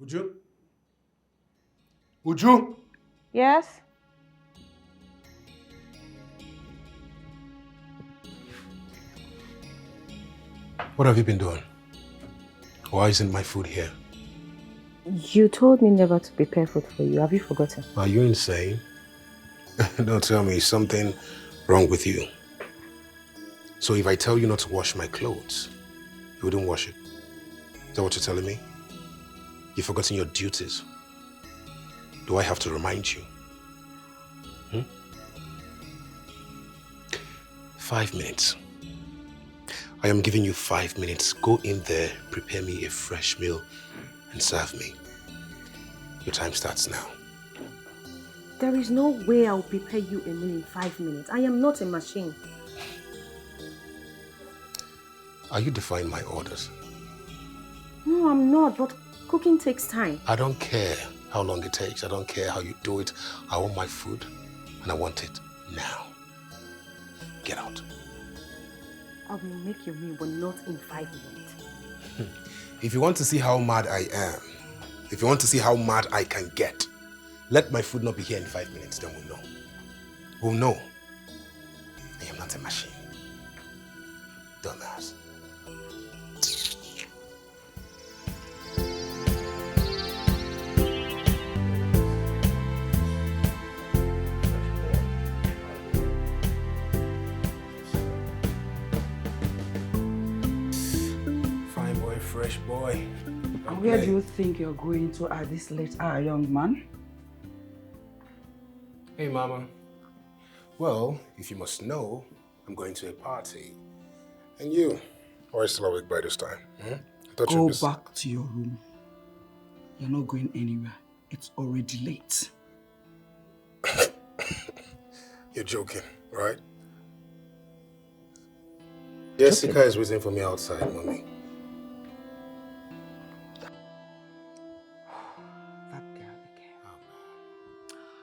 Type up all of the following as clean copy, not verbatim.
Uju? Uju? Yes? What have you been doing? Why isn't my food here? You told me never to prepare food for you. Have you forgotten? Are you insane? Don't tell me something wrong with you. So if I tell you not to wash my clothes, you wouldn't wash it. Is that what you're telling me? You've forgotten your duties. Do I have to remind you? 5 minutes. I am giving you 5 minutes. Go in there, prepare me a fresh meal, and serve me. Your time starts now. There is no way I'll prepare you a meal in 5 minutes. I am not a machine. Are you defying my orders? No, I'm not, but cooking takes time. I don't care how long it takes. I don't care how you do it. I want my food, and I want it now. Get out. I will make your meal, but not in 5 minutes. If you want to see how mad I am, if you want to see how mad I can get, let my food not be here in 5 minutes, then we'll know. We'll know. I am not a machine. Dumbass. Fine boy, fresh boy. And where do you think you're going to at this late hour, young man? Hey, Mama. Well, if you must know, I'm going to a party. And you? Or are you still awake by this time? I thought Go back to your room. You're not going anywhere. It's already late. You're joking, right? Jessica is waiting for me outside, Mommy. That girl again.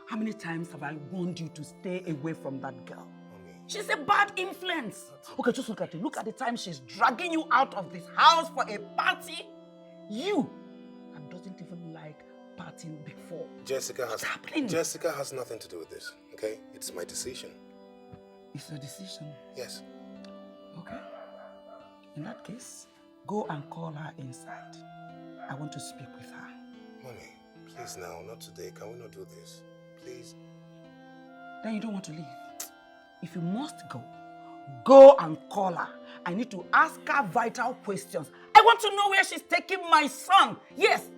How many times have I warned you to stay away from that girl? Mommy. She's a bad influence. Okay, just look at it. Look at the time she's dragging you out of this house for a party. You that doesn't even like partying before. What's happening? Jessica has nothing to do with this, okay? It's my decision. It's your decision. Yes. Okay. In that case, go and call her inside. I want to speak with her. Mommy, please now, not today. Can we not do this? Please. Then you don't want to leave. If you must go, go and call her. I need to ask her vital questions. I want to know where she's taking my son. Yes.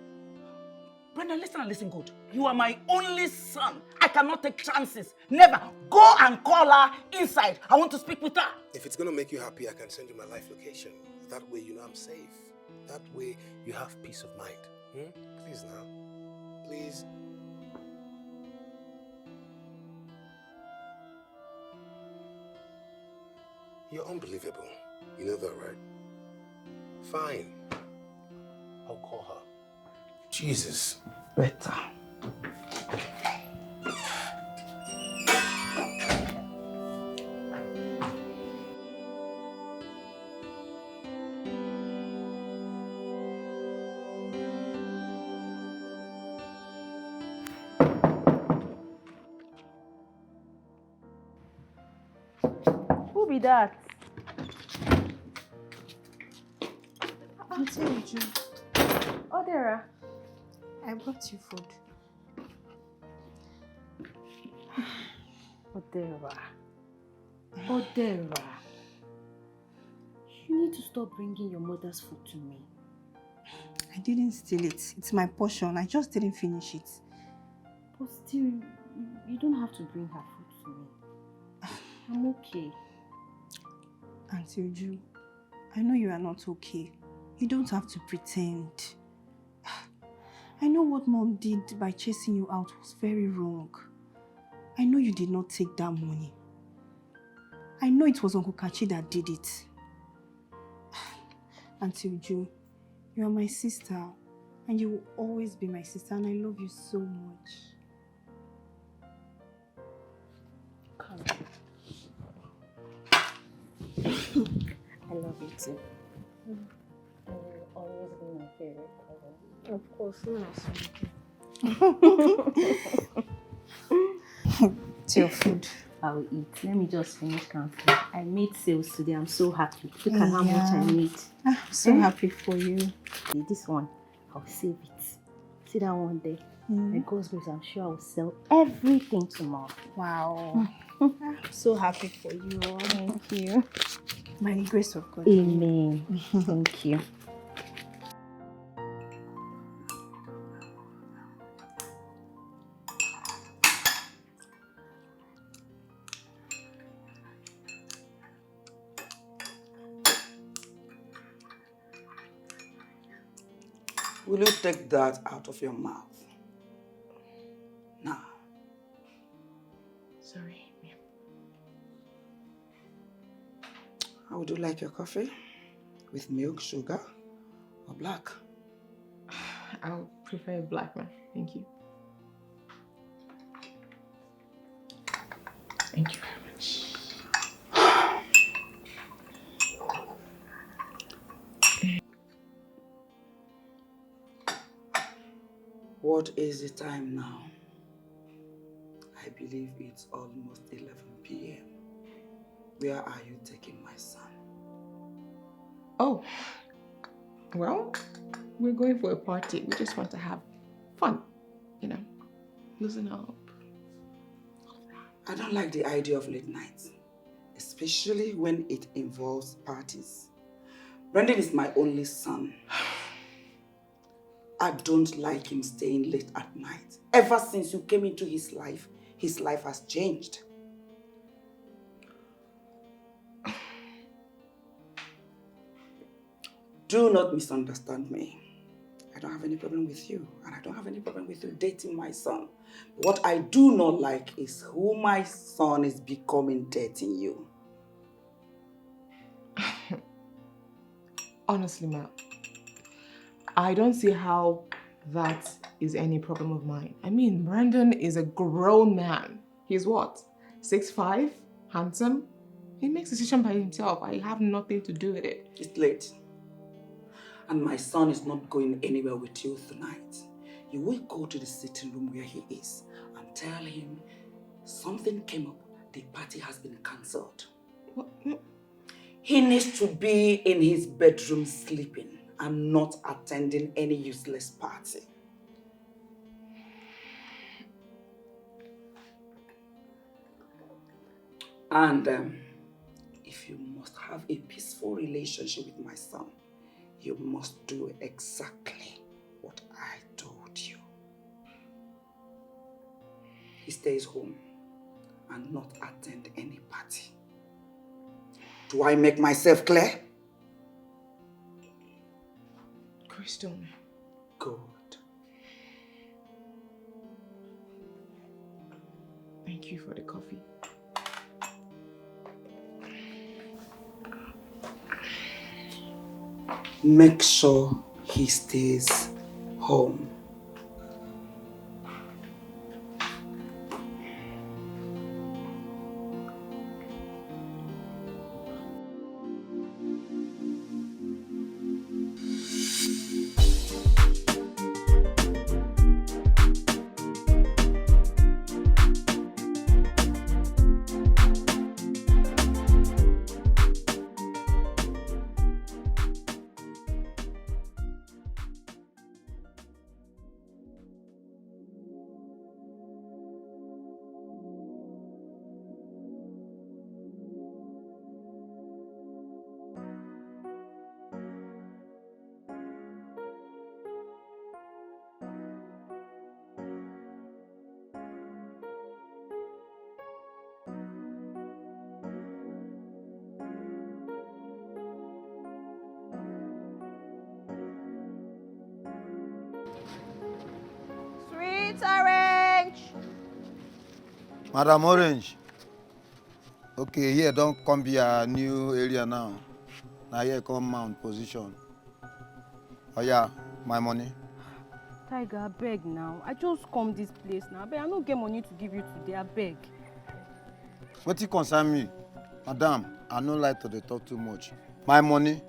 Brenda, listen and listen good. You are my only son. I cannot take chances. Never. Go and call her inside. I want to speak with her. If it's going to make you happy, I can send you my live location. That way you know I'm safe. That way you have peace of mind. Please now. Please. You're unbelievable. You know that, right? Fine. I'll call her. Jesus. Better. Who be that? Auntie Uju, Odera. I brought you food. Odera. You need to stop bringing your mother's food to me. I didn't steal it. It's my portion. I just didn't finish it. But still, you don't have to bring her food to me. I'm okay. Auntie Uju, I know you are not okay. You don't have to pretend. I know what Mom did by chasing you out was very wrong. I know you did not take that money. I know it was Uncle Kachi that did it. Auntie Uju, you are my sister, and you will always be my sister, and I love you so much. Come. I love you too. always be my favorite color. Of course, yes. It's your food. I'll eat. Let me just finish counting. I made sales today. I'm so happy. Look at how much I made. I'm so happy for you. Okay, this one, I'll save it. See that one there? My God's grace, I'm sure I'll sell everything tomorrow. Wow. I'm so happy for you. Thank you. By the grace of God. Amen. Thank you. Will you take that out of your mouth? Now. Sorry. How would you like your coffee? With milk, sugar, or black? I would prefer black, man. Thank you. Thank you very much. What is the time now? I believe it's almost 11 p.m. Where are you taking my son? Oh, well, we're going for a party. We just want to have fun, you know, loosen up. I don't like the idea of late nights, especially when it involves parties. Brandon is my only son. I don't like him staying late at night. Ever since you came into his life has changed. Do not misunderstand me. I don't have any problem with you, and I don't have any problem with you dating my son. What I do not like is who my son is becoming dating you. Honestly, Ma, I don't see how that is any problem of mine. I mean, Brandon is a grown man. He's what? 6'5", handsome? He makes decisions by himself. I have nothing to do with it. It's late. And my son is not going anywhere with you tonight. You will go to the sitting room where he is and tell him something came up. The party has been cancelled. What? He needs to be in his bedroom sleeping and not attending any useless party. And if you must have a peaceful relationship with my son, you must do exactly what I told you. He stays home and not attend any party. Do I make myself clear? Crystal. Good. Thank you for the coffee. Make sure he stays home. Madam Orange. Okay, here don't come be a new area now. Now here come mount position. Oh yeah, my money. Tiger, I beg now. I just come this place now. I don't get money to give you today. I beg. What you concern me? Madam, I no like to dey talk too much. My money.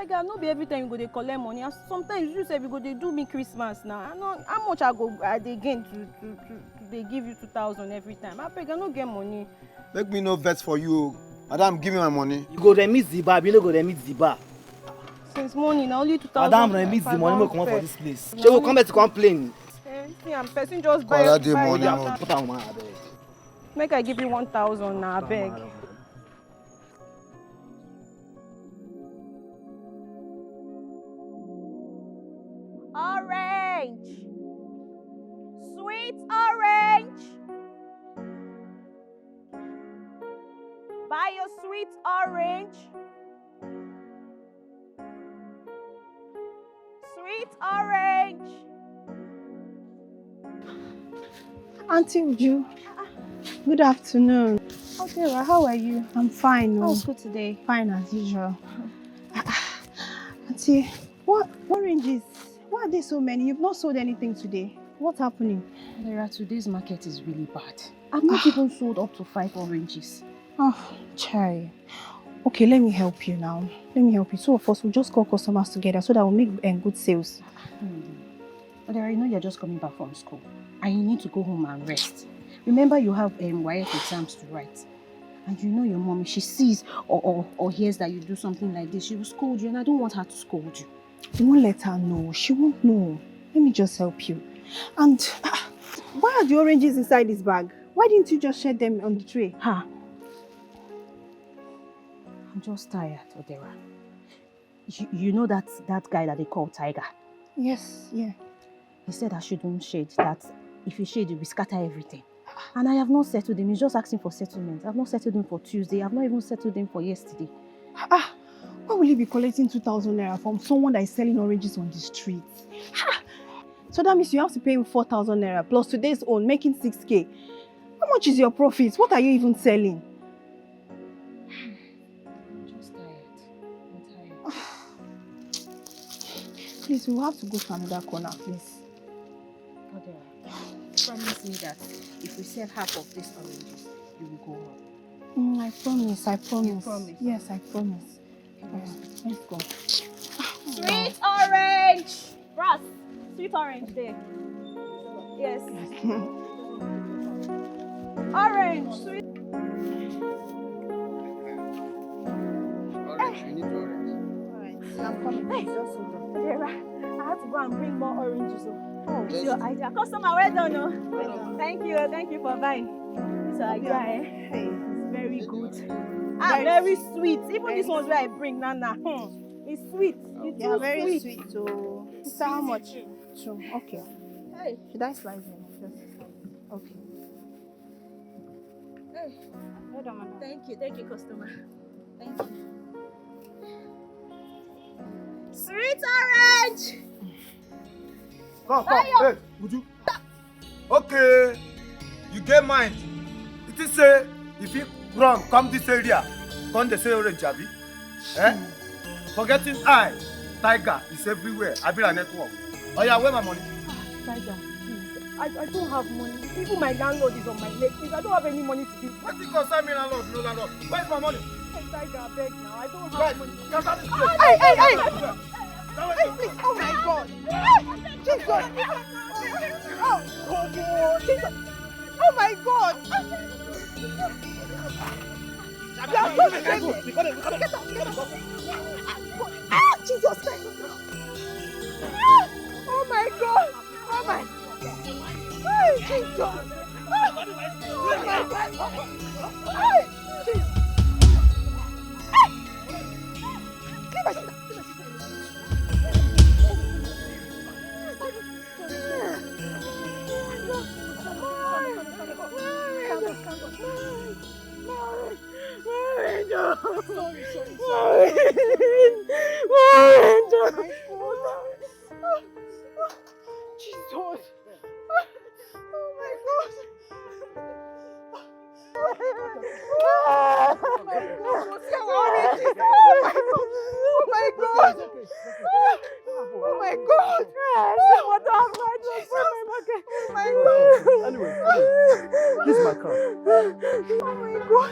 Tiger, no be every time you go dey collect money. And sometimes you say you go dey do me Christmas now. I know how much I dey gain to they give you 2,000 every time. I beg, I no get money. Make me no vex for you. Madam, give me my money. You go remit the bar, you no go remit the bar. Since morning, na only 2,000. Madam, remit the money, make come out for this place. She will come back to complain. See, I'm person just buy Call the money. Put am on, abeg. Make I give you 1,000 now, I beg. Orange! Sweet orange! Buy your sweet orange. Sweet orange. Auntie Uju, good afternoon. Okay, well, how are you? I'm fine. How's school today? Fine as usual. Auntie, what oranges? Why are there so many? You've not sold anything today. What's happening? Lyra, today's market is really bad. I've not even sold up to 5 oranges. Oh, chai. Okay, let me help you now. Let me help you. Two of us will just call customers together so that we'll make good sales. Lyra, you know you're just coming back from school and you need to go home and rest. Remember you have WIF exams to write. And you know your mom, if she sees or hears that you do something like this, she will scold you, and I don't want her to scold you. You won't let her know. She won't know. Let me just help you. And why are the oranges inside this bag? Why didn't you just shed them on the tray? I'm just tired, Odera. You know that guy that they call Tiger? Yes, yeah. He said I shouldn't shade, that if you shade, you will scatter everything. And I have not settled him. He's just asking for settlement. I've not settled him for Tuesday. I've not even settled him for yesterday. Why will he be collecting 2,000 naira from someone that is selling oranges on the streets? So that means you have to pay him 4,000 naira plus today's own, making 6K. How much is your profit? What are you even selling? I'm just tired. I'm tired. Please, we'll have to go to another corner, please. Odera, promise me that if we sell half of these oranges, you will go home. I promise. You promise? Yes, I promise. Let's go. Sweet orange! Brass, sweet orange there. Yes. Orange, sweet. Orange, you need orange. Alright, I'm coming. Hey. Just hold on. Odera, I have to go and bring more oranges. Oh, It's your idea. Customer, well done. Thank you for buying. It's your idea, Hey. It's very good. Very sweet. Even this one's where I bring Nana. It's sweet. It's Yeah, too very sweet. sweet. So, how much? Two. Okay. Hey. Should I slice them? Okay. Hey. Hold on, madam. Thank you, customer. Thank you. Sweet orange! Come. Hey, would you? Okay. You get mind. It is say if you run, come this area, come the say orange, Abi. Forgetting Tiger is everywhere. I build a network. Oh yeah, where my money? Tiger, please. I don't have money. Even my landlord is on my neck. Please, I don't have any money to give. What you concern me, landlord? No landlord. Where's my money? Hey, Tiger, I beg now. I don't have Guys, money. get out of this place. Hey! Hey, please. Oh my God. Jesus. Oh, Jesus. Oh my God. You are so shameless. Get up. Jesus Christ. Oh my God. Oh my. Hey, Jesus. Oh my God. Hey, Jesus. Leave my sister. Jesus. Oh my God. What happened? I just broke my market. Oh my God. Anyway, this is my car. Oh my God.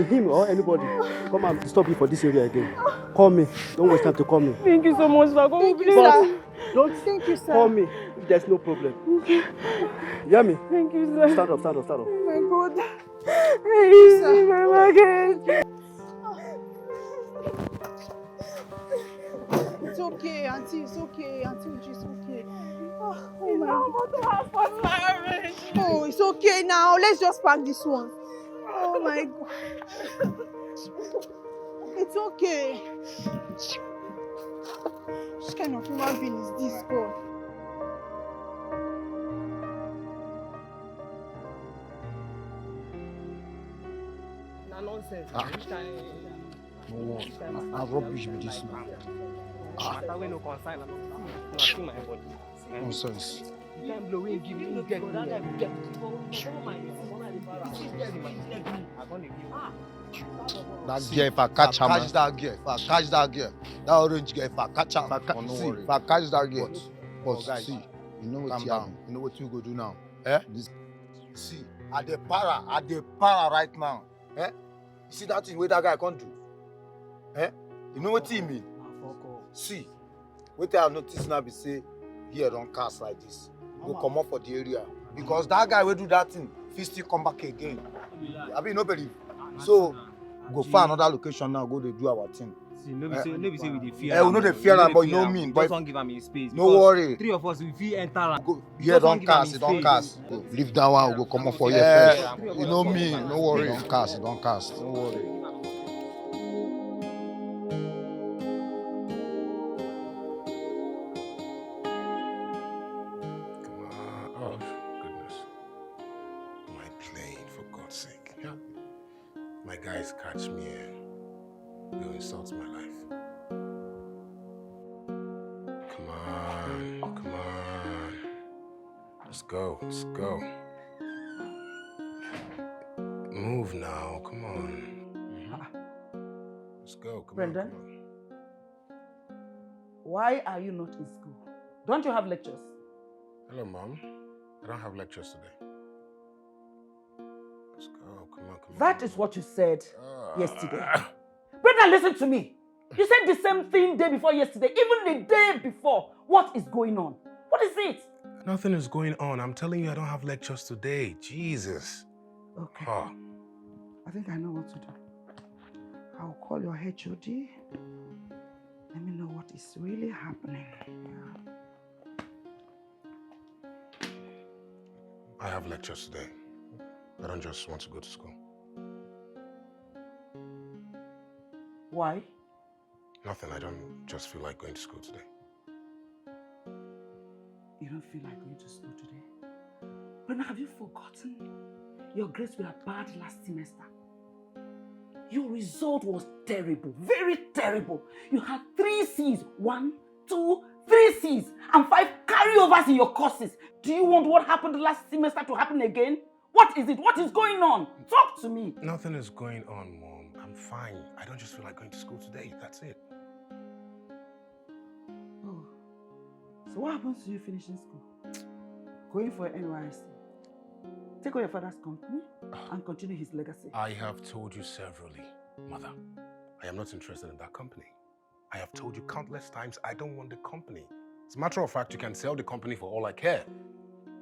If him or anybody come and disturb you for this area again, call me. Don't waste time to call me. Thank you so much, sir. Thank you, But sir. Don't thank you, sir. call me if there's no problem. Okay. You hear me? Thank you, sir. Stand up, stand up, stand up. Oh my God. Hey, my market. It's okay, Auntie. It's okay. Auntie Uju, it's okay. Oh my God. Oh, it's okay now. Let's just pack this one. Oh my God. It's okay. Which kind of human being is this, God? Nonsense. Now rubbish with this now. Nonsense. That girl, if I catch her, that girl, if I catch that girl, that orange girl, if I catch her, if I catch that girl, but guys, see, you know what you know what you go do now? See, at the para right now. You see that thing where that guy can't do? You know what he mean? See, what I notice now be say, here don't cast like this. Go come up for the area. Because that guy will do that thing, he still come back again. I mean, no believe. So, go find another location now, go to do our thing. See, no be say we dey fear. We know they fear him, but you know me. Just don't give him his space. No worry. 3 of us, we fit enter. Go, here don't cast, don't cast. Go, leave that one, we'll go come up for here first. You know me, no worry. Don't cast, no worry. Oh, goodness. My plane, for God's sake. Yeah. My guys catch me and will insult my life. Come on. Let's go. Move now, come on. Let's go, come Brendan? on. Why are you not in school? Don't you have lectures? Hello, Mom. I don't have lectures today. Let's go, come on. That is what you said yesterday. Brendan, listen to me. You said the same thing day before yesterday, even the day before. What is going on? What is it? Nothing is going on. I'm telling you, I don't have lectures today. Jesus. Okay. Oh. I think I know what to do. I'll call your HOD. Let me know what is really happening. Yeah. I have lectures today. I don't just want to go to school. Why? Nothing. I don't just feel like going to school today. You don't feel like going to school today? Brendan, have you forgotten? Your grades were bad last semester. Your result was terrible, very terrible. You had 3 C's, 1, 2, 3 C's, and 5 carryovers in your courses. Do you want what happened last semester to happen again? What is it? What is going on? Talk to me. Nothing is going on, Mom. I'm fine. I don't just feel like going to school today. That's it. Oh. So what happens to you finishing school? Going for NYC. Take over your father's company and continue his legacy. I have told you severally, Mother. I am not interested in that company. I have told you countless times I don't want the company. As a matter of fact, you can sell the company for all I care.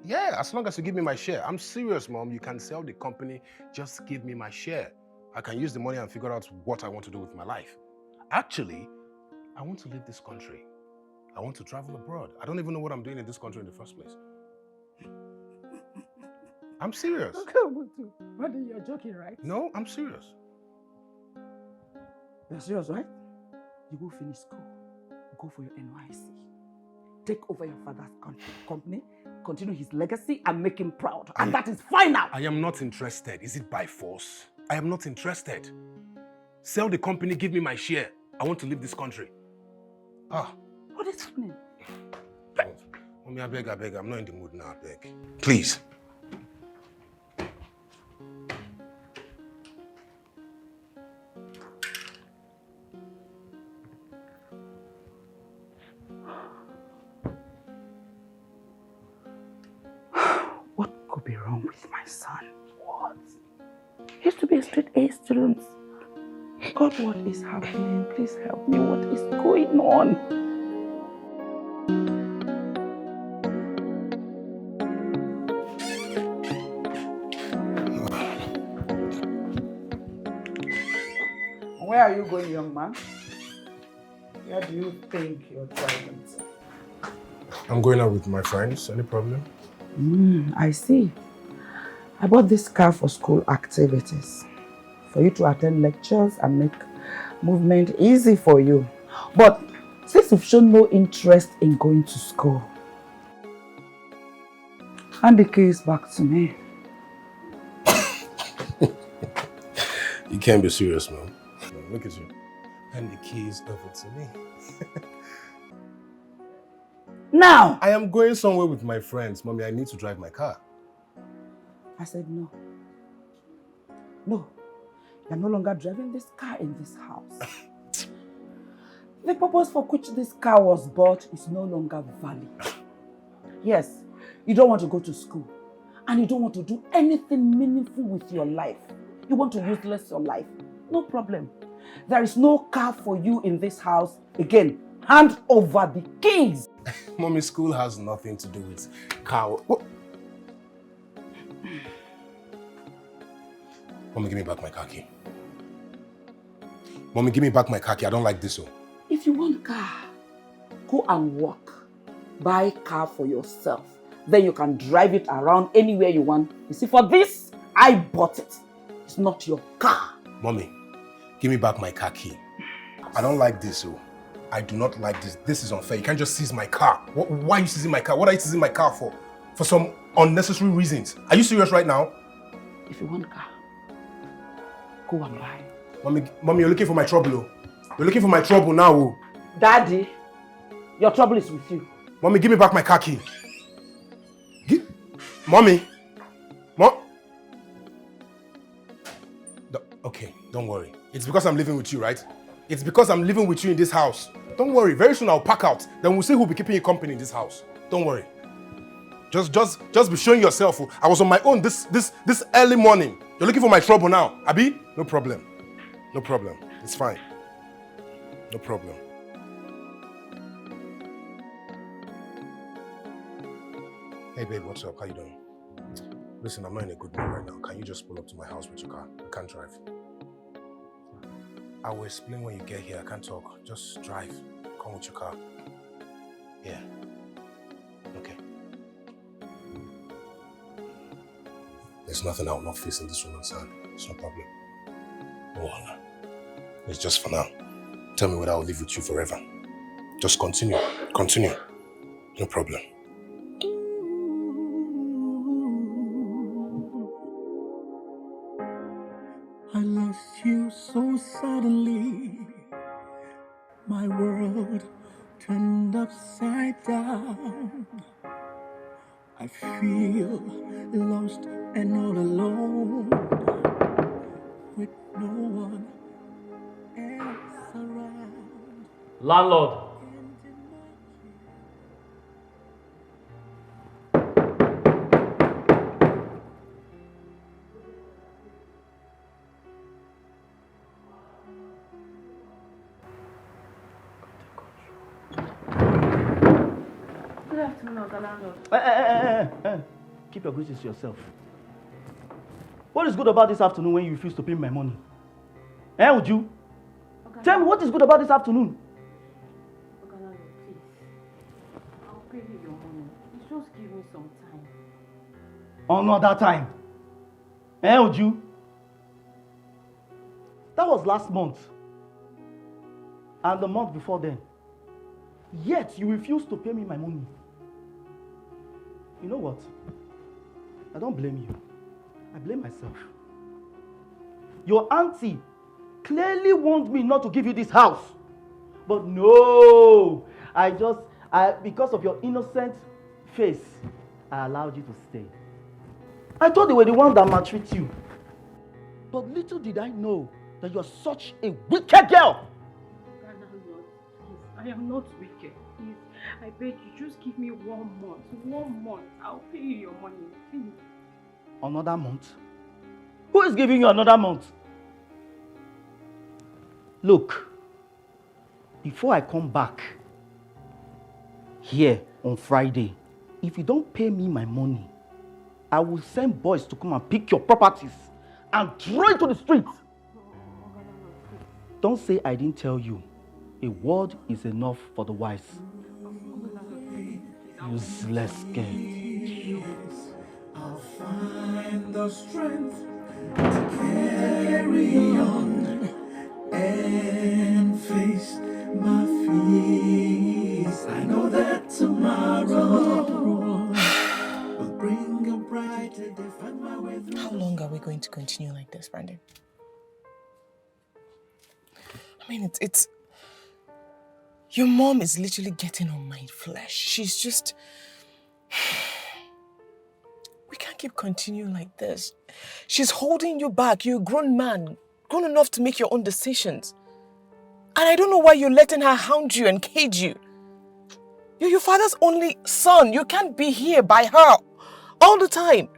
Yeah, as long as you give me my share. I'm serious, Mom. You can sell the company. Just give me my share. I can use the money and figure out what I want to do with my life. Actually, I want to leave this country. I want to travel abroad. I don't even know what I'm doing in this country in the first place. I'm serious. Okay, Brother, you're joking, right? No, I'm serious. You're serious, right? You go finish school. Go for your NYC. Take over your father's company, continue his legacy, and make him proud. And that is final. I am not interested. Is it by force? I am not interested. Sell the company, give me my share. I want to leave this country. What is happening? Mommy, I beg. I'm not in the mood now, I beg. Please. My son, what? He used to be a straight A student. God, what is happening? Please help me. What is going on? Where are you going, young man? Where do you think you're driving to? I'm going out with my friends. Any problem? I see. I bought this car for school activities. For you to attend lectures and make movement easy for you. But since you've shown no interest in going to school, hand the keys back to me. You can't be serious, man. Look at you. Hand the keys over to me. Now! I am going somewhere with my friends. Mommy, I need to drive my car. I said no. No. You're no longer driving this car in this house. The purpose for which this car was bought is no longer valid. Yes, you don't want to go to school. And you don't want to do anything meaningful with your life. You want to useless your life. No problem. There is no car for you in this house. Again, hand over the keys. Mommy, school has nothing to do with car. What? Mommy, give me back my car key. Mommy, give me back my car key. I don't like this. If you want car, go and walk. Buy a car for yourself. Then you can drive it around anywhere you want. You see, for this, I bought it. It's not your car. Mommy, give me back my car key. I don't like this. I do not like this. This is unfair. You can't just seize my car. Why are you seizing my car? What are you seizing my car for? For some unnecessary reasons. Are you serious right now? If you want car, go and buy. Mommy, you're looking for my trouble. You're looking for my trouble now. Daddy, your trouble is with you. Mommy, give me back my car key. Mommy. Okay, don't worry. It's because I'm living with you, right? It's because I'm living with you in this house. Don't worry. Very soon I'll pack out. Then we'll see who'll be keeping you company in this house. Don't worry. Just be showing yourself. I was on my own this early morning. You're looking for my trouble now, Abi? No problem. No problem. It's fine. No problem. Hey babe, what's up? How you doing? Listen, I'm not in a good mood right now. Can you just pull up to my house with your car? I can't drive. I will explain when you get here. I can't talk. Just drive. Come with your car. Yeah. Okay. There's nothing I will not face in this woman's hand. It's no problem. No honor. It's just for now. Tell me whether I'll live with you forever. Just continue. Continue. No problem. I lost you so suddenly. My world turned upside down. I feel lost and all alone, with no one else around. Landlord. Keep your goodies to yourself. What is good about this afternoon when you refuse to pay my money? Would you? Okay. Tell me what is good about this afternoon? Okay, please. I'll pay you your money. Just give me some time. Another time. Would you? That was last month. And the month before then. Yet you refuse to pay me my money. You know what? I don't blame you. I blame myself. Your auntie clearly warned me not to give you this house. But no! Because of your innocent face, I allowed you to stay. I thought they were the ones that maltreat you. But little did I know that you're such a wicked girl! I am not wicked. Please, I beg you, just give me 1 month. 1 month. I'll pay you your money, please. Another month? Who is giving you another month? Look, before I come back here on Friday, if you don't pay me my money, I will send boys to come and pick your properties and throw it to the streets. Don't say I didn't tell you. A word is enough for the wise. Useless girl. I'll find the strength to carry on and face my fears. I know that tomorrow will bring a brighter day. Find my way through. How long are we going to continue like this, Brandon? I mean, it's your mom is literally getting on my flesh. She's just... We can't keep continuing like this. She's holding you back. You're a grown man, grown enough to make your own decisions. And I don't know why you're letting her hound you and cage you. You're your father's only son. You can't be here by her all the time.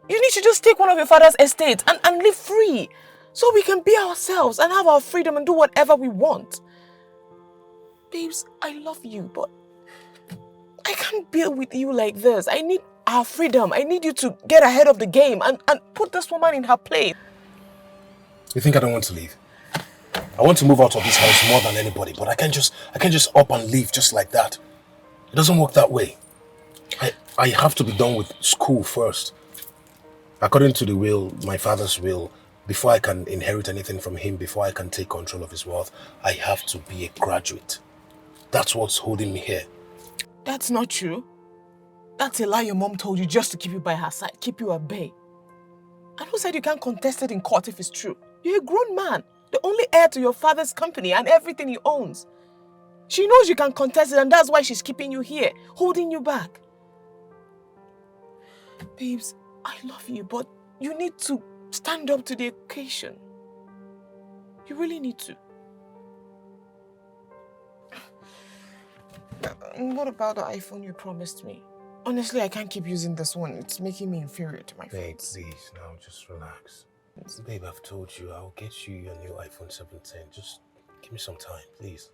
You need to just take one of your father's estates and live free. So we can be ourselves and have our freedom and do whatever we want. Babes, I love you, but I can't be with you like this. I need our freedom. I need you to get ahead of the game and put this woman in her place. You think I don't want to leave? I want to move out of this house more than anybody, but I can't just up and leave just like that. It doesn't work that way. I have to be done with school first. According to the will, my father's will, before I can inherit anything from him, before I can take control of his wealth, I have to be a graduate. That's what's holding me here. That's not true. That's a lie your mom told you just to keep you by her side, keep you at bay. And who said you can't contest it in court if it's true? You're a grown man, the only heir to your father's company and everything he owns. She knows you can contest it and that's why she's keeping you here, holding you back. Babes, I love you, but you need to stand up to the occasion. You really need to. And what about the iPhone you promised me? Honestly, I can't keep using this one. It's making me inferior to my Babe, friends. please, now just relax. Babe, I've told you, I'll get you your new iPhone 17. Just give me some time, please.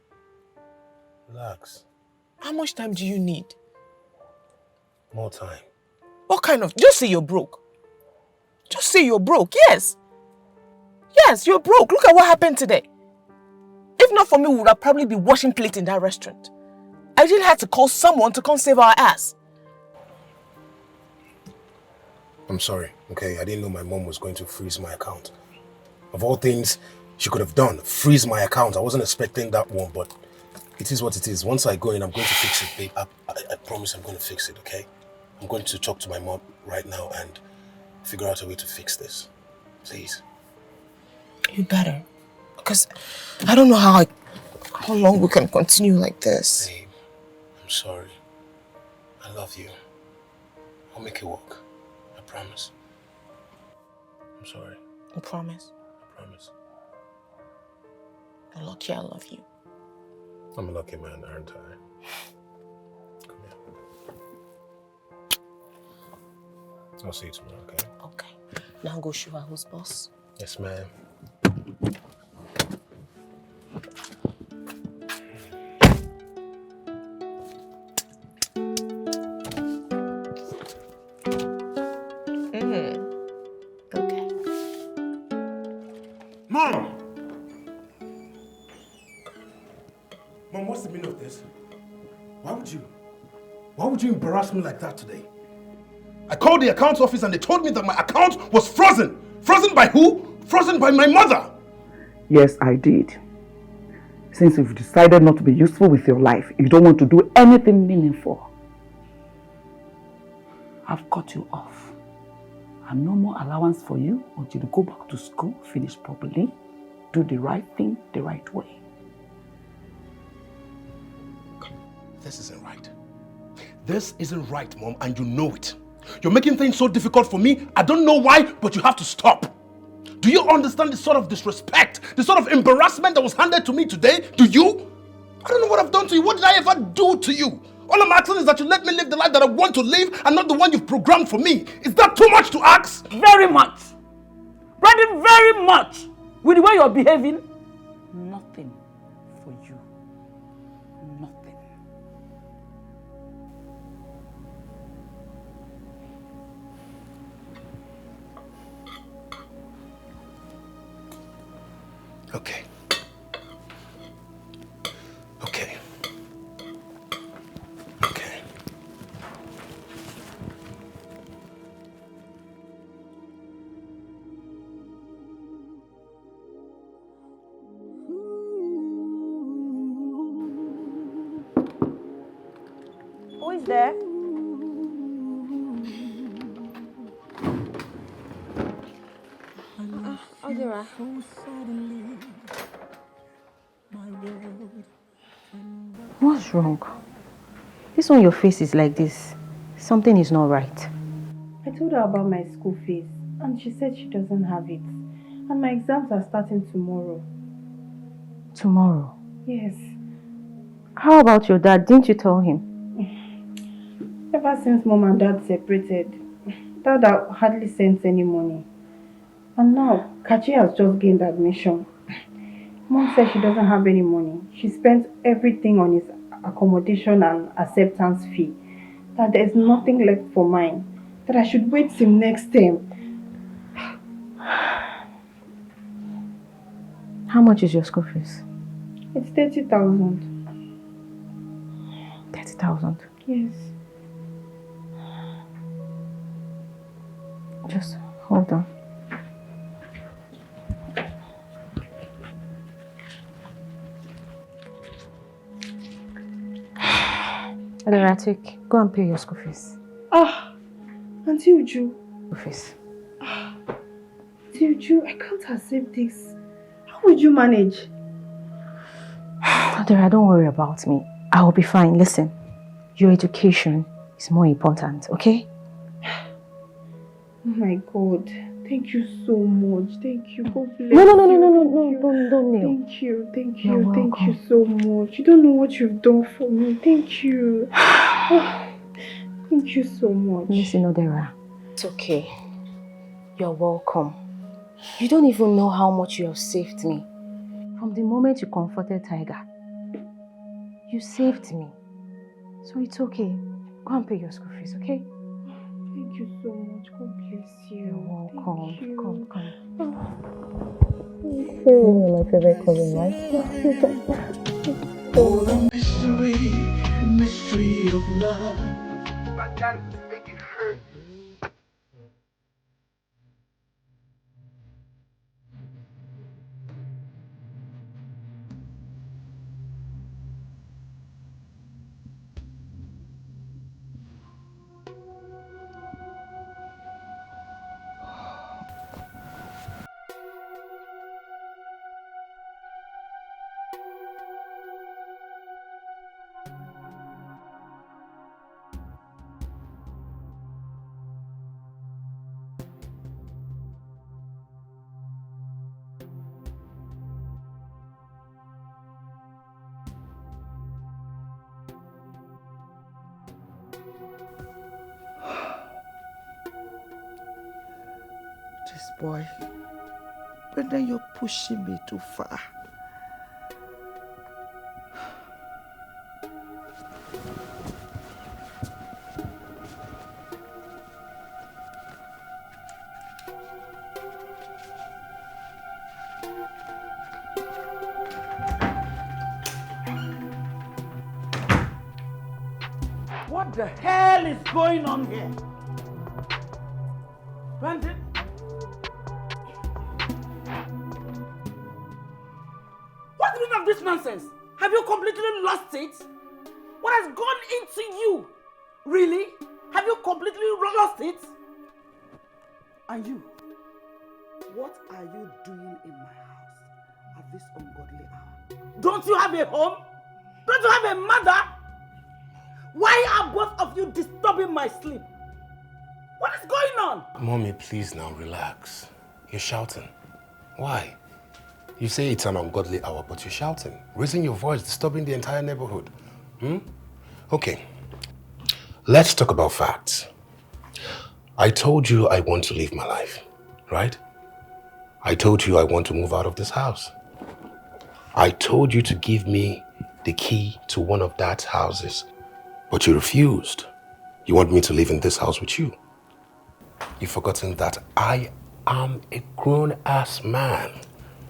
Relax. How much time do you need? More time. What kind of... Just say you're broke. Just say you're broke, yes. Yes, you're broke. Look at what happened today. If not for me, we would have probably been washing plates in that restaurant. I didn't have to call someone to come save our ass. I'm sorry, okay? I didn't know my mom was going to freeze my account. Of all things she could have done, freeze my account. I wasn't expecting that one, but it is what it is. Once I go in, I'm going to fix it, babe. I promise I'm going to fix it, okay? I'm going to talk to my mom right now and figure out a way to fix this. Please. You better. Because I don't know how long we can continue like this. Babe, I'm sorry. I love you. I'll make it work. I promise. I'm sorry. You promise? I promise. You're lucky I love you. I'm a lucky man, aren't I? Come here. I'll see you tomorrow, okay? Okay. Now go show her who's boss. Yes, ma'am. Okay. Mom! Mom, what's the meaning of this? Why would you embarrass me like that today? I called the accounts office and they told me that my account was frozen. Frozen by who? Frozen by my mother. Yes, I did. Since you've decided not to be useful with your life, you don't want to do anything meaningful, I've cut you off. And no more allowance for you until you go back to school, finish properly, do the right thing the right way. This isn't right. This isn't right, Mom, and you know it. You're making things so difficult for me. I don't know why, but you have to stop. Do you understand the sort of disrespect, the sort of embarrassment that was handed to me today? Do you? I don't know what I've done to you. What did I ever do to you? All I'm asking is that you let me live the life that I want to live and not the one you've programmed for me. Is that too much to ask? Very much. Brandon, very much. With the way you're behaving, nothing for you. Nothing. Okay. Okay. Okay. Who is there? Odira. What's wrong? This on your face is like this. Something is not right. I told her about my school fees and she said she doesn't have it. And my exams are starting tomorrow. Tomorrow? Yes. How about your dad? Didn't you tell him? Ever since mom and dad separated, dad hardly sends any money. And now, Kachi has just gained admission. Mom says she doesn't have any money. She spent everything on his accommodation and acceptance fee. That there's nothing left for mine. That I should wait till next term. How much is your school fees? It's 30,000. 30,000? Yes. Just hold on. Adiratik, go and pay your school fees. Auntie Uju. School fees. Auntie Uju, I can't accept this. How would you manage? Adira, don't worry about me. I will be fine. Listen, your education is more important, okay? Oh my God. Thank you so much. Thank you. God bless No, you. don't kneel. Thank you. Thank You're you. Thank you welcome. so much. You don't know what you've done for me. Thank you. Thank you so much. Listen, Odira. It's okay. You're welcome. You don't even know how much you have saved me. From the moment you comforted Tiger, you saved me. So it's okay. Go and pay your school fees, okay? Thank you so much. God bless you. You're welcome. Thank you. Come. You're my favorite cousin, right? Oh, the mystery of love. My dad make it hurt. This boy, Brenda, you're pushing me too far. What the hell is going on here? Brandon? What's the meaning of this nonsense? Have you completely lost it? What has gone into you? Really? Have you completely lost it? And you? What are you doing in my house at this ungodly hour? Don't you have a home? Don't you have a mother? Why are both of you disturbing my sleep? What is going on? Mommy, please now relax. You're shouting. Why? You say it's an ungodly hour, but you're shouting. Raising your voice, disturbing the entire neighborhood. Okay, let's talk about facts. I told you I want to live my life, right? I told you I want to move out of this house. I told you to give me the key to one of Dad's houses, but you refused. You want me to live in this house with you. You've forgotten that I am a grown-ass man.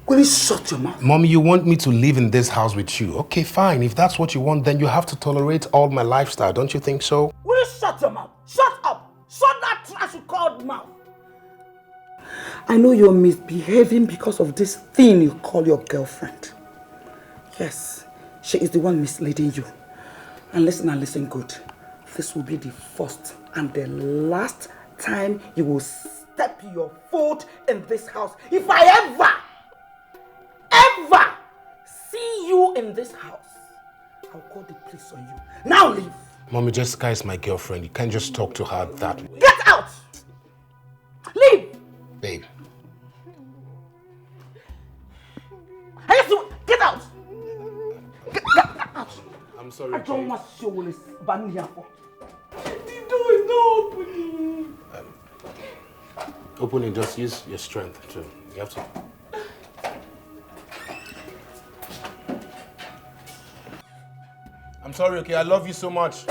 Will you shut your mouth? Mommy, you want me to live in this house with you. Okay, fine. If that's what you want, then you have to tolerate all my lifestyle. Don't you think so? Will you shut your mouth? Shut up! Shut that trash you called mouth! I know you're misbehaving because of this thing you call your girlfriend. Yes, she is the one misleading you. And listen good. This will be the first and the last time you will step your foot in this house. If I ever see you in this house, I'll call the police on you. Now leave. Mommy, Jessica is my girlfriend. You can't just talk to her that way. Get out! Leave! Babe. Get out! Get out! I'm sorry. I don't want to show this ban here for. The door is not opening. Open it, just use your strength too. You have to. I'm sorry, okay? I love you so much.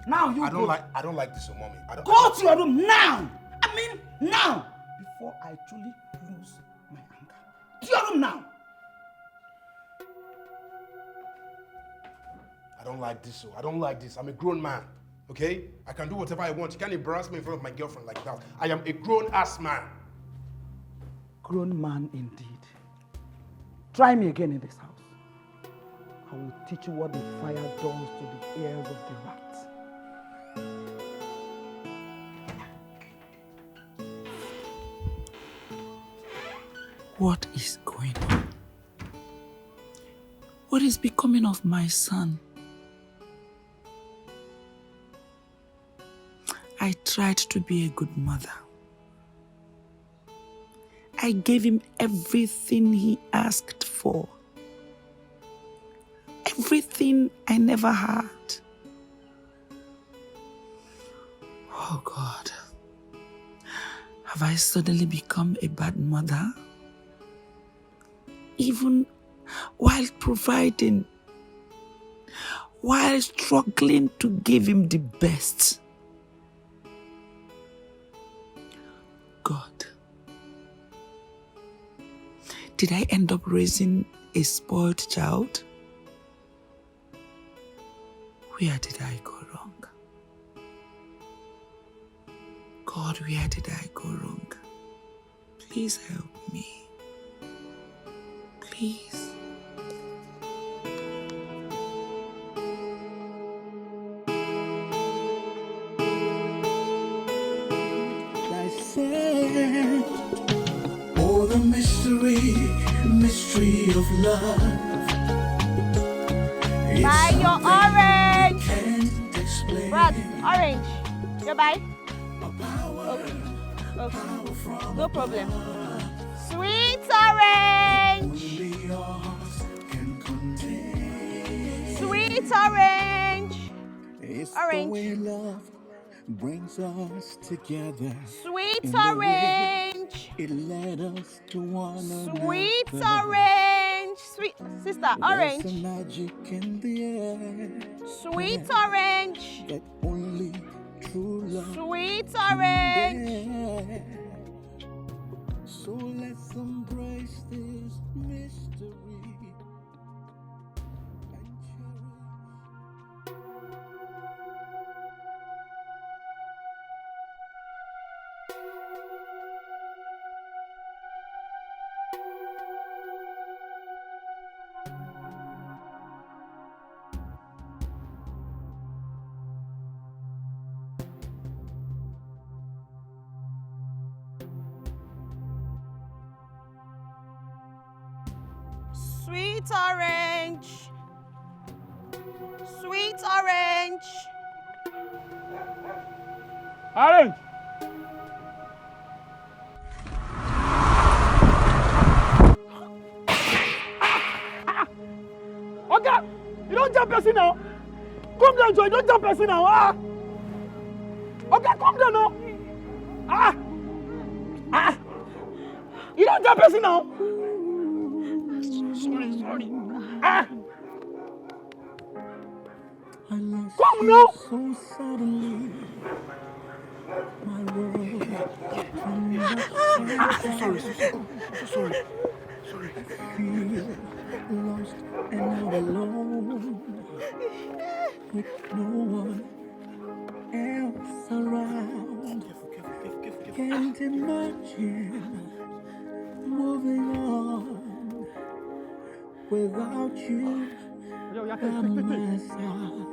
Now you I go. don't like this, Mommy. Go to your room now! I mean, now! Before I truly lose my anger. To your room now! I don't like this, I don't like this. I'm a grown man, okay? I can do whatever I want. You can't embarrass me in front of my girlfriend like that. I am a grown-ass man. Grown man indeed. Try me again in this house. I will teach you what the fire does to the ears of the rats. What is going on? What is becoming of my son? I tried to be a good mother. I gave him everything he asked for. Everything I never had. Oh God. Have I suddenly become a bad mother? Even while providing, while struggling to give him the best. God, did I end up raising a spoiled child? Where did I go wrong? God, where did I go wrong? Please help me. Please. Oh, the mystery of love. Buy your orange. Can't explain. Brad, orange. You buy? Okay. No problem. Sweet orange. Sweet orange. Orange. Love brings us together. Sweet orange. It led us to one another. Sweet orange. Sweet sister, orange. There's a magic in the air. Sweet orange. That only true love. Sweet orange. So let's embrace this mystery. Sweet orange. Sweet orange. Orange. Okay, you don't jump person now. Come down, Joy. Don't jump person now. Ah. Okay, come down now. Ah. Ah. You don't jump person now. Sorry. Ah. Come now. So suddenly, my world sorry. I feel lost and all alone, with no one else around. Can't imagine moving on without you by my side.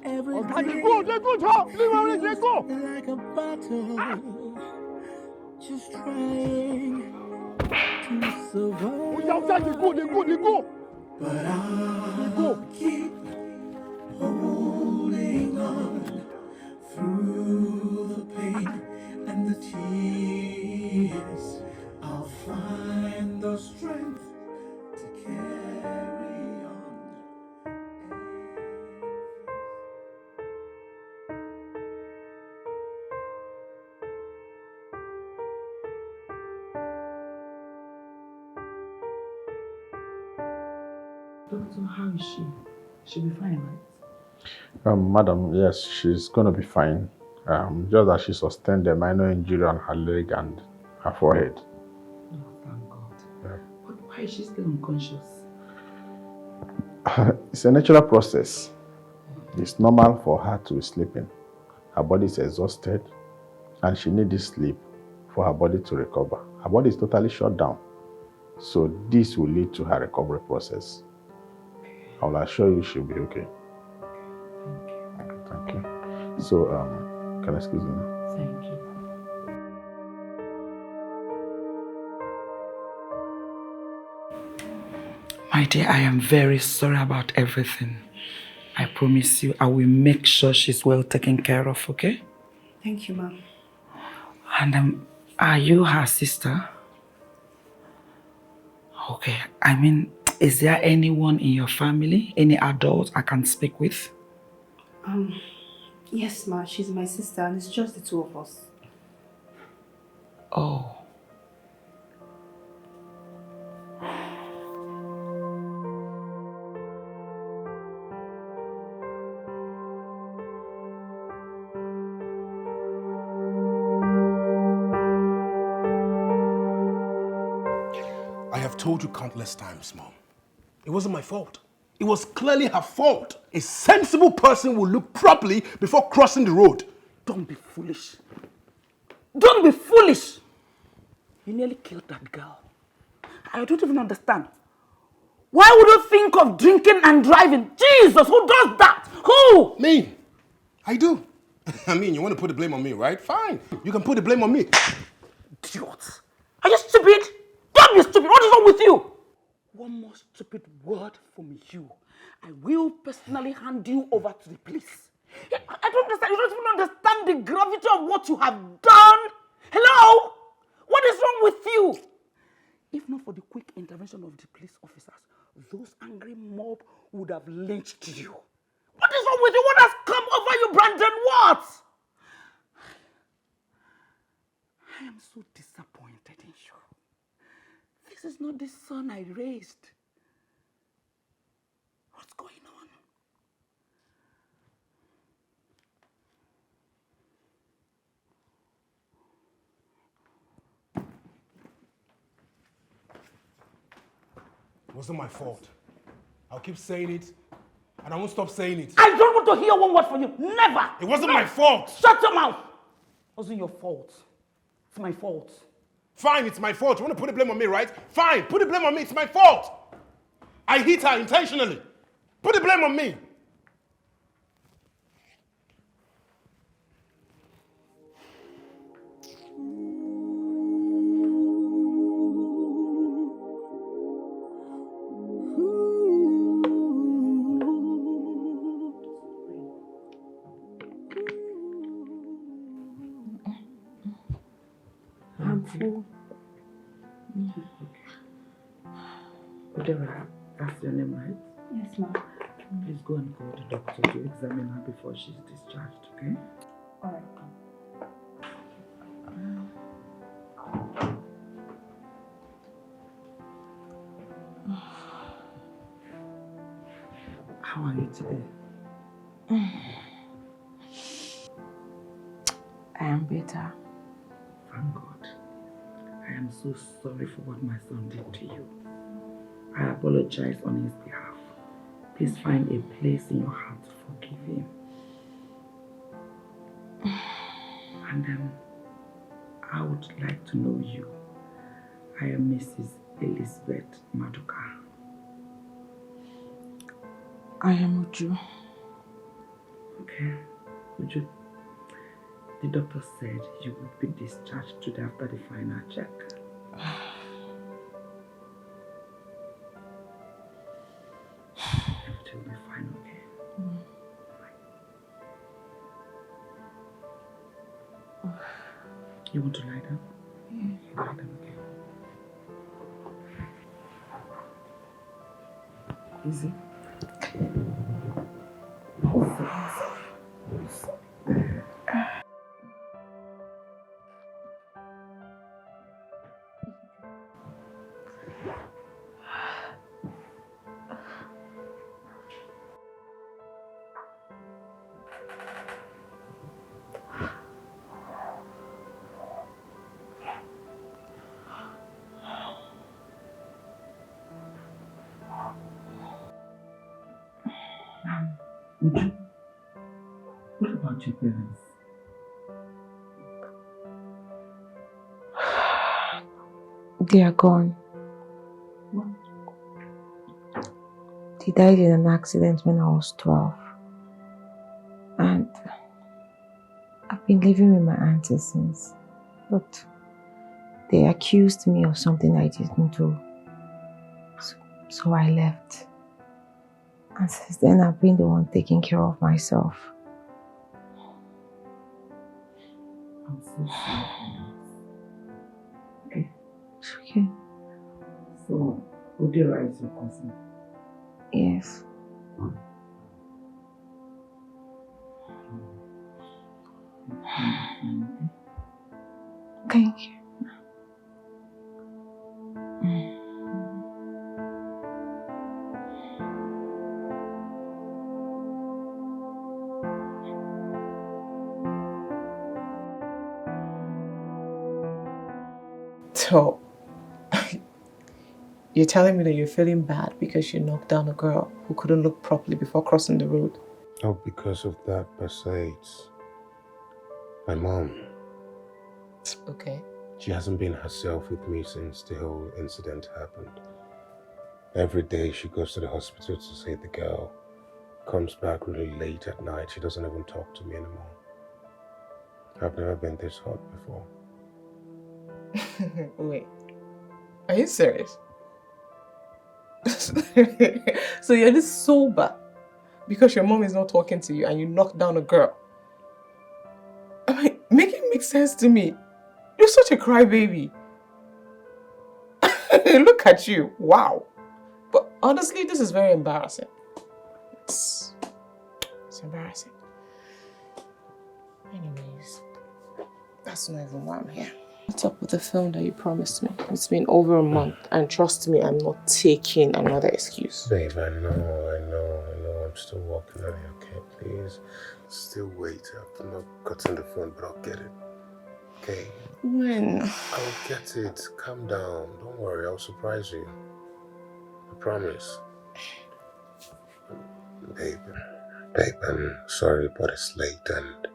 Everything Let go, Tom. Let go. like a battle, just trying to survive. They go. But I'll keep holding on through the pain and the tears. I'll find the strength to carry on. Doctor, how is she? She'll be fine, right? Madam, yes, she's going to be fine. Just that she sustained a minor injury on her leg and her forehead. Oh, thank God. Yeah. But why is she still unconscious? It's a natural process. It's normal for her to be sleeping. Her body is exhausted and she needs this sleep for her body to recover. Her body is totally shut down. So this will lead to her recovery process. I will assure you she'll be okay. Thank you. So, can I excuse me? Thank you. My dear, I am very sorry about everything. I promise you, I will make sure she's well taken care of, okay? Thank you, ma'am. And are you her sister? Okay, I mean, is there anyone in your family, any adult I can speak with? Yes, ma. She's my sister, and it's just the two of us. Oh. I have told you countless times, Mom. It wasn't my fault. It was clearly her fault. A sensible person will look properly before crossing the road. Don't be foolish. Don't be foolish! You nearly killed that girl. I don't even understand. Why would you think of drinking and driving? Jesus, who does that? Who? Me. I do. I mean, you want to put the blame on me, right? Fine. You can put the blame on me. Idiot. Are you stupid? Don't be stupid. What is wrong with you? One more stupid word from you. I will personally hand you over to the police. I don't understand. You don't even understand the gravity of what you have done. Hello? What is wrong with you? If not for the quick intervention of the police officers, those angry mob would have lynched you. What is wrong with you? What has come over you, Brandon? What? I am so disappointed in you. This is not the son I raised. What's going on? It wasn't my fault. I'll keep saying it, and I won't stop saying it. I don't want to hear one word from you. Never. It wasn't my fault. Shut your mouth. It wasn't your fault. It's my fault. Fine, it's my fault. You want to put the blame on me, right? Fine, put the blame on me. It's my fault. I hit her intentionally. Put the blame on me. I'm full. Udera, that's your name, right? Yes, ma'am. Please go and call the doctor to examine her before she's discharged, okay? All right. How are you today? I am better. Thank God. I am so sorry for what my son did to you. I apologize on his behalf. Please find a place in your heart to forgive him. And I would like to know you. I am Mrs. Elizabeth Maduka. I am Uju. Okay, Uju. The doctor said you would be discharged today after the final check. Everything will be fine, okay? You want to lie down? Yeah. Lie down, okay? Easy. Uju, what about your parents? They are gone. What? They died in an accident when I was 12. And I've been living with my auntie since. But they accused me of something I didn't do. So I left. And since then, I've been the one taking care of myself. I'm so sorry. Okay. It's okay. So, would you write your consent? Yes. Thank you. So, you're telling me that you're feeling bad because you knocked down a girl who couldn't look properly before crossing the road? Oh, because of that, per se, it's my mom. Okay. She hasn't been herself with me since the whole incident happened. Every day she goes to the hospital to see the girl. Comes back really late at night. She doesn't even talk to me anymore. I've never been this hot before. Wait. Are you serious? So you're this sober because your mom is not talking to you and you knocked down a girl? I mean, make it make sense to me. You're such a crybaby. Look at you. Wow. But honestly, this is very embarrassing. It's embarrassing. Anyways, that's not even why I'm here. What's up with the film that you promised me? It's been over a month, and trust me, I'm not taking another excuse. Babe, I know. I'm still working on it, okay? Please. Still wait. I've not gotten the phone, but I'll get it. Okay? When? I'll get it. Calm down. Don't worry, I'll surprise you. I promise. Babe, I'm sorry, but it's late and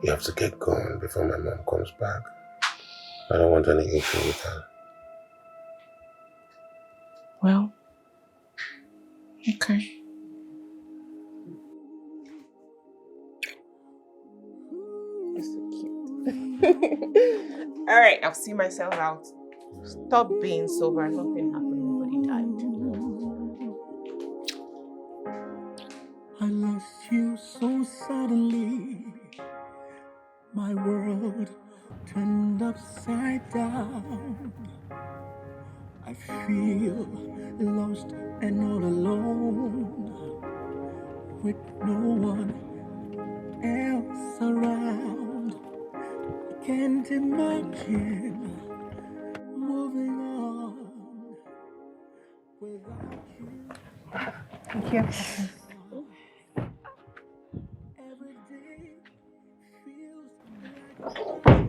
you have to get going before my mom comes back. I don't want any issue with her. Well, okay. You're so cute. Alright, I'll see myself out. Stop being sober. Nothing happened. Nobody died. I lost you so suddenly. My world turned upside down. I feel lost and all alone. with no one else around. I can't imagine moving on without you. Thank you. Every day feels like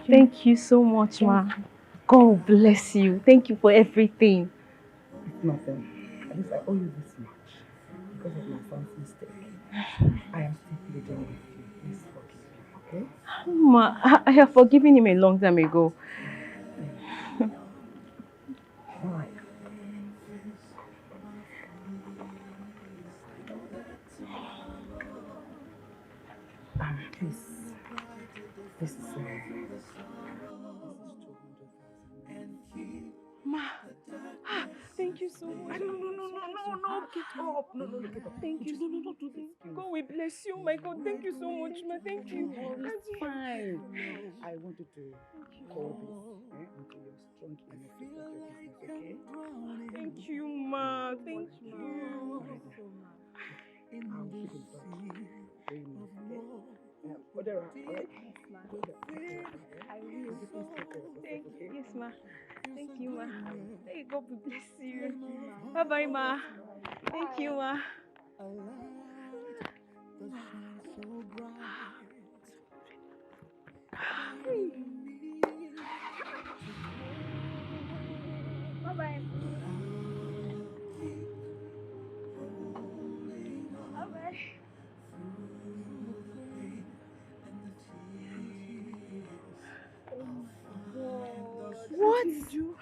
Thank you so much, ma. God bless you. Thank you for everything. It's nothing. At least I owe you this much because of my son's mistake. I am still pleading with you. Please forgive him, okay? Ma, I have forgiven him a long time ago. Alright. Please. This is 200,000. Ma, thank you so much. No, get up. No, get up. Thank you. No, don't do this. God will bless you. My God, thank you so much, ma. Thank you. It's fine. I wanted to call this until you're strong enough to start your business, okay? Thank you, ma. Thank you. I'll keep in touch. Very much, okay? Odera, alright? Yes, ma. I will. Please take care of yourself, Thank you. okay? Yes, ma. Thank you, ma. Hey, God will bless you. Bye-bye, ma. Thank you, ma. Bye-bye. Bye-bye. What? Did you?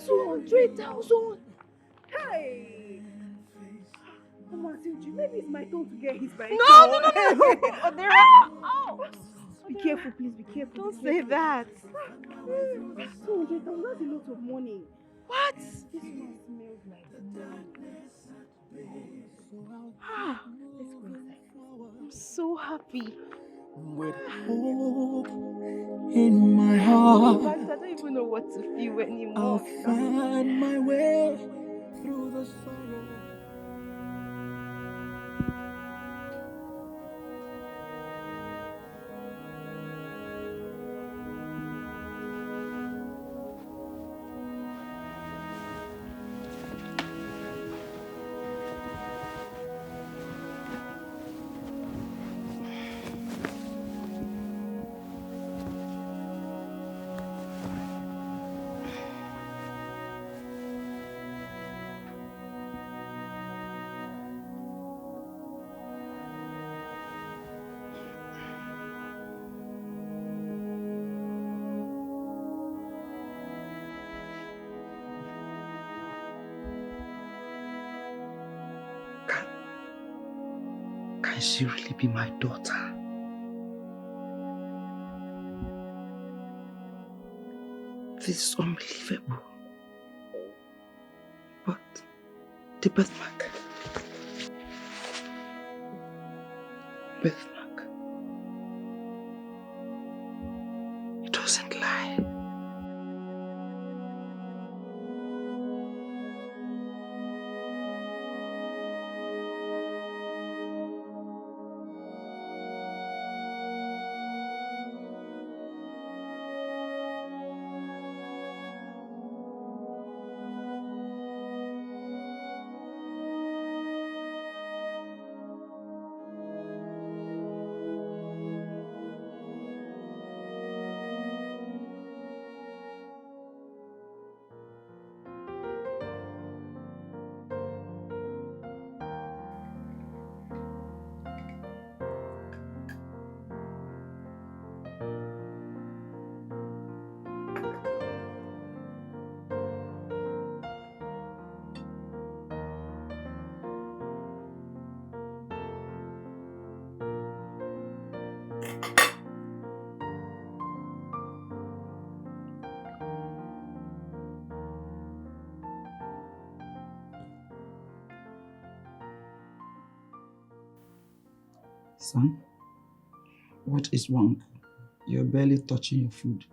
200,000! Hey! Come on, Silju, maybe it's my turn to get hit by a No, car. no, no, no, no. Odera. Oh. Be careful, please, be careful. Don't say that. 200,000, that's a lot of money. What? This one smells like money. Let's go inside. I'm so happy. with hope in my In heart. fact, I don't even know what to feel I'll anymore. find my way through the sorrow. Can she really be my daughter? This is unbelievable. But the birthmark. Birthmark. It doesn't lie. Son, what is wrong? You're barely touching your food.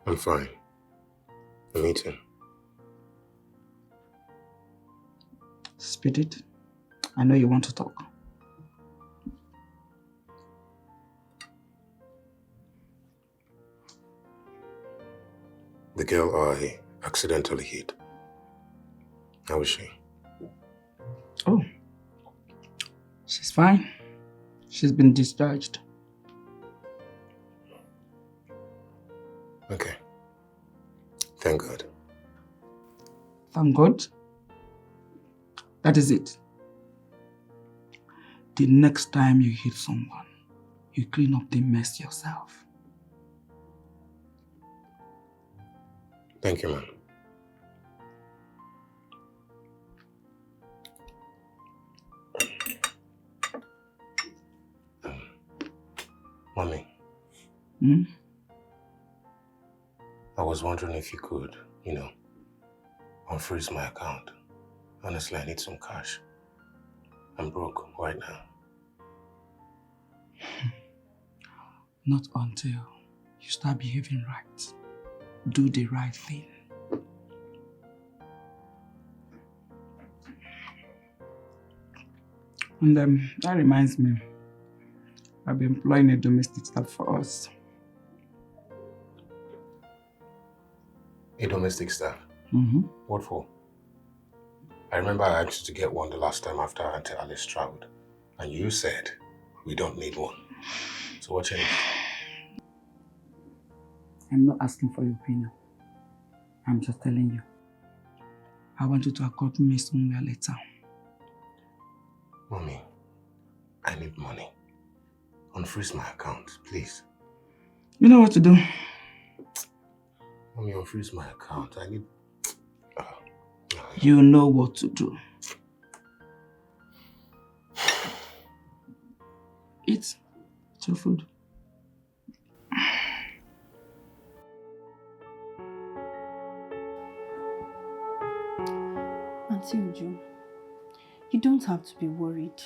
I'm fine. A meeting. Speed it. I know you want to talk. The girl I accidentally hit. How is she? Oh. She's fine. She's been discharged. Okay. Thank God. Thank God. That is it. The next time you hit someone, you clean up the mess yourself. Thank you, man. Mommy. Hmm? I was wondering if you could, unfreeze my account. Honestly, I need some cash. I'm broke right now. Not until you start behaving right. Do the right thing. And that reminds me, I'll be employing a domestic staff for us. A domestic staff? Mm-hmm. What for? I remember I asked you to get one the last time after Auntie Alice traveled. And you said we don't need one. So what changed? I'm not asking for your opinion. I'm just telling you. I want you to accompany me somewhere later. Mommy, I need money. Unfreeze my account, please. You know what to do. Mommy, unfreeze my account. I need... You know what to do. Eat. It's your food. Auntie Uju, you don't have to be worried.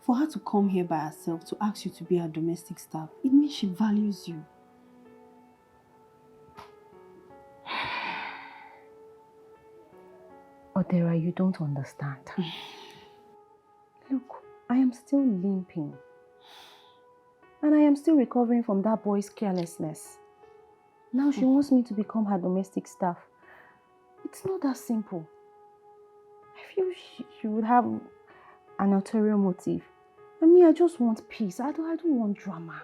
For her to come here by herself to ask you to be her domestic staff, it means she values you. Odera, you don't understand. Look, I am still limping. And I am still recovering from that boy's carelessness. Now she wants me to become her domestic staff. It's not that simple. I feel she would have an ulterior motive. I mean, I just want peace. I don't want drama.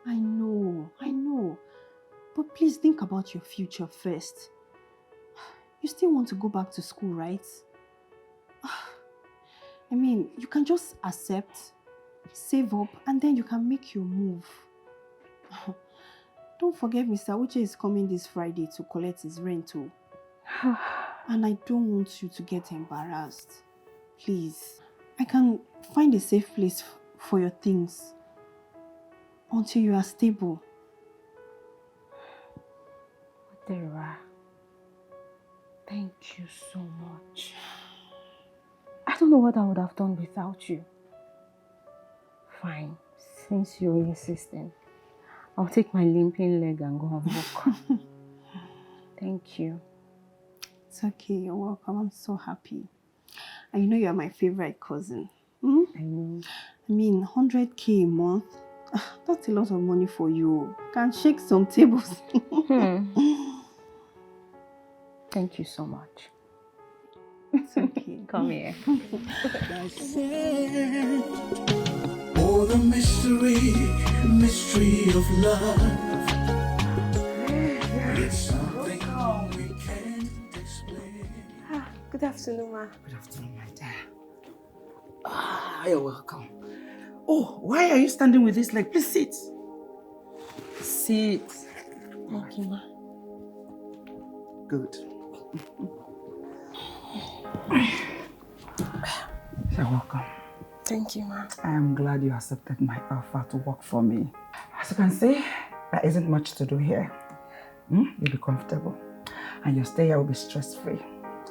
I know. But please think about your future first. You still want to go back to school, right? I mean, you can just accept, save up, and then you can make your move. Don't forget Mr. Uche is coming this Friday to collect his rent too. And I don't want you to get embarrassed. Please. I can find a safe place for your things until you are stable. Odera, thank you so much. I don't know what I would have done without you. Fine, since you're insisting, I'll take my limping leg and go and walk. Thank you. It's okay, you're welcome. I'm so happy. And you know you're my favorite cousin. Hmm? I know. I mean, 100K a month, that's a lot of money for you. Can shake some tables. Thank you so much. It's okay. Come here. Oh, the mystery of love. It's something we can't explain. Good afternoon, ma. Good afternoon, my dear. You're welcome. Oh, why are you standing with this leg? Please sit. Sit. Thank you, ma. Good. You're welcome. Thank you, ma. I am glad you accepted my offer to work for me. As you can see, there isn't much to do here. You'll be comfortable. And your stay here will be stress-free.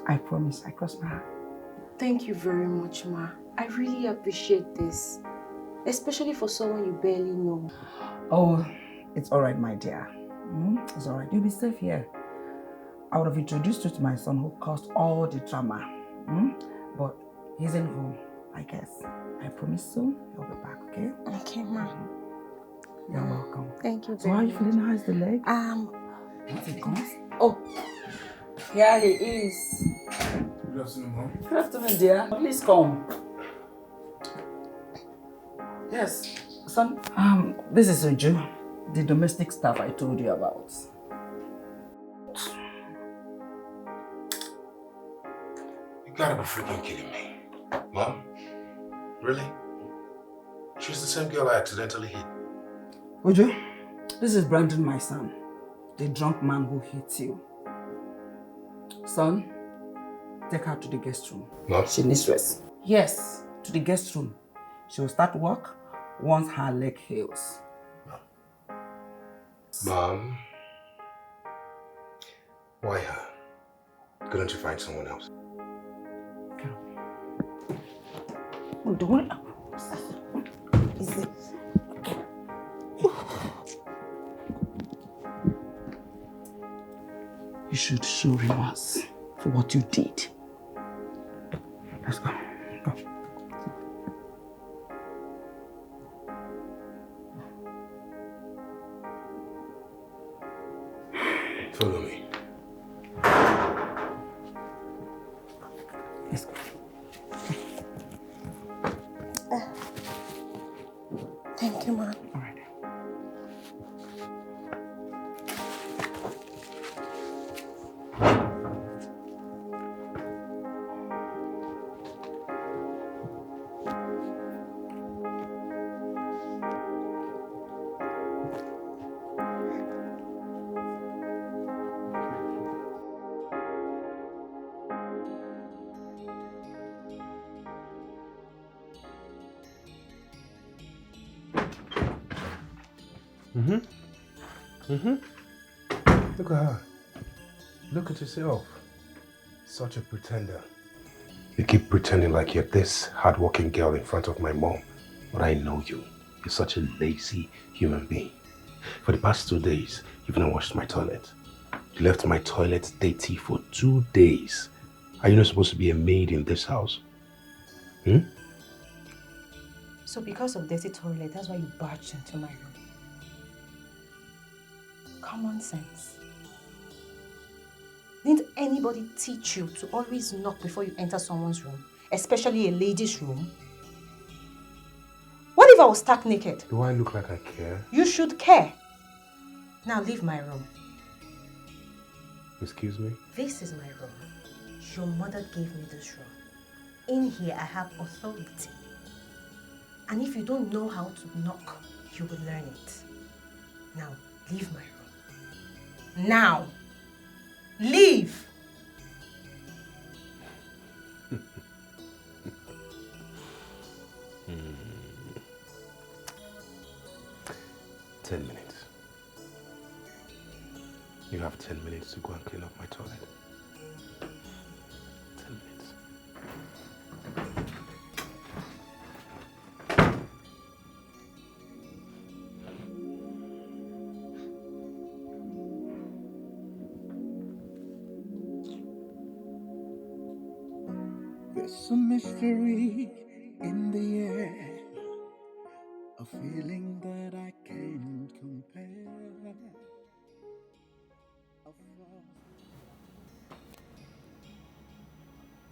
I promise, I cross my heart. Thank you very much, ma. I really appreciate this. Especially for someone you barely know. Oh, it's all right, my dear. It's all right. You'll be safe here. I would have introduced you to my son who caused all the drama. But he's in home, I guess. I promise soon he'll be back, okay? Okay, ma. You're welcome. Thank you So how are you feeling? How is the leg? Once it comes. Oh, Here he is. Good afternoon, Mom. Good afternoon, dear. Please come. Yes, son. This is Uju, the domestic staff I told you about. You gotta be freaking kidding me. Mom? Really? She's the same girl I accidentally hit. Uju, this is Brandon, my son. The drunk man who hit you. Son, take her to the guest room. No? She needs rest. Yes, to the guest room. She will start work once her leg heals. Mom? Why her? Couldn't you find someone else? Oh, don't worry. is it? You should show remorse for what you did. Let's go. Go. Follow me. Let's go. Thank you, ma. All right. Look at her. Look at yourself. Such a pretender. You keep pretending like you're this hardworking girl in front of my mom. But I know you. You're such a lazy human being. For the past 2 days, you've not washed my toilet. You left my toilet dirty for 2 days. Are you not supposed to be a maid in this house? So because of dirty toilet, that's why you barged into my room. Common sense. Didn't anybody teach you to always knock before you enter someone's room, especially a lady's room? What if I was stark naked? Do I look like I care? You should care. Now leave my room. Excuse me? This is my room. Your mother gave me this room. In here, I have authority. And if you don't know how to knock, you will learn it. Now, leave my room. Now! Leave! Ten minutes. You have 10 minutes to go and clean up my toilet. 10 minutes. There's a mystery in the air, a feeling that I can't compare.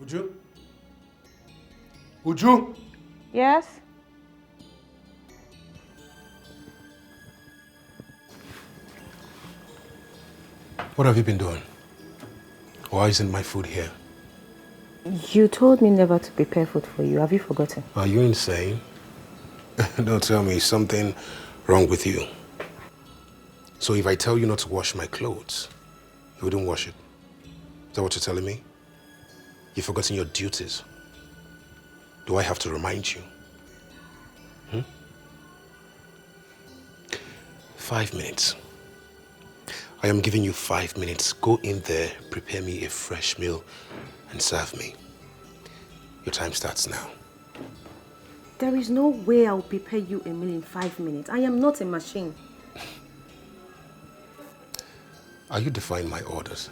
Uju? Uju? Yes? What have you been doing? Why isn't my food here? You told me never to prepare food for you. Have you forgotten? Are you insane? Don't tell me something wrong with you. So if I tell you not to wash my clothes, you wouldn't wash it. Is that what you're telling me? You've forgotten your duties. Do I have to remind you? 5 minutes. I am giving you 5 minutes. Go in there, prepare me a fresh meal, and serve me. Your time starts now. There is no way I'll prepare you a meal in 5 minutes. I am not a machine. Are you defying my orders?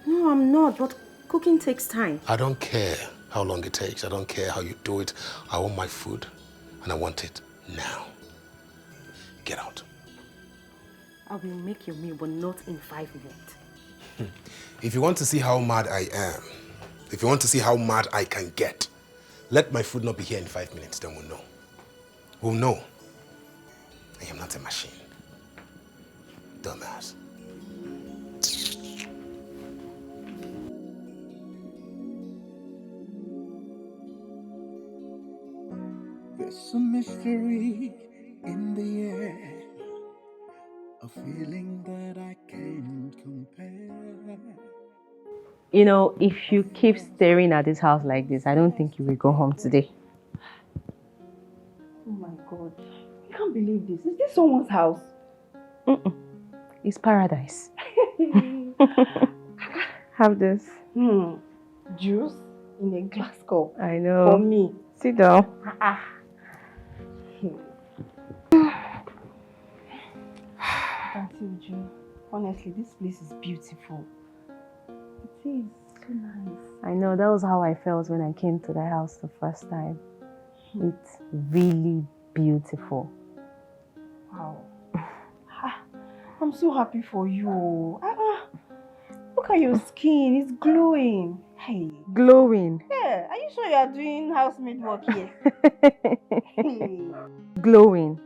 No, I'm not, but cooking takes time. I don't care how long it takes. I don't care how you do it. I want my food, and I want it now. Get out. I will make your meal, but not in 5 minutes. If you want to see how mad I am, if you want to see how mad I can get, let my food not be here in 5 minutes, then we'll know. We'll know. I am not a machine. Dumbass. There's a mystery in the air, a feeling that I can't compare. You know, if you keep staring at this house like this, I don't think you will go home today. Oh my God. I can't believe this. Is this someone's house? It's paradise. Have this. Juice in a glass cup. I know. For me. Sit down. Auntie Uju, honestly, this place is beautiful. It is so nice. I know, that was how I felt when I came to the house the first time. It's really beautiful. Wow. I'm so happy for you. Look at your skin, it's glowing. Hey. Glowing? Yeah, are you sure you are doing housemaid work here? Glowing.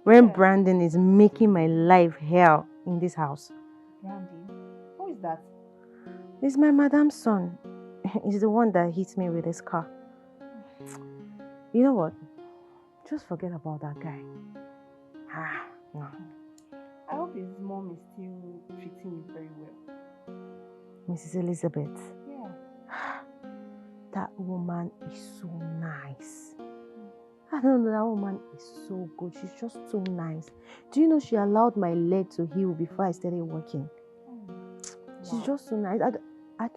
When Brandon is making my life hell in this house. Brandon? Who is that? He's my madam's son. He's the one that hit me with his car. You know what? Just forget about that guy. No. I hope his mom is still treating you very well. Mrs. Elizabeth. Yeah. That woman is so nice. I don't know, that woman is so good. She's just so nice. Do you know she allowed my leg to heal before I started working? She's just so nice. I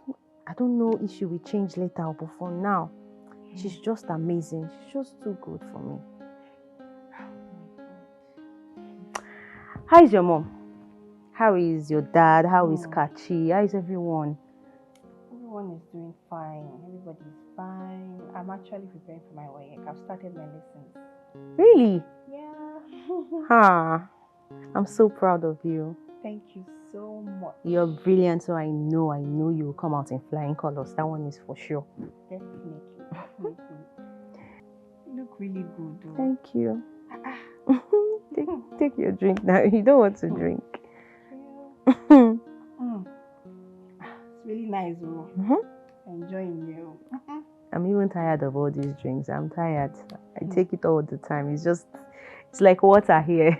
don't know if she will change later, but for now, she's just amazing. She's just too good for me. How is your mom? How is your dad? How is Kachi? How is everyone? Everyone is doing fine. Everybody is fine. I'm actually preparing for my work. I've started my lessons. Really? Yeah. I'm so proud of you. Thank you so much. You're brilliant, so I know you will come out in flying colors. That one is for sure. Definitely. You look really good, though. Thank you. Take your drink now. You don't want to drink. It's really nice, though. Enjoying you. I'm even tired of all these drinks. I'm tired. I take it all the time. It's like water here.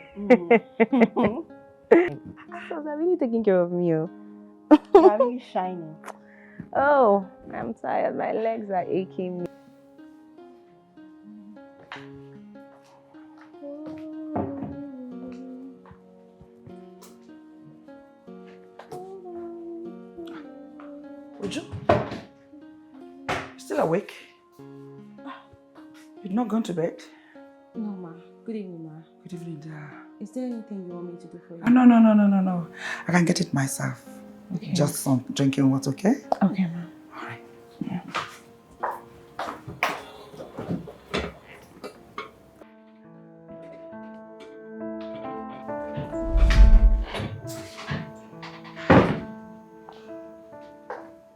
So they're really taking care of me. You're really shining. Oh, I'm tired. My legs are aching me. Uju? Still awake? You've not gone to bed? No, ma. Good evening, ma. Good evening, dear. Is there anything you want me to do for you? No. I can get it myself. Okay. Just some drinking water, okay? Okay, ma. All right. Yeah.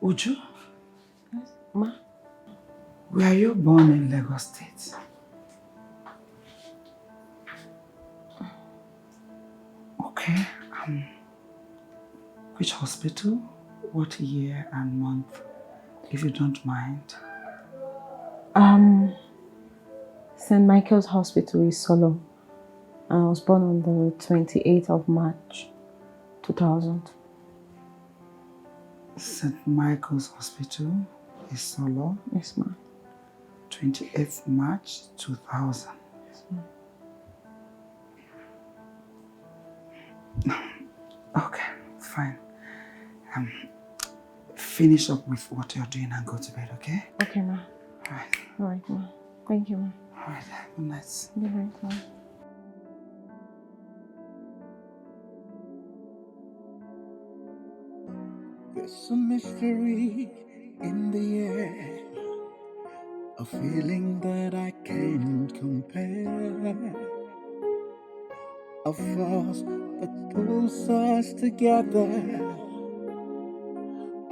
Uju? Yes, ma. Were you born in Lagos State? Okay. Which hospital? What year and month, if you don't mind? St. Michael's Hospital is Solo. I was born on the 28th of March, 2000. St. Michael's Hospital is Solo? Yes, ma'am. 28th March 2000. Yes, ma'am. Okay, fine. Finish up with what you're doing and go to bed, okay? Okay, ma'am. All right. All right, ma'am. Thank you, ma'am. All right, good night. Good night, ma'am. There's a mystery in the air, a feeling that I can't compare, a force that pulls us together,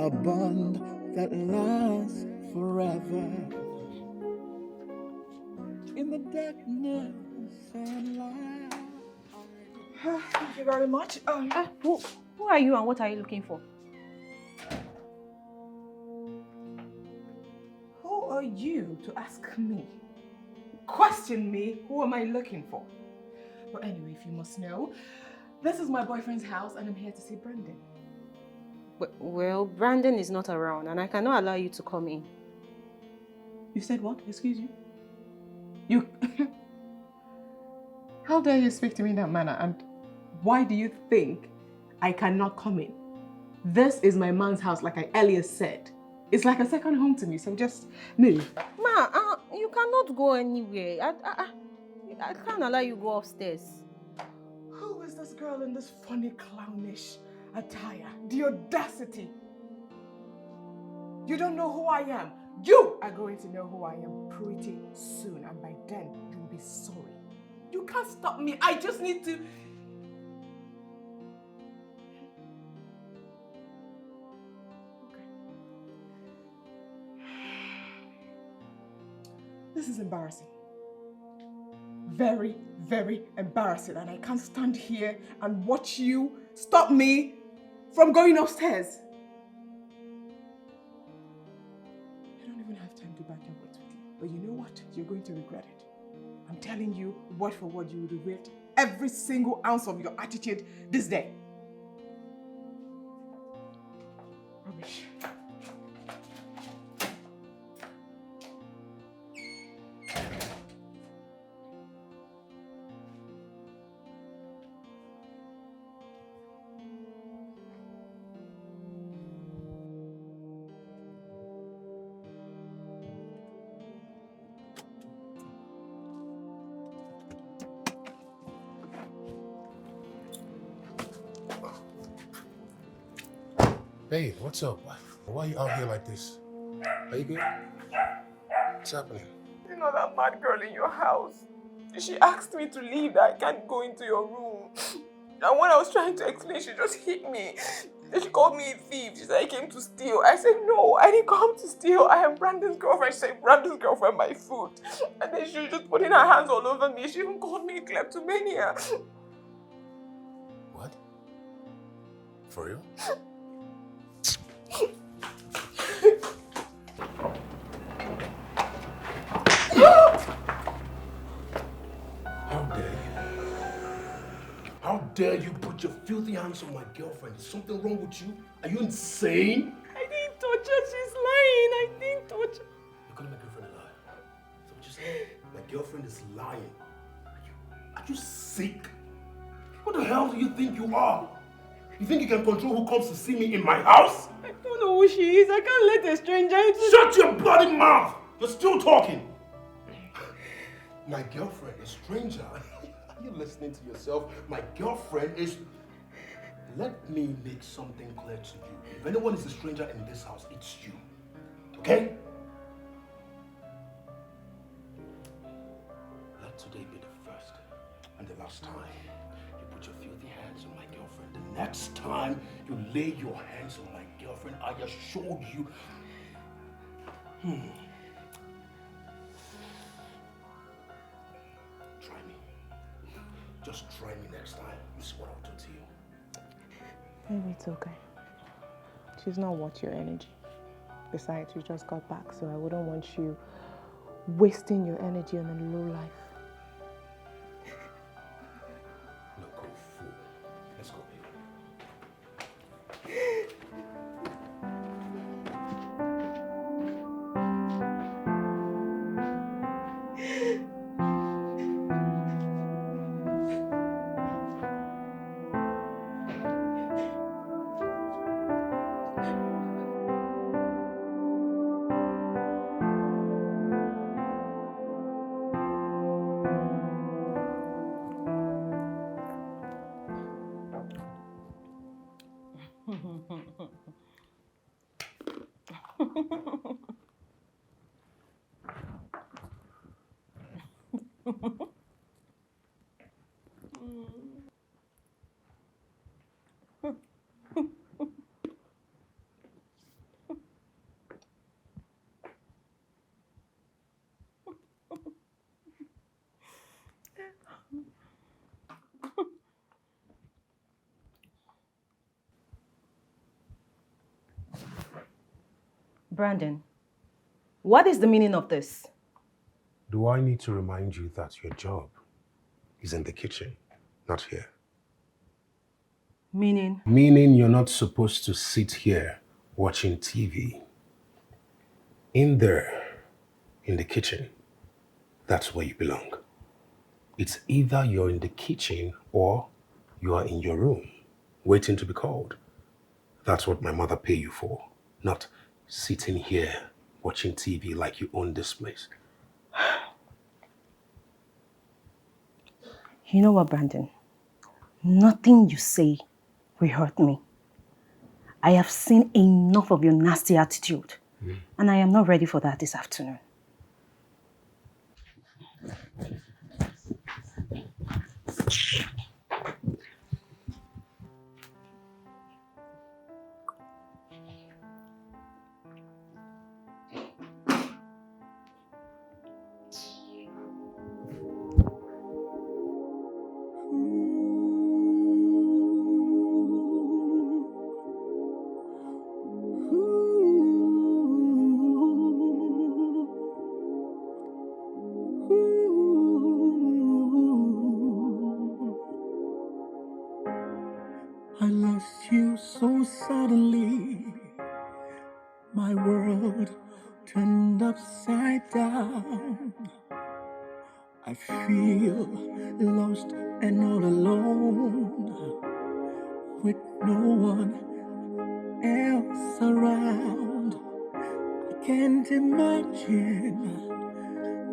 a bond that lasts forever. In the darkness and light. Thank you very much. Who are you and what are you looking for? Who are you to ask me? Question me, who am I looking for? But anyway, if you must know, this is my boyfriend's house and I'm here to see Brandon. Well, Brandon is not around and I cannot allow you to come in. You said what? Excuse you? You... How dare you speak to me in that manner? And why do you think I cannot come in? This is my man's house, like I earlier said. It's like a second home to me, so just move. Ma, you cannot go anywhere. I can't allow you go upstairs. Who is this girl in this funny clownish attire? The audacity. You don't know who I am. You are going to know who I am pretty soon, and by then you'll be sorry. You can't stop me. I just need to... Okay. This is embarrassing. Very, very embarrassing, and I can't stand here and watch you stop me from going upstairs. I don't even have time to back and forth with you, but you know what? You're going to regret it. I'm telling you, word for word, you will regret every single ounce of your attitude this day. Rubbish. Babe, what's up? Why are you out here like this? Are you good? What's happening? You know that mad girl in your house? She asked me to leave, that I can't go into your room. And when I was trying to explain, she just hit me. Then she called me a thief. She said I came to steal. I said, no, I didn't come to steal. I am Brandon's girlfriend. She said, Brandon's girlfriend, my food. And then she was just putting her hands all over me. She even called me a kleptomania. What? For real? How dare you? How dare you put your filthy hands on my girlfriend? Is something wrong with you? Are you insane? I didn't touch her. She's lying. I didn't touch her. You're calling my girlfriend a liar? Is that what you said? My girlfriend is lying. Are you sick? What the hell do you think you are? You think you can control who comes to see me in my house? I don't know who she is. I can't let a stranger into... Shut your bloody mouth! You're still talking. My girlfriend, a stranger. Are you listening to yourself? My girlfriend is... Let me make something clear to you. If anyone is a stranger in this house, it's you. Okay? Let today be the first and the last time you put your filthy hands on my girlfriend. The next time you lay your hands on my girlfriend, I assure you... Try me. Just try me next time. This is what I'll do to you. Maybe it's okay. She's not worth your energy. Besides, you just got back, so I wouldn't want you wasting your energy on a low life. Look, oh fool. Let's go, baby. Brandon, what is the meaning of this? Do I need to remind you that your job is in the kitchen, not here? Meaning? Meaning you're not supposed to sit here watching TV. In there, in the kitchen, that's where you belong. It's either you're in the kitchen or you are in your room, waiting to be called. That's what my mother paid you for, not sitting here watching TV like you own this place. You know what, Brandon? Nothing you say will hurt me. I have seen enough of your nasty attitude, and I am not ready for that this afternoon. I lost you so suddenly. My world turned upside down. I feel lost and all alone, with no one else around. I can't imagine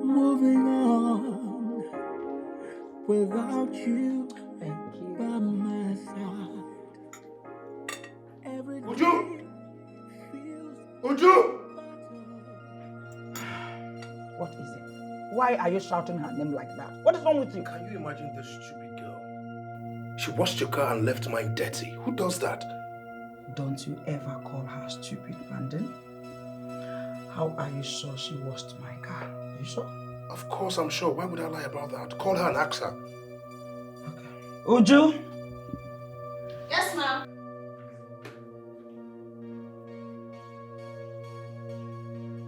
moving on without you by my side. Every day feels Uju! What is it? Why are you shouting her name like that? What is wrong with you? Can you imagine this stupid girl? She washed your car and left mine dirty. Who does that? Don't you ever call her stupid, Brandon. How are you sure she washed my car? Are you sure? Of course I'm sure. Why would I lie about that? Call her and ask her. Uju? Yes, ma'am.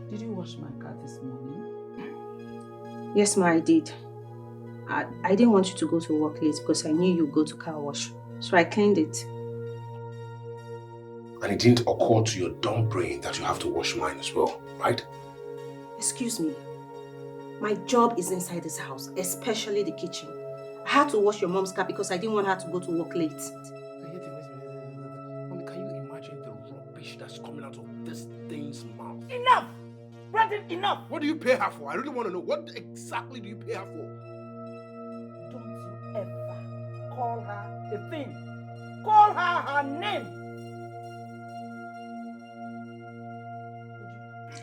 Did you wash my car this morning? Yes, ma, I did. I didn't want you to go to work late because I knew you'd go to car wash. So I cleaned it. And it didn't occur to your dumb brain that you have to wash mine as well, right? Excuse me. My job is inside this house, especially the kitchen. I had to wash your mom's car because I didn't want her to go to work late. Mommy, can you imagine the rubbish that's coming out of this thing's mouth? Enough! Brandon, enough! What do you pay her for? I really want to know. What exactly do you pay her for? Don't you ever call her a thing. Call her her name.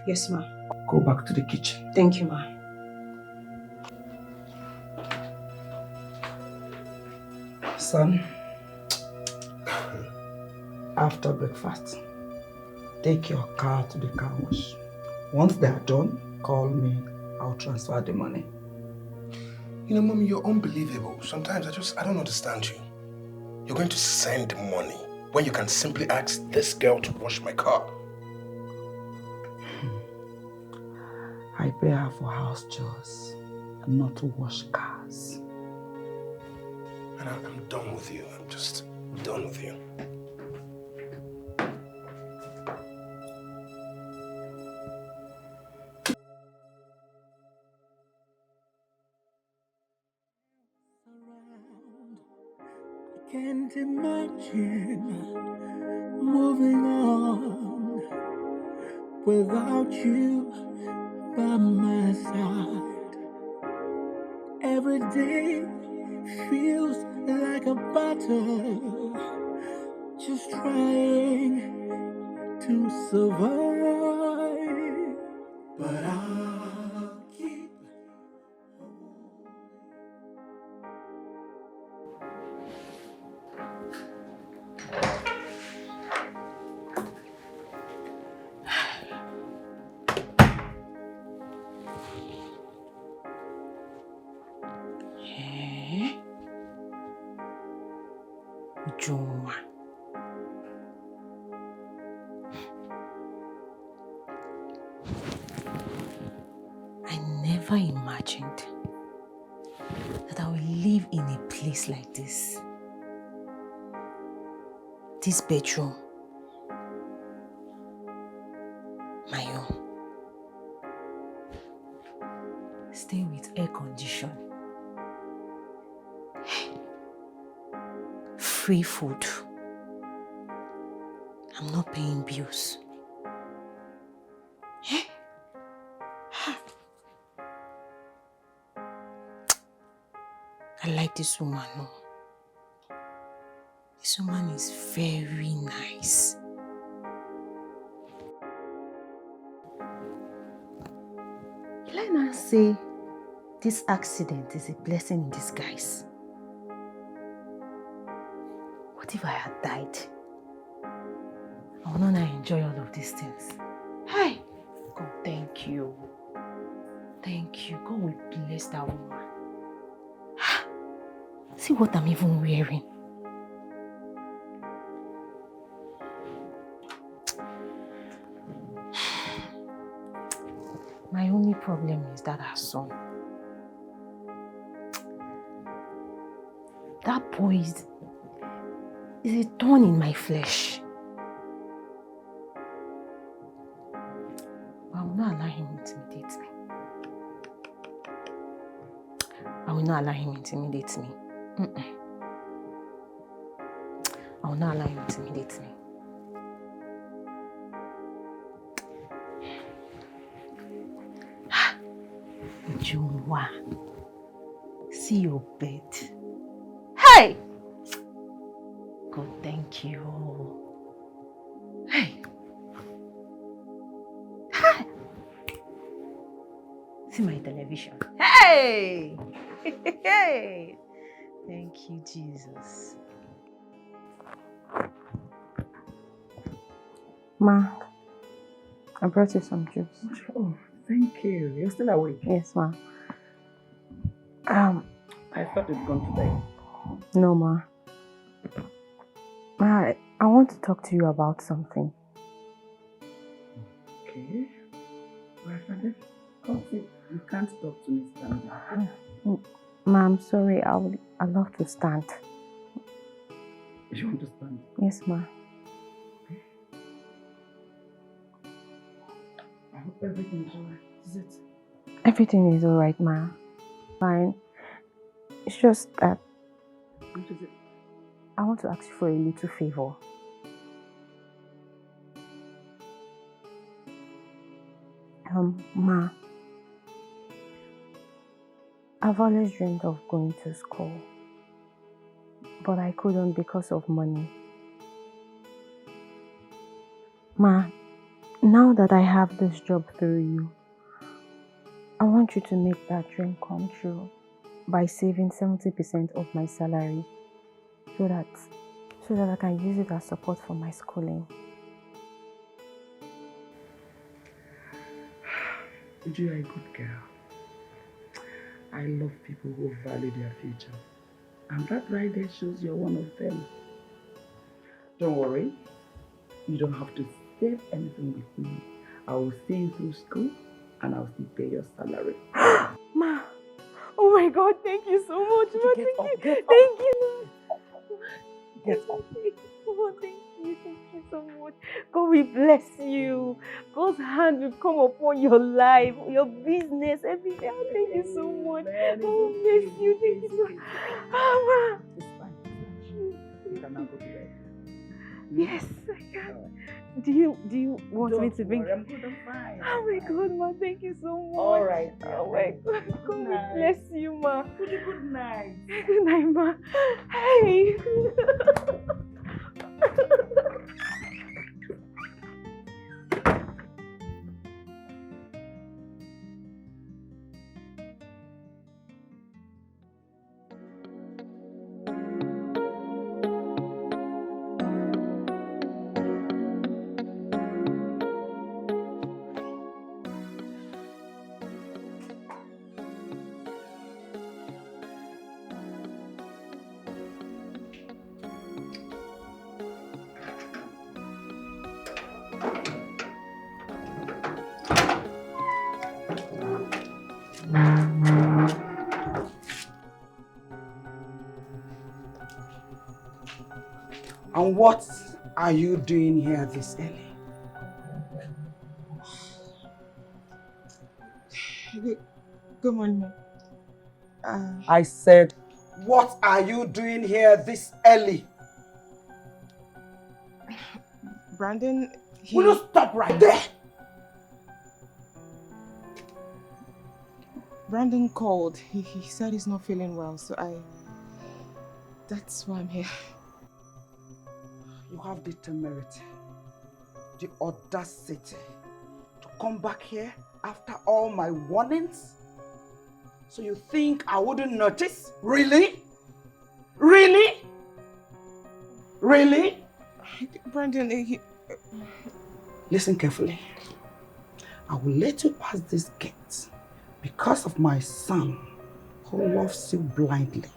Yes, ma. Go back to the kitchen. Thank you, ma. Son, after breakfast, take your car to the car wash. Once they are done, call me. I'll transfer the money. You know, Mommy, you're unbelievable. Sometimes I don't understand you. You're going to send money when you can simply ask this girl to wash my car. I pay her for house chores and not to wash cars. And I'm done with you. I'm just done with you. I can't imagine moving on without you by my side. Every day feels like a battle, just trying to survive. Ujoma. I never imagined that I would live in a place like this. This bedroom, my own. Stay with air condition. Free food. I'm not paying bills. I like this woman. No. This woman is very nice. Will I not say this accident is a blessing in disguise? What if I had died? I would not enjoy all of these things. Hey! God, thank you. Thank you. God will bless that woman. See what I'm even wearing. My only problem is that her son. That boy is a thorn in my flesh. But I will not allow him intimidate me. I will not allow him intimidate me. I will not allow him intimidate me. Ujumwa, see your bed. Hey! God, thank you. Hey! Hey! See my television. Hey! Hey! Thank you, Jesus. Ma, I brought you some juice. Oh, thank you. You're still awake? Yes, ma. I thought you'd gone to bed. No, ma. Ma, I want to talk to you about something. Okay. Well, Father, come sit. You can't talk to me standing. Ma, I'm sorry. I'd love to stand. You want to stand? Yes, ma. Okay. I hope everything's alright. Is it? Everything is alright, ma. Fine. It's just that What is it? I want to ask you for a little favor. Ma, I've always dreamed of going to school, but I couldn't because of money. Ma, now that I have this job through you, I want you to make that dream come true by saving 70% of my salary so that I can use it as support for my schooling. You are a good girl. I love people who value their future. And that right there shows you're one of them. Don't worry. You don't have to save anything with me. I will see you through school and I'll still pay your salary. Ma! Oh my God, thank you so much. Ma, thank you. Thank you. Get up. Oh, thank you so much. God will bless you. God's hand will come upon your life, your business, everything. Oh, thank you so much. God bless you. Thank you so much. Ma. It's fine. You can now go to bed. Yes, I can. Do you want me to bring? I'm good, I'm fine. Oh my God, ma, thank you so much. All right. Oh my God. God will bless you, ma. Good night. Good night, ma. Hey. What are you doing here this early? Good morning. I said, what are you doing here this early? Brandon, Will you stop right there? Brandon called. He said he's not feeling well, so that's why I'm here. You have the temerity, the audacity to come back here after all my warnings? So you think I wouldn't notice? Really? Really? Really? Brandon, Listen carefully. I will let you pass this gate because of my son who loves you blindly.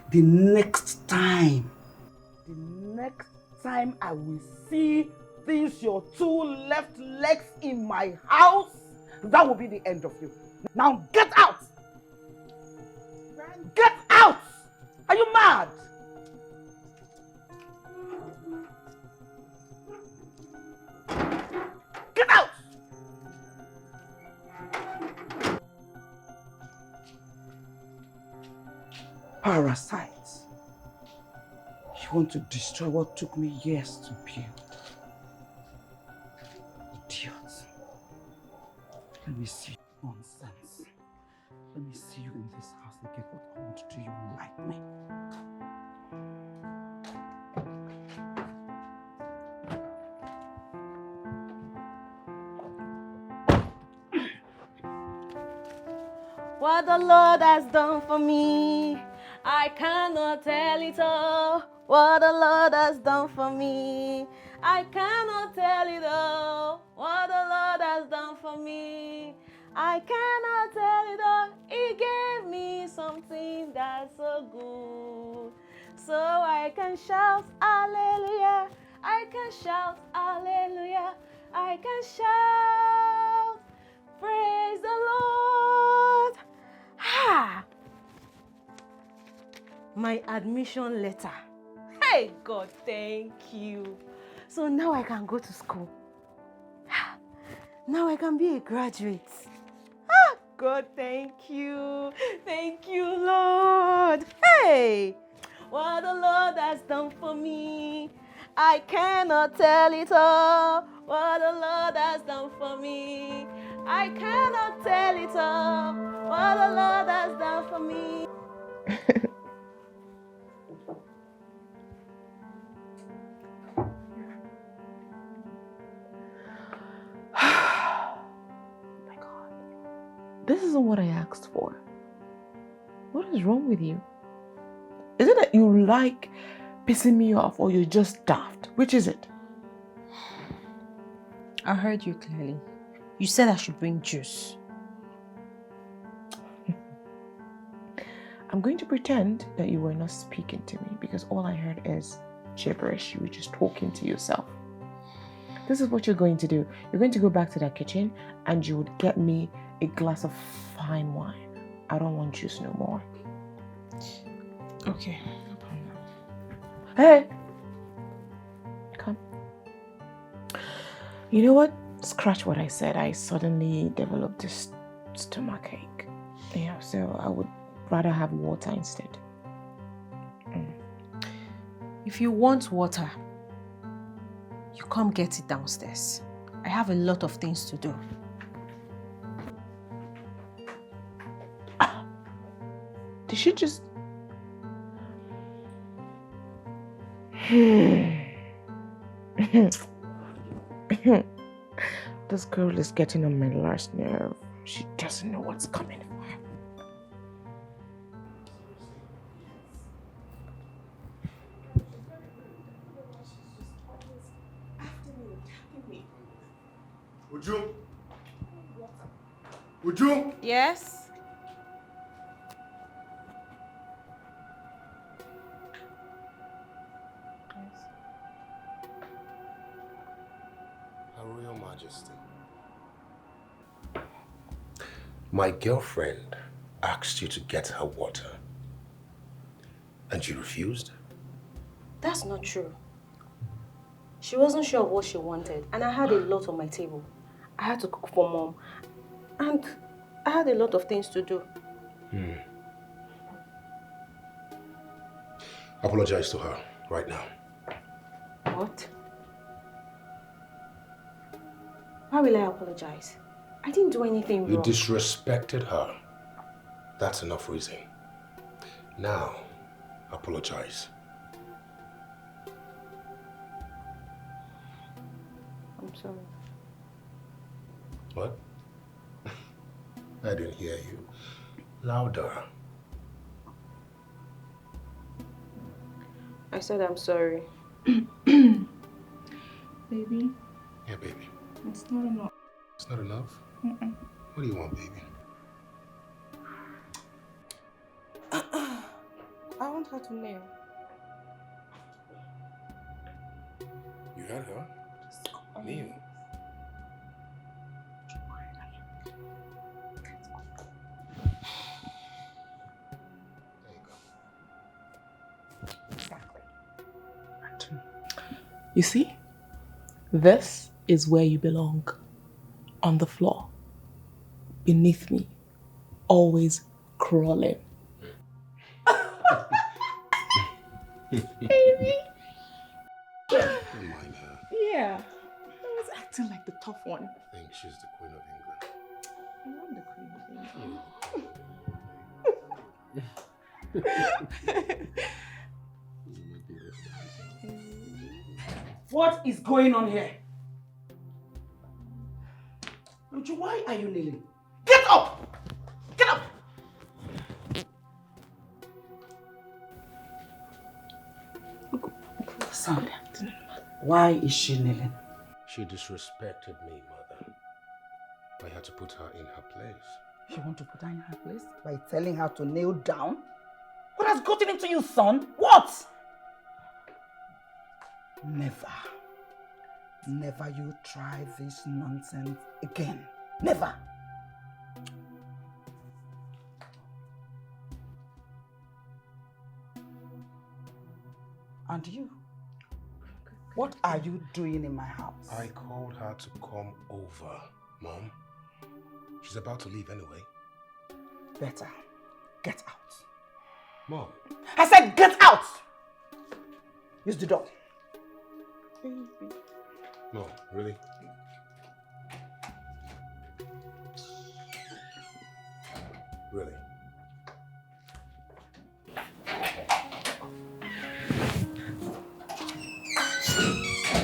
The next time I will see these your two left legs in my house, that will be the end of you. Now get out! Get out! Are you mad? Get out! Parasites. You want to destroy what took me years to build. Idiots. Let me see nonsense. Let me see you in this house and get what I want to do. You will like me. What the Lord has done for me, I cannot tell it all. What the Lord has done for me, I cannot tell it all. What the Lord has done for me, I cannot tell it all. He gave me something that's so good, so I can shout hallelujah. I can shout hallelujah. I can shout praise the Lord. Ha! My admission letter. Hey God, thank you. So now I can go to school. Now I can be a graduate. Ah, God, thank you. Thank you, Lord. Hey! What the Lord has done for me, I cannot tell it all. What the Lord has done for me, I cannot tell it all. What the Lord has done for me. My God. This isn't what I asked for. What is wrong with you? Is it that you like pissing me off or you're just daft? Which is it? I heard you clearly. You said I should bring juice. I'm going to pretend that you were not speaking to me because all I heard is gibberish. You were just talking to yourself. This is what you're going to do. You're going to go back to that kitchen and you would get me a glass of fine wine. I don't want juice no more. Okay, no problem. Hey! Come. You know what? Scratch what I said. I suddenly developed this stomachache. Yeah, so I would rather have water instead. If you want water, you come get it downstairs. I have a lot of things to do. Did she just... This girl is getting on my last nerve. She doesn't know what's coming for her. Uju? Uju? Yes? Her Royal Majesty. My girlfriend asked you to get her water. And you refused? That's not true. She wasn't sure of what she wanted, and I had a lot on my table. I had to cook for Mom, and I had a lot of things to do. Apologize to her right now. What? Why will I apologize? I didn't do anything wrong. You disrespected her. That's enough reason. Now, apologize. I'm sorry. What? I didn't hear you. Louder. I said I'm sorry. Baby? Yeah, baby. It's not enough. It's not enough? Mm-mm. What do you want, baby? I want her to nail. You had her? Kneel. You see? This is where you belong. On the floor. Beneath me. Always crawling. Baby. Don't mind her. Yeah. I was acting like the tough one. I think she's the Queen of England. I am the Queen of England. What is going on here? Uju, why are you kneeling? Get up! Get up! Son, why is she kneeling? She disrespected me, Mother. I had to put her in her place. You want to put her in her place by telling her to kneel down? What has gotten into you, son? What? Never you try this nonsense again. Never. And you? What are you doing in my house? I called her to come over, Mom. She's about to leave anyway. Better. Get out. Mom. I said get out! Use the door. No, really? Really?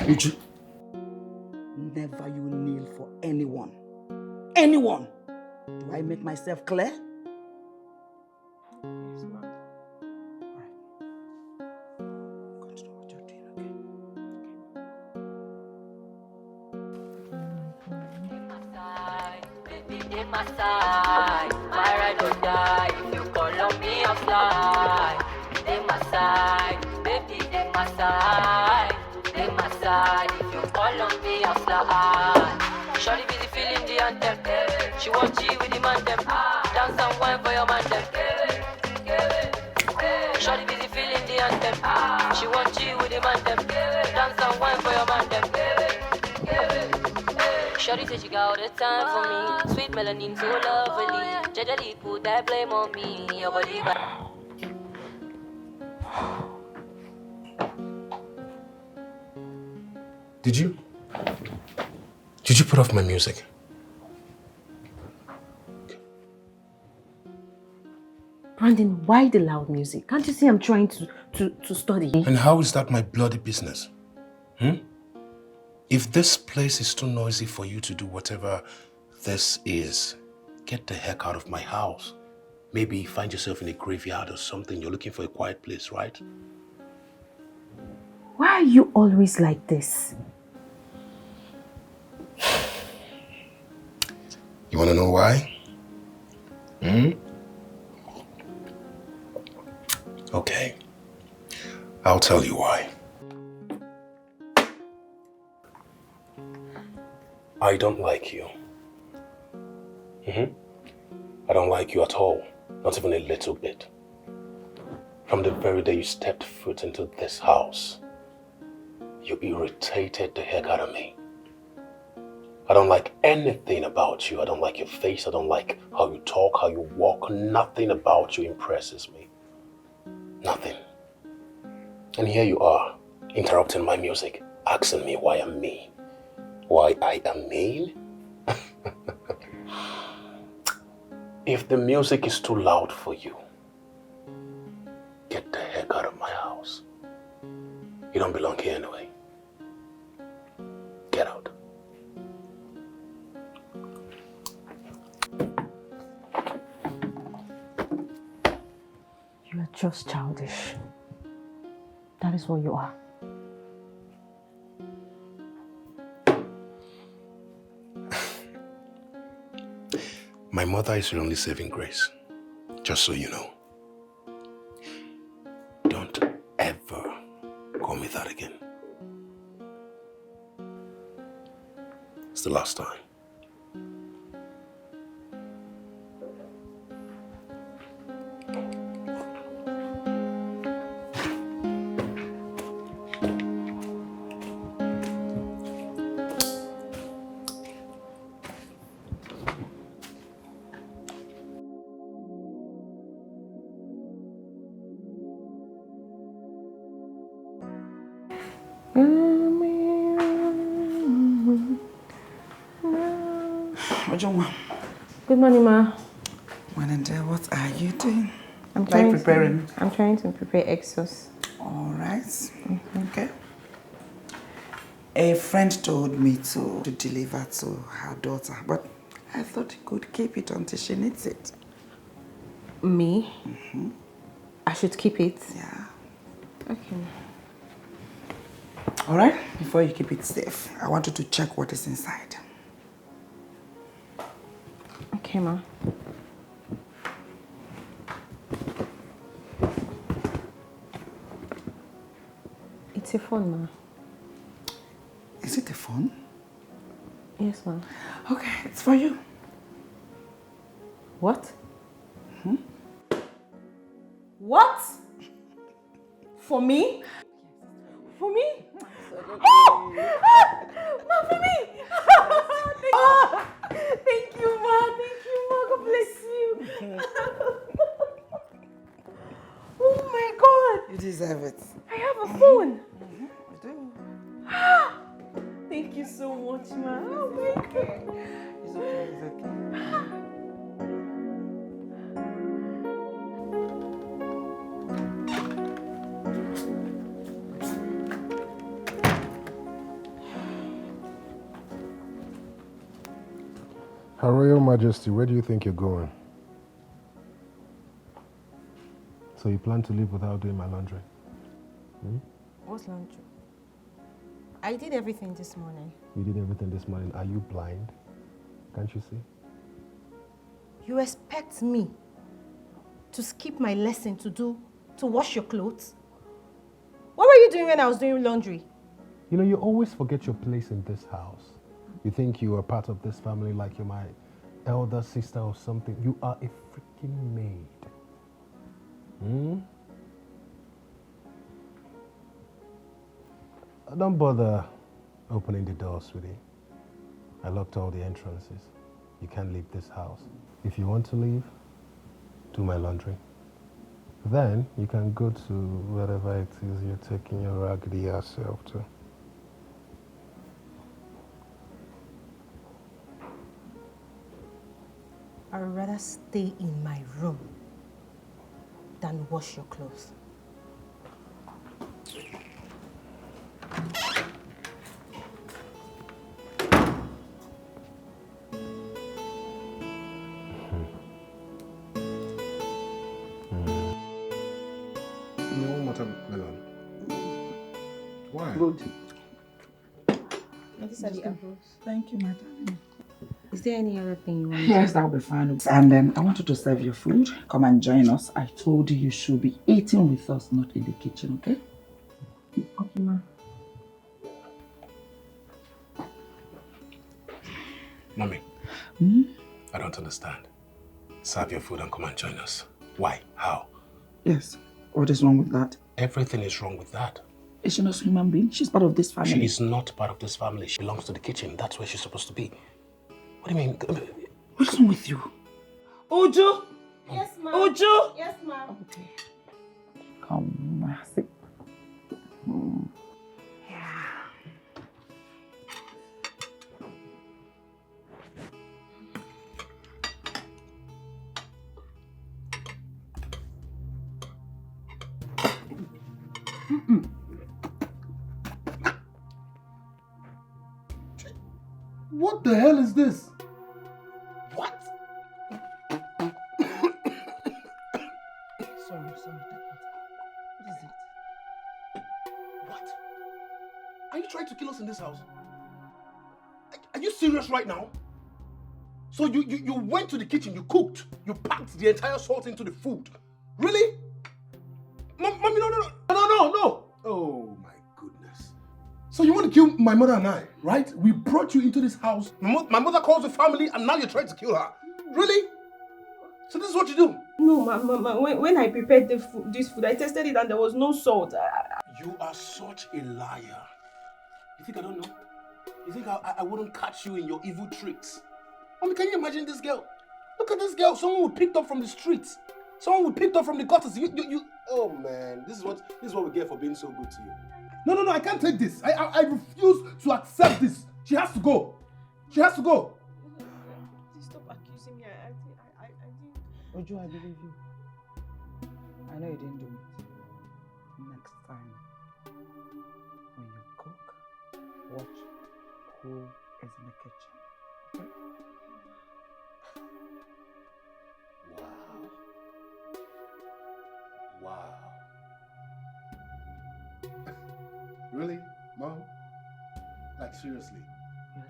Uju. Never you kneel for anyone. Anyone. Do I make myself clear? Yes, ma'am. All right. Continue what you're doing, okay? Take my side, my ride or die. If you call on me, I'll fly. Take my side, baby, take my side. Take my side, if you call on me, I'll fly. Shorty busy feeling the anthem. She want G with the man them. Dance and wine for your man them. Shorty busy feeling the anthem. She want G with the man them. Dance and wine for your man them. Shorty said she got all the time for me. Sweet melanin, so lovely. Jejely put that blame on me. Your body back. Did you put off my music? Brandon, why the loud music? Can't you see I'm trying to study? And how is that my bloody business? If this place is too noisy for you to do whatever this is, get the heck out of my house. Maybe find yourself in a graveyard or something. You're looking for a quiet place, right? Why are you always like this? You want to know why? Okay. I'll tell you why. I don't like you. I don't like you at all. Not even a little bit. From the very day you stepped foot into this house, you irritated the heck out of me. I don't like anything about you. I don't like your face. I don't like how you talk, how you walk. Nothing about you impresses me. Nothing. And here you are, interrupting my music, asking me why I'm mean. Why I am mean? If the music is too loud for you, get the heck out of my house. You don't belong here anyway. Get out. You are just childish. That is what you are. My mother is your only saving grace. Just so you know. Don't ever call me that again. It's the last time. Good morning, Ma. Morning, dear. What are you doing? I'm trying to prepare egg sauce. All right. Okay. A friend told me to deliver to her daughter, but I thought you could keep it until she needs it. Me? I should keep it? Yeah. Okay. All right. Before you keep it safe, I want you to check what is inside. Okay, Ma. It's a phone, Ma. Is it a phone? Yes, Ma. Okay, it's for you. What? What? For me? For me? Oh! Ma, for me! Thank you, Ma. Thank you, Ma. God bless you. Oh my God. You deserve it. I have a phone. You do. Thank you so much, Ma. Oh my God. It's okay. It's okay. Her Royal Majesty, where do you think you're going? So you plan to leave without doing my laundry? What's laundry? I did everything this morning. You did everything this morning. Are you blind? Can't you see? You expect me to skip my lesson to wash your clothes? What were you doing when I was doing laundry? You know, you always forget your place in this house. You think you are part of this family like you're my elder sister or something. You are a freaking maid. Don't bother opening the door, sweetie. I locked all the entrances. You can't leave this house. If you want to leave, do my laundry. Then you can go to wherever it is you're taking your raggedy ass self to. I'd rather stay in my room than wash your clothes. No watermelon. Why? Good. These are the apples. Thank you, madam. Is there any other thing you want? Yes, that'll be fine. And then I want you to serve your food. Come and join us. I told you you should be eating with us, not in the kitchen, okay? Okay, Ma. Mommy, I don't understand. Serve your food and come and join us. Why? How? Yes. What is wrong with that? Everything is wrong with that. Is she not a human being? She's part of this family. She is not part of this family. She belongs to the kitchen. That's where she's supposed to be. What do you mean? What is wrong with you? Uju? Yes, ma'am. Uju? Yes, ma'am. Okay. Come, sit. What the hell is this? What? Sorry. What is it? What? Are you trying to kill us in this house? Are you serious right now? So you went to the kitchen, you cooked, you packed the entire salt into the food. Really? Mommy, no. Oh my goodness. So you want to kill my mother and I, right? We brought you into this house. My mother calls the family and now you're trying to kill her. Really? So this is what you do? No, Mama. When I prepared this food, I tested it and there was no salt. You are such a liar. You think I don't know? You think I wouldn't catch you in your evil tricks? Mommy, can you imagine this girl? Look at this girl. Someone who picked up from the streets. Someone who picked up from the gutters. Oh man, this is what we get for being so good to you. No, I can't take this. I refuse to accept this. She has to go. She has to go. Stop accusing me. I didn't. Uju, I believe you. I know you didn't do it. Next time, when you cook, watch who is in the kitchen. Okay? Wow. Really, Mom? Like seriously? Yes.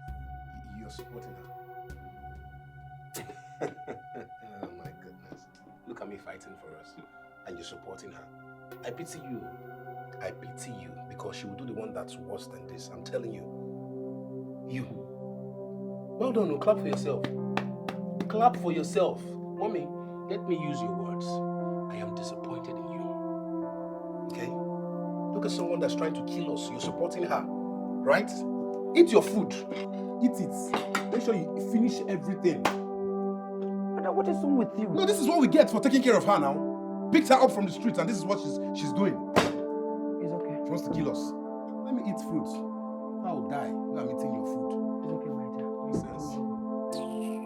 You're supporting her? Oh my goodness. Look at me fighting for us. And you're supporting her. I pity you. I pity you because she will do the one that's worse than this. I'm telling you. You. Well done. No, clap for yourself. Clap for yourself. Mommy, let me use your words. I am disappointed in you. Okay? Look at someone that's trying to kill us. You're supporting her. Right? Eat your food. Eat it. Make sure you finish everything. But what is wrong with you? No, this is what we get for taking care of her now. Picked her up from the streets and this is what she's doing. It's okay. She wants to kill us. Let me eat fruit. I will die when I'm eating your food. It's okay, my dear. Nonsense. Don't worry.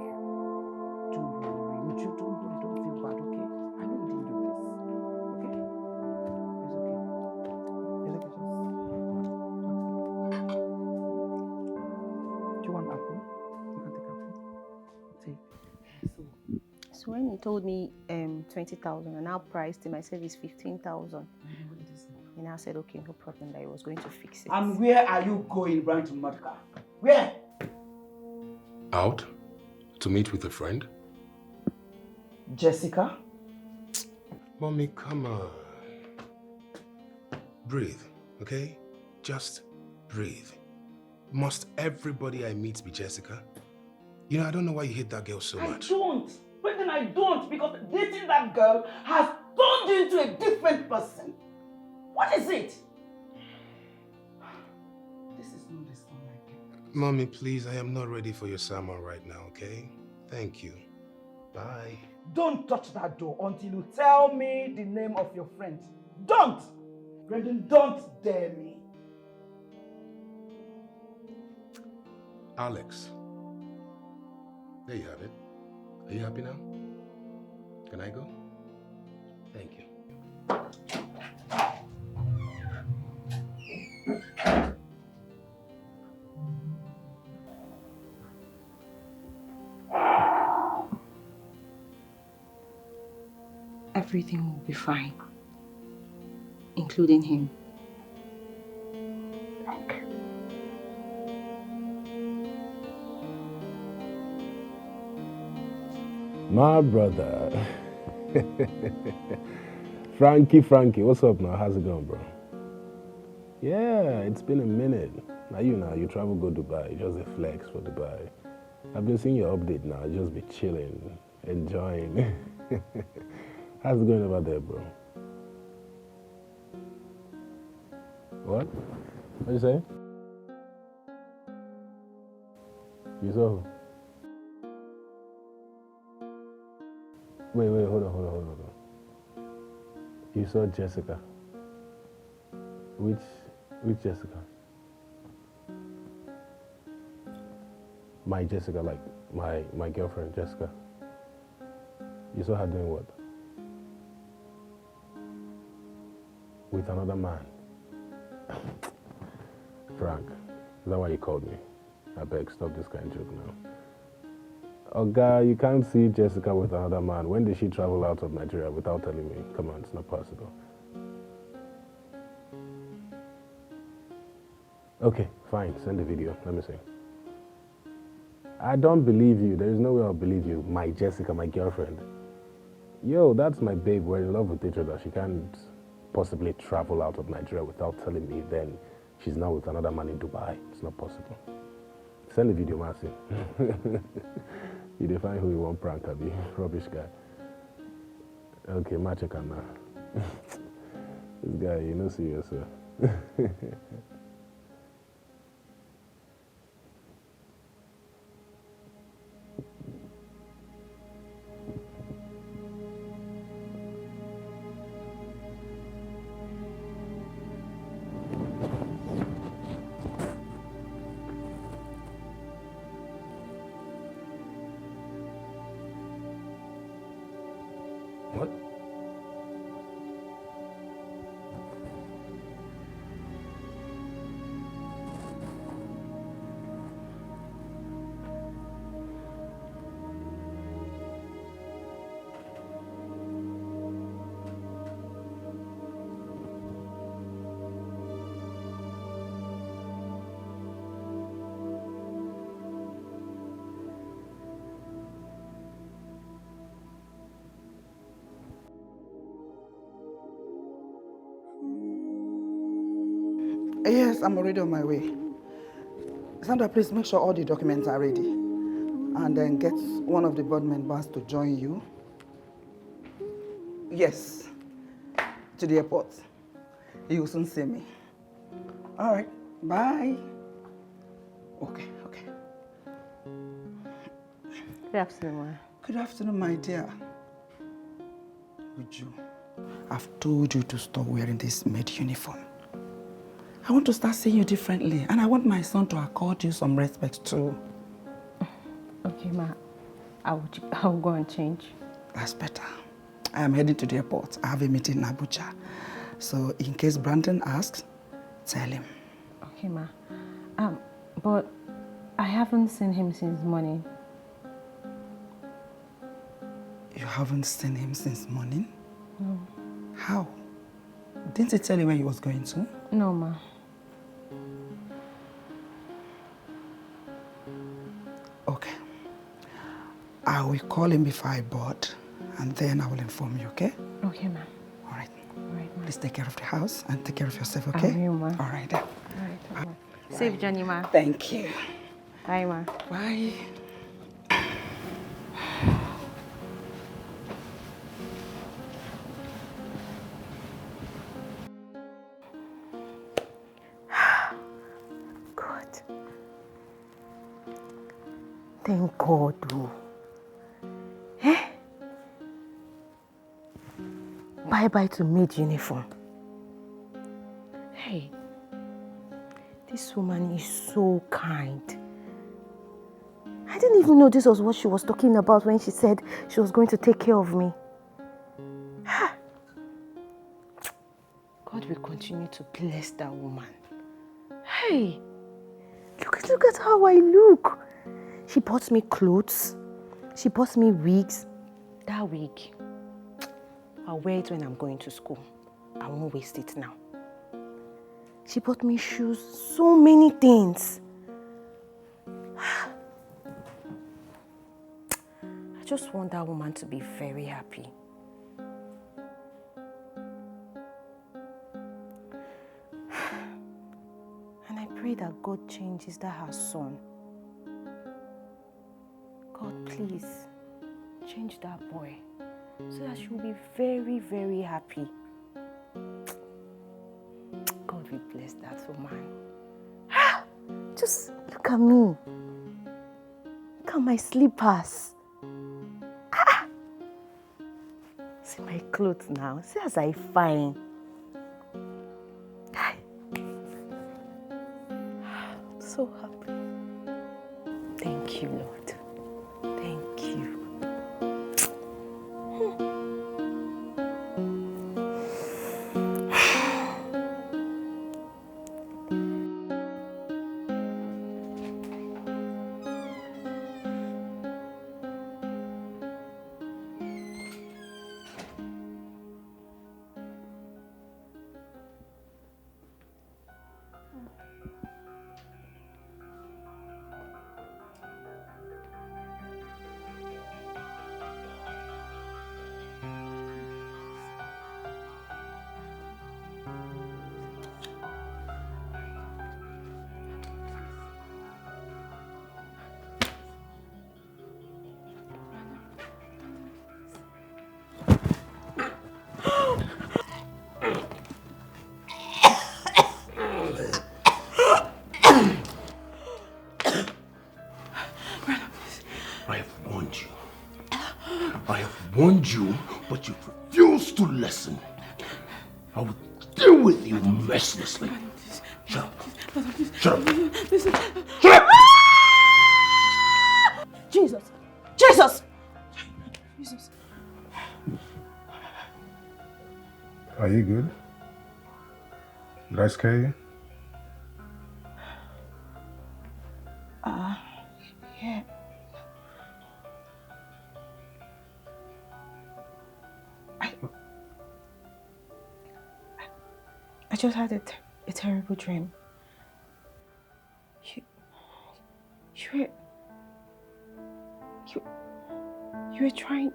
Uju, don't worry. Don't feel bad, okay? I know you didn't do this. Okay? It's okay. It's okay, do you want apple? You can take apple. Take. So when he told me 20,000 and I priced him, I said it's 15,000. And I said, okay, no problem, that he was going to fix it. And where are you going, Brandon Madka? Where? Out? To meet with a friend? Jessica? Mommy, come on. Breathe, okay? Just breathe. Must everybody I meet be Jessica? You know, I don't know why you hate that girl so much. I don't. Brendan, I don't, because dating that girl has turned you into a different person. What is it? This is not the song I get. Mommy, please, I am not ready for your sermon right now, okay? Thank you. Bye. Don't touch that door until you tell me the name of your friend. Don't! Brendan, don't dare me. Alex. There you have it. Are you happy now? Can I go? Thank you. Everything will be fine, including him. My brother. Frankie, what's up now? How's it going, bro? Yeah, it's been a minute. Now you travel go Dubai, just a flex for Dubai. I've been seeing your update now, just be chilling, enjoying. How's it going over there, bro? What? What you say? You saw who? Wait, hold on. You saw Jessica. Which Jessica? My Jessica, like my girlfriend Jessica. You saw her doing what? With another man. Frank, is that why you called me? I beg, stop this kind of joke now. Oh, guy, you can't see Jessica with another man. When did she travel out of Nigeria without telling me? Come on, it's not possible. Okay, fine, send the video. Let me see. I don't believe you. There is no way I'll believe you. My Jessica, my girlfriend. Yo, that's my babe. We're in love with each other. She can't possibly travel out of Nigeria without telling me. Then she's now with another man in Dubai. It's not possible. Send the video, Marcy. You define who you want prank, Abi. Rubbish guy. Okay, check on now. This guy, you know, serious, sir. What? Yes, I'm already on my way. Sandra, please make sure all the documents are ready. And then get one of the board members to join you. Yes, to the airport. You will soon see me. All right, bye. Okay. Good afternoon, ma. Good afternoon, my dear. Uju, I've told you to stop wearing this maid uniform. I want to start seeing you differently, and I want my son to accord you some respect too. Okay, ma. I'll go and change. That's better. I am heading to the airport. I have a meeting in Abuja. So in case Brandon asks, tell him. Okay, ma. But I haven't seen him since morning. You haven't seen him since morning? No. How? Didn't he tell you where he was going to? No, ma. Okay. I will call him before I board, and then I will inform you, okay? Okay, ma. All right. All right, ma. Please take care of the house and take care of yourself, okay? I will, ma. All right, then. All right, ma. Safe journey, ma. Thank you. Bye, ma. Bye. God. Thank God, oh. Bye-bye to maid uniform. Hey, this woman is so kind. I didn't even know this was what she was talking about when she said she was going to take care of me. God will continue to bless that woman. Hey, look at how I look. She bought me clothes. She bought me wigs. That wig, I'll wear it when I'm going to school. I won't waste it now. She bought me shoes, so many things. I just want that woman to be very happy. And I pray that God changes that her son. God, please, change that boy so that she will be very, very happy. God, will bless that woman. Just look at me. Look at my slippers. See my clothes now. See as I fine. I'm so happy. Thank you, Lord. Thank you. Warned you, but you refused to listen. I will deal with you mercilessly. Shut up. Shut up. Shut up! Jesus! Jesus! Jesus. Are you good? Did I scare you? Yeah. I just had a terrible dream. You were trying.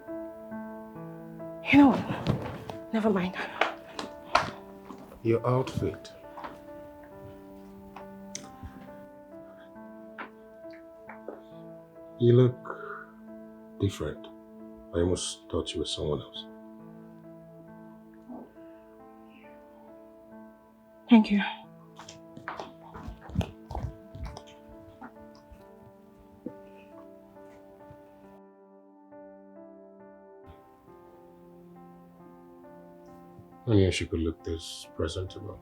You know what? Never mind. Your outfit. You look different. I almost thought you were someone else. Thank you. I knew she could look this presentable.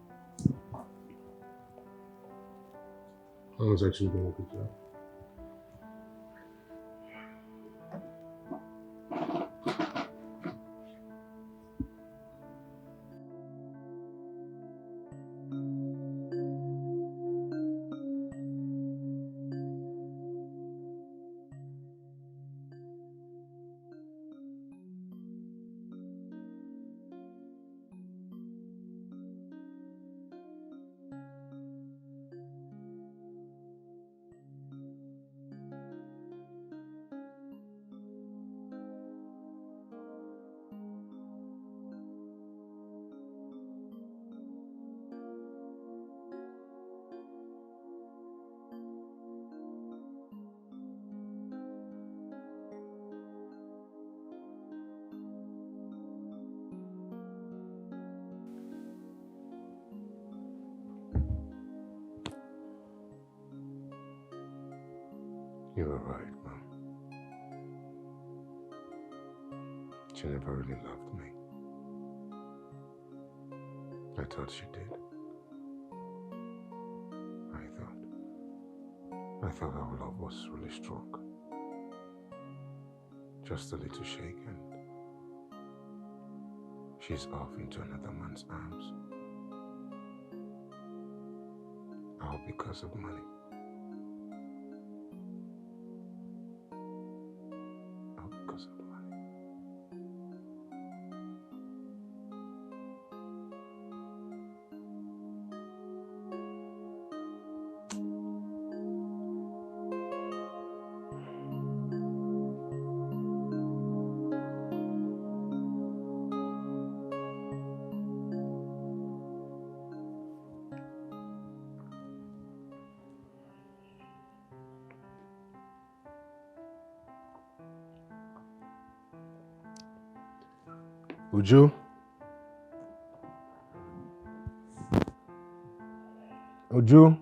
I was actually doing a good job. You were right, Mom. She never really loved me. I thought she did. I thought our love was really strong. Just a little shake and she's off into another man's arms. All because of money. All because of money. Uju? Oju.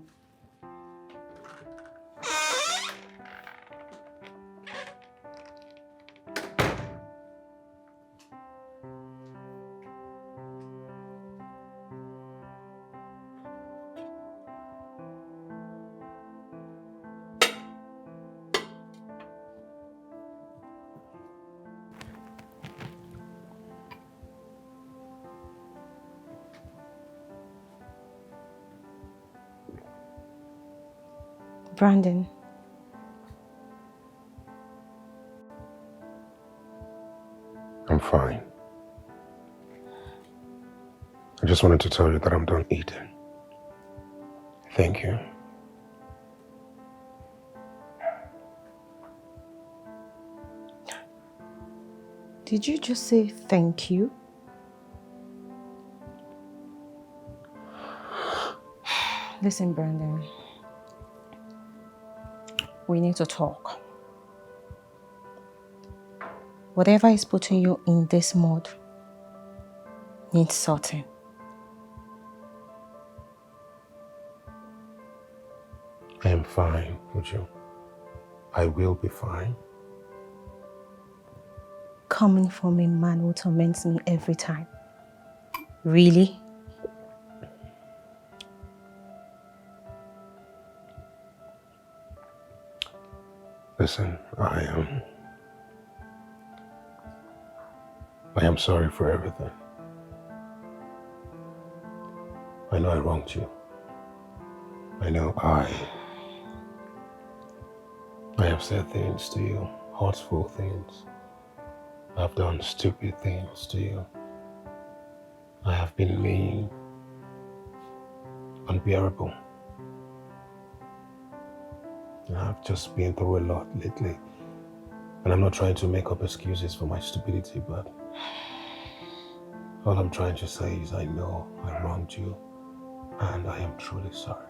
Brandon. I'm fine. I just wanted to tell you that I'm done eating. Thank you. Did you just say thank you? Listen, Brandon. We need to talk. Whatever is putting you in this mood needs sorting. I am fine, Uju. I will be fine. Coming from a man who torments me every time. Really? Listen, I am sorry for everything. I know I wronged you. I know I have said things to you, hurtful things. I've done stupid things to you. I have been mean, unbearable. I've just been through a lot lately. And I'm not trying to make up excuses for my stupidity, but all I'm trying to say is I know I wronged you, and I am truly sorry.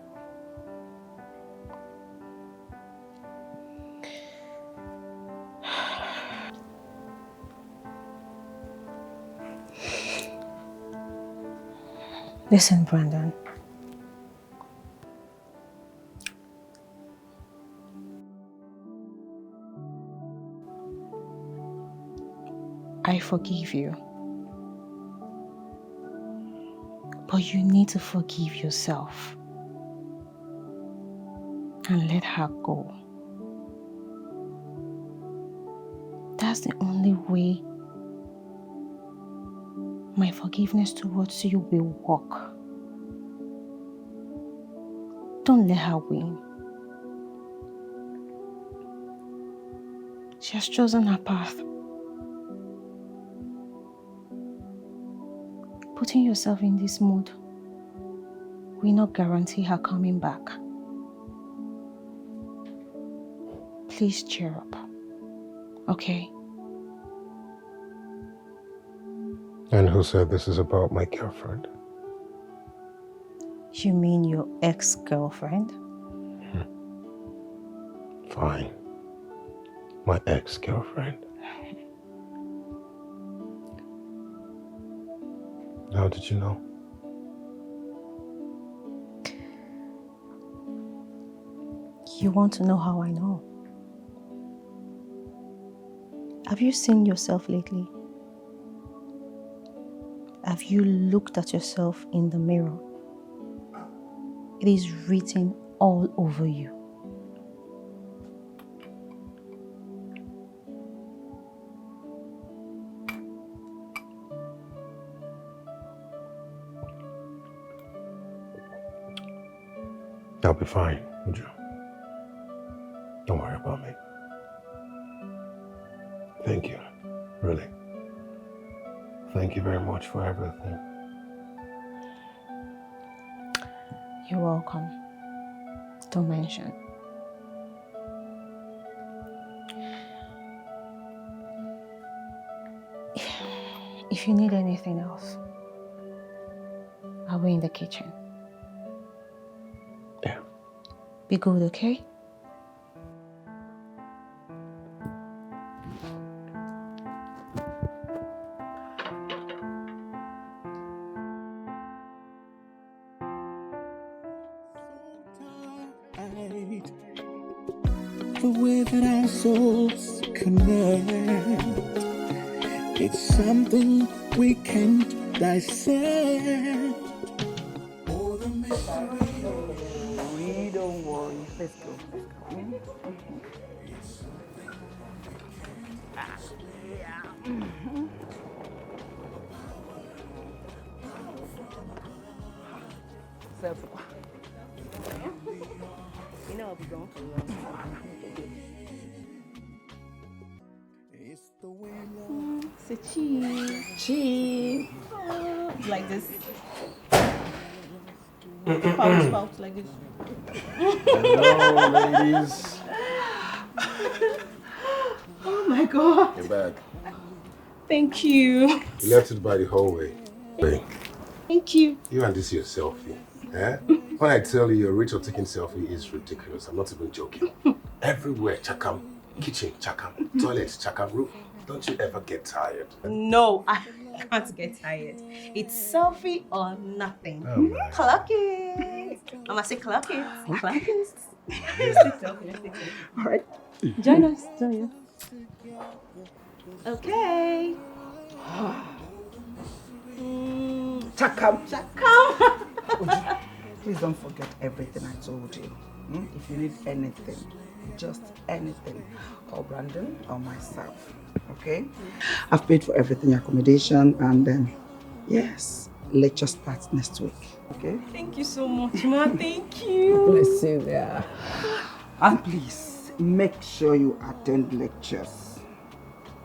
Listen, Brandon. I forgive you. But you need to forgive yourself. And let her go. That's the only way my forgiveness towards you will work. Don't let her win. She has chosen her path. Putting yourself in this mood will not guarantee her coming back. Please cheer up, okay? And who said this is about my girlfriend? You mean your ex-girlfriend? Fine. My ex-girlfriend. How did you know? You want to know how I know? Have you seen yourself lately? Have you looked at yourself in the mirror? It is written all over you. I'll be fine, Uju. Don't worry about me. Thank you, really. Thank you very much for everything. You're welcome. Don't mention. If you need anything else, I'll be in the kitchen. Yeah. Be good, okay? the way that our souls connect. It's something we can't dissect. Oh, the mystery. We don't worry. Let's go. You know I'll be going to So cheese. Cheese. Like this. Spout like this. Hello, ladies. Oh my God. You're back. Thank you. You left it by the hallway. Hey, Thank you. you and this your selfie. Eh? When I tell you your rate of taking selfie is ridiculous, I'm not even joking. Everywhere, chakam. Kitchen, chakam. Toilet, chakam. Room. Don't you ever get tired? No, I can't get tired. It's selfie or nothing. Oh, Clock it. Mama say clock it. Clock it. All right. Join us. Okay. Chakam. Please don't forget everything I told you. If you need anything, just anything, call Brandon or myself. Okay? I've paid for everything, accommodation, and then, yes, lecture starts next week. Okay? Thank you so much, Ma. Thank you. Bless you there. And please, make sure you attend lectures.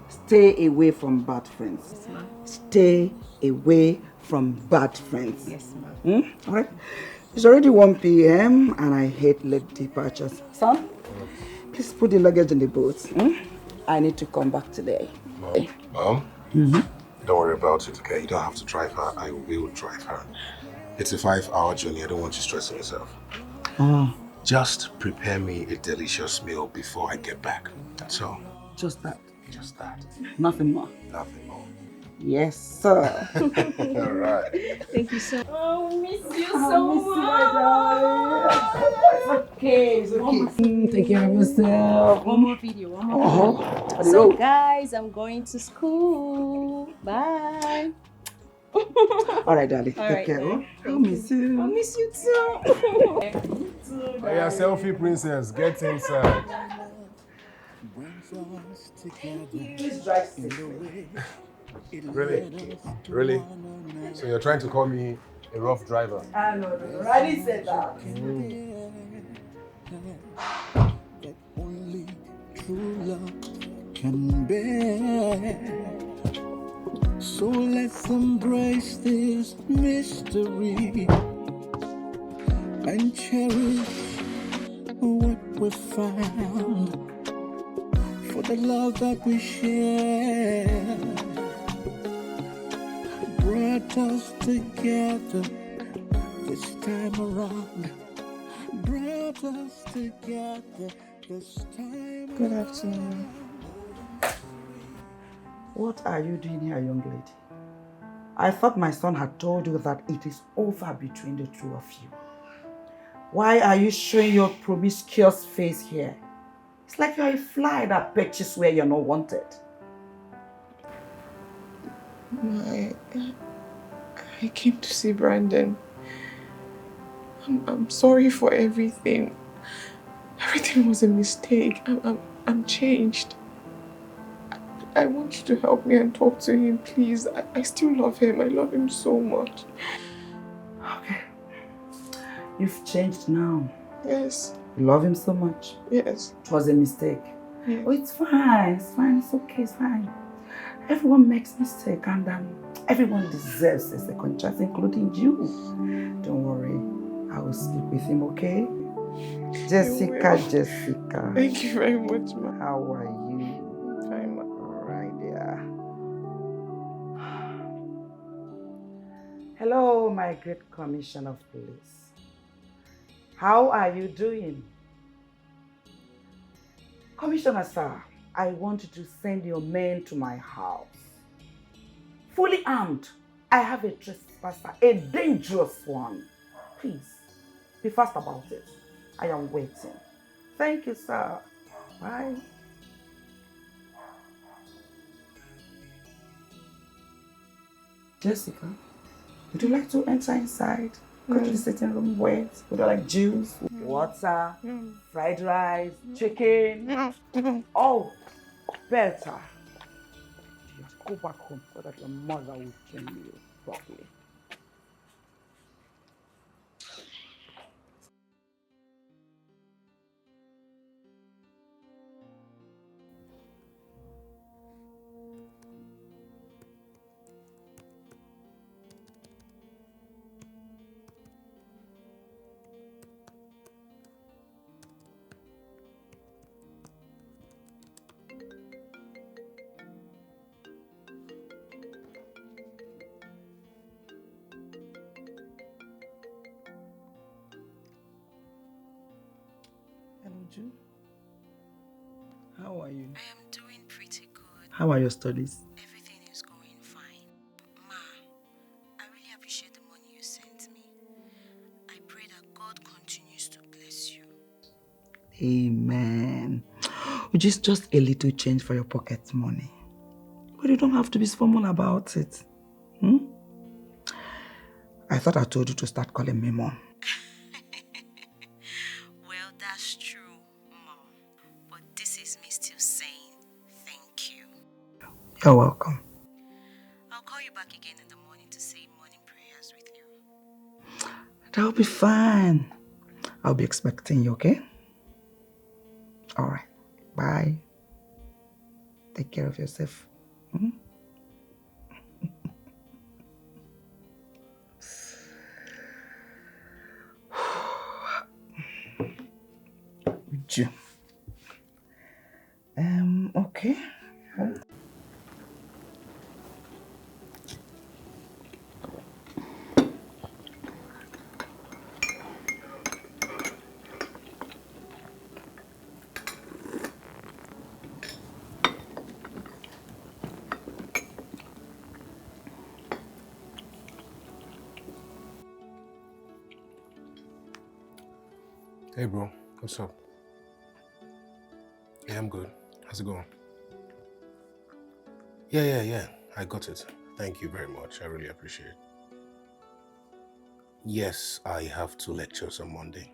Stay away from bad friends. Yes, ma'am. Stay away from bad friends. Yes, ma'am. All right? It's already 1 p.m. and I hate late departures. Son, please put the luggage in the boat. I need to come back today. Mom? Don't worry about it, okay? You don't have to drive her. I will drive her. It's a 5-hour journey. I don't want you stressing yourself. Oh. Just prepare me a delicious meal before I get back. That's all. Just that. Just that. Nothing more. Nothing more. Yes, sir. All right. Thank you so much. Oh, miss you so much. It's okay. Take care of yourself. One more video. So, guys, I'm going to school. Bye. All right, darling. All Take right, care. then. I'll miss you. I miss you too. Oh, yeah, selfie princess. Get inside. Please drive safely. Really? Really? So you're trying to call me a rough driver? I know. I didn't say that. That only true love can bear. So let's embrace this mystery and cherish what we found. For the love that we share brought us together this time around. Brought us together this time. Good afternoon. What are you doing here, young lady? I thought my son had told you that it is over between the two of you. Why are you showing your promiscuous face here? It's like you're a fly that perches where you're not wanted. I came to see Brandon. I'm sorry for everything. Everything was a mistake. I'm changed. I want you to help me and talk to him, please. I still love him. I love him so much. Okay. You've changed now. Yes. You love him so much. Yes. It was a mistake. Yes. Oh, it's fine. It's fine. It's okay. It's fine. Everyone makes mistakes, and everyone deserves a second chance, including you. Don't worry. I will speak with him, okay? Jessica. Thank you very much, ma. How are you? Fine, ma. All right, yeah. Hello, my great commissioner of police. How are you doing? Commissioner, sir, I want you to send your men to my house. Fully armed. I have a trespasser, a dangerous one. Please, be fast about it. I am waiting. Thank you, sir. Bye. Jessica, would you like to enter inside? Go to the sitting room, wait. Would you like juice, water, fried rice, chicken? Oh, better. Just go back home so that your mother will train you properly. Hello, Ju. How are you? I am doing pretty good. How are your studies? Everything is going fine. Ma, I really appreciate the money you sent me. I pray that God continues to bless you. Amen. Which is just a little change for your pocket money. But you don't have to be formal about it. I thought I told you to start calling me Mom. Well, that's true, Mom. But this is me still saying thank you. You're welcome. I'll call you back again in the morning to say morning prayers with you. That'll be fine. I'll be expecting you, okay? All right. Bye. Take care of yourself. Ju. Okay. Hey, bro. What's up? Yeah, I'm good. How's it going? Yeah. I got it. Thank you very much. I really appreciate it. Yes, I have 2 lectures on Monday.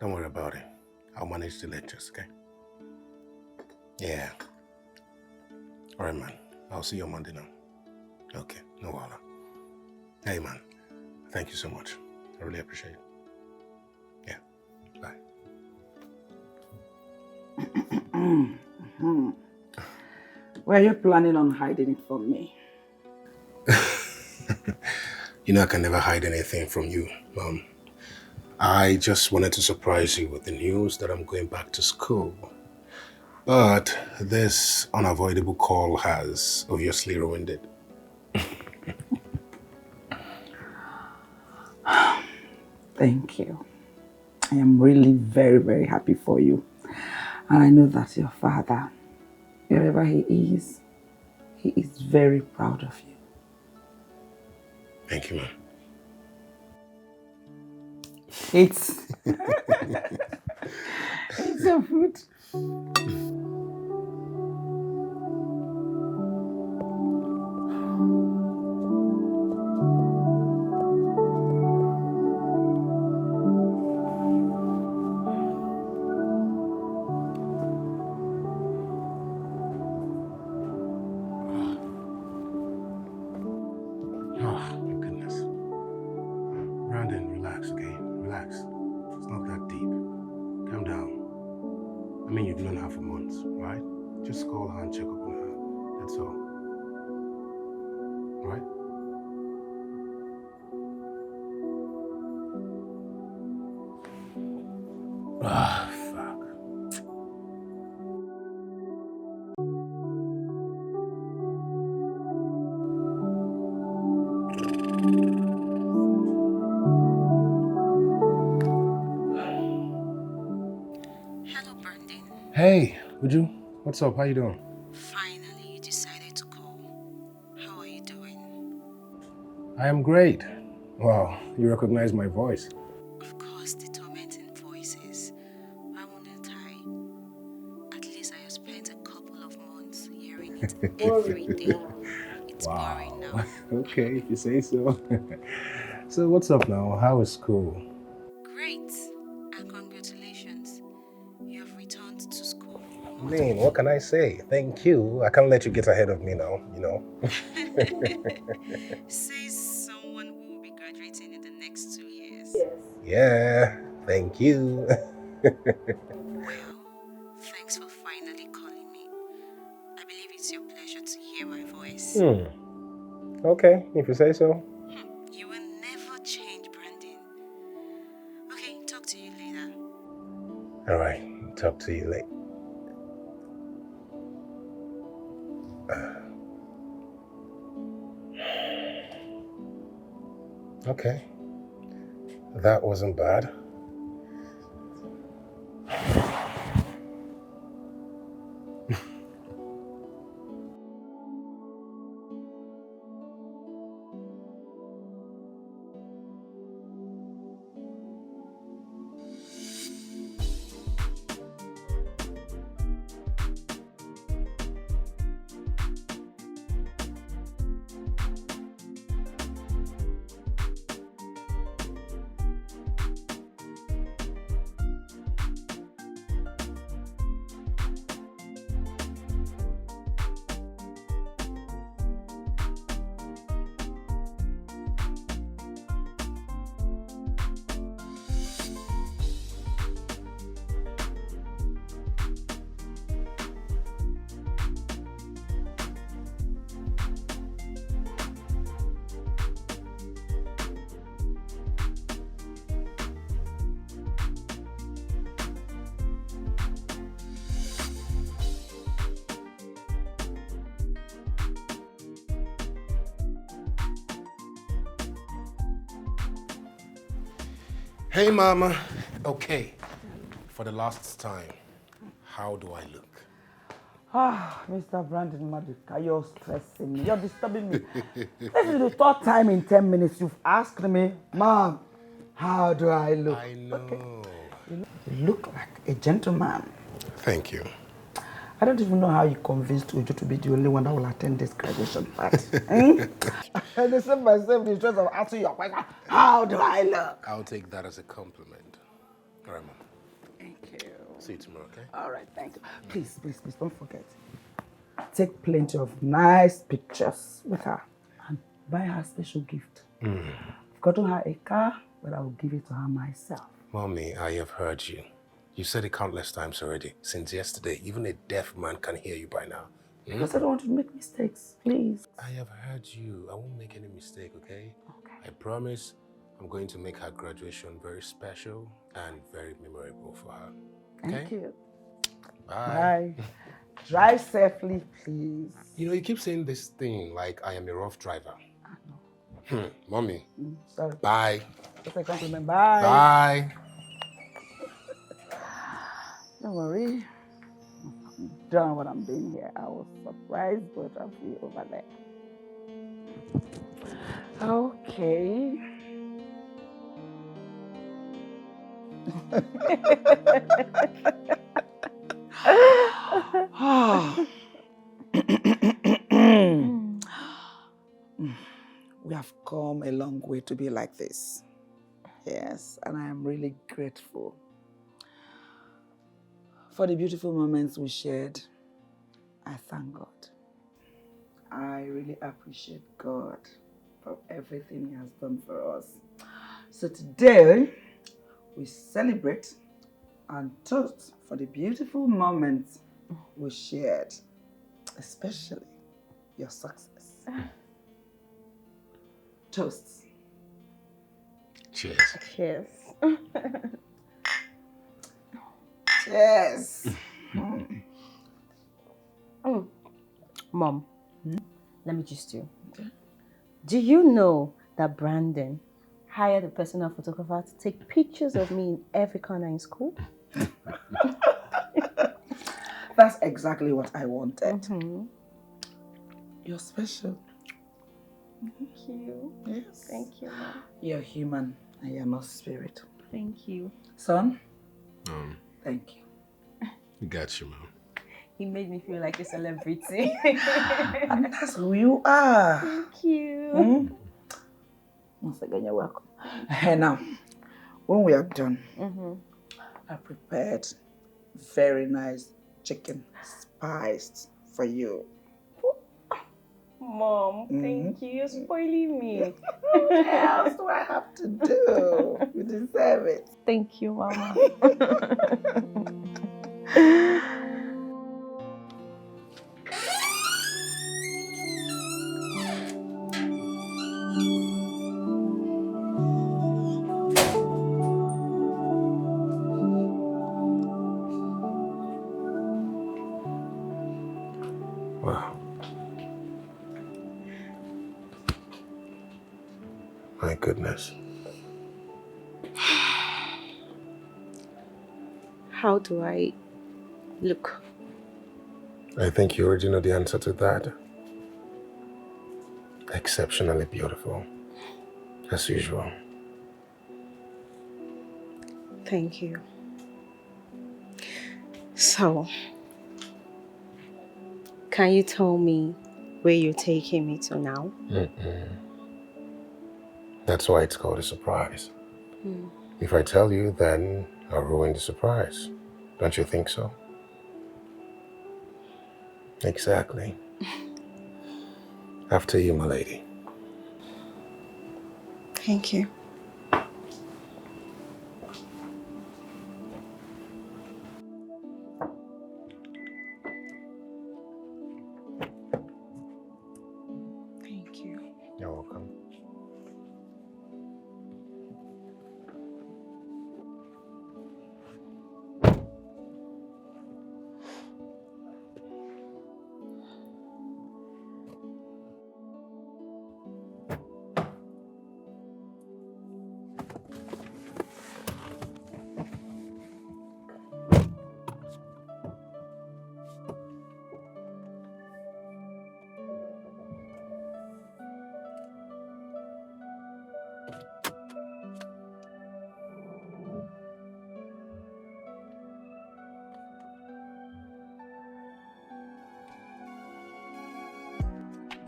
Don't worry about it. I'll manage the lectures, okay? Yeah. All right, man. I'll see you on Monday now. Okay, no problem. Hey, man. Thank you so much. I really appreciate it. Yeah. Bye. Were you planning on hiding it from me? You know I can never hide anything from you, Mom. I just wanted to surprise you with the news that I'm going back to school. But this unavoidable call has obviously ruined it. Thank you. I am really very, very happy for you. And I know that your father, wherever he is very proud of you. Thank you, Mom. It's your food. Oh, my goodness. Brandon, relax, okay? Relax. It's not that deep. Calm down. I mean, you've known her for months, right? Just call her and check up on her. That's all. Right? Ah, fuck. Hello, Brandon. Hey, Uju. What's up? How you doing? Finally, you decided to call. How are you doing? I am great. Wow, you recognize my voice. Of course. Everything. It's boring now. Okay, if you say so. So what's up now? How is school? Great. And congratulations. You have returned to school. I mean, what can I say? Thank you. I can't let you get ahead of me now, you know. Says someone who will be graduating in the next 2 years. Yeah, thank you. Well, thanks for finally calling me. I believe it's your pleasure to hear my voice. Okay, if you say so. You will never change, Brandon. Okay, talk to you later. All right, talk to you later. Okay, that wasn't bad. Hey, Mama. Okay, for the last time, how do I look? Mr. Brandon Maduka, you're stressing me. You're disturbing me. This is the third time in 10 minutes you've asked me, Mom, how do I look? I know. Okay. You look like a gentleman. Thank you. I don't even know how you convinced Uju to be the only one that will attend this graduation party. I deserve myself the stress of asking your question, how do I look? I'll take that as a compliment. All right, Mom. Thank you. See you tomorrow, okay? All right, thank you. Please, don't forget. Take plenty of nice pictures with her and buy her a special gift. I've gotten her a car, but I will give it to her myself. Mommy, I have heard you. You said it countless times already. Since yesterday, even a deaf man can hear you by now. Because I don't want to make mistakes, please. I have heard you. I won't make any mistake, okay? Okay. I promise I'm going to make her graduation very special and very memorable for her. Okay? Thank you. Bye. Bye. Drive safely, please. You know, you keep saying this thing like I am a rough driver. I know. Mommy. Sorry. Bye. Just a compliment. Bye. Bye. Don't worry. I'm done what I'm doing here. I was surprised, but I'll be over there. Okay. We have come a long way to be like this. Yes, and I am really grateful for the beautiful moments we shared. I thank God. I really appreciate God for everything He has done for us. So today, we celebrate and toast for the beautiful moments we shared, especially your success. Toast. Cheers. Cheers. Cheers. Mom, let me just do. Do you know that Brandon hired a personal photographer to take pictures of me in every corner in school? That's exactly what I wanted. You're special. Thank you. Yes. Thank you, Mom. You're human and you're not spirit. Thank you. Son, thank you. You got you, Mom. He made me feel like a celebrity. And that's who you are. Thank you. Once again, you're welcome. Now, when we are done, I prepared very nice chicken spiced for you. Mom, thank you. You're spoiling me. What else do I have to do? You deserve it. Thank you, Mama. Wow. My goodness. How do I look? I think you already know the answer to that. Exceptionally beautiful, as usual. Thank you. So, can you tell me where you're taking me to now? That's why it's called a surprise. If I tell you, then I'll ruin the surprise. Don't you think so? Exactly. After you, my lady. Thank you. Thank you. You're welcome.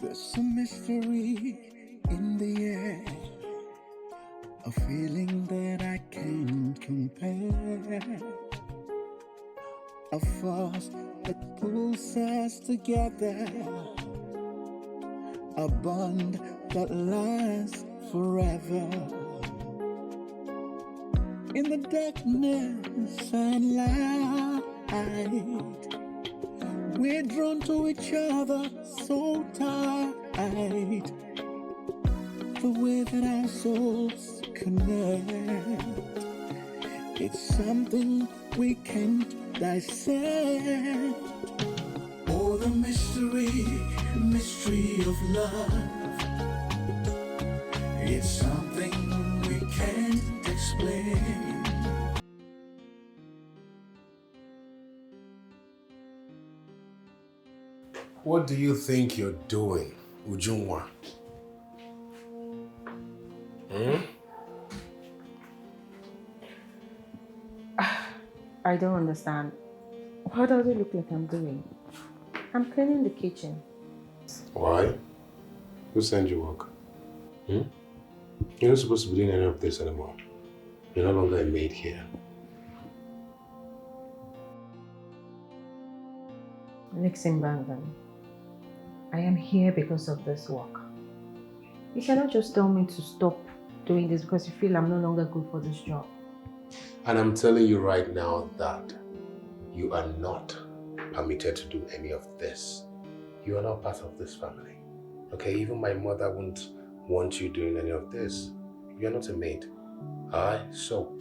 There's a mystery in the air, a feeling that I can't compare, a force that pulls us together, a bond that lasts forever. In the darkness and light, we're drawn to each other so tight. The way that our souls connect, it's something we can't dissect. Oh, the mystery of love. It's something we can't explain. What do you think you're doing, Ujunwa? I don't understand. What does it look like I'm doing? I'm cleaning the kitchen. Why? Who sent you work? You're not supposed to be doing any of this anymore. You're no longer a maid here. Listen, Brandon. I am here because of this work. You cannot just tell me to stop doing this because you feel I'm no longer good for this job. And I'm telling you right now that you are not permitted to do any of this. You are not part of this family. Okay, even my mother wouldn't want you doing any of this. You're not a maid. Alright, so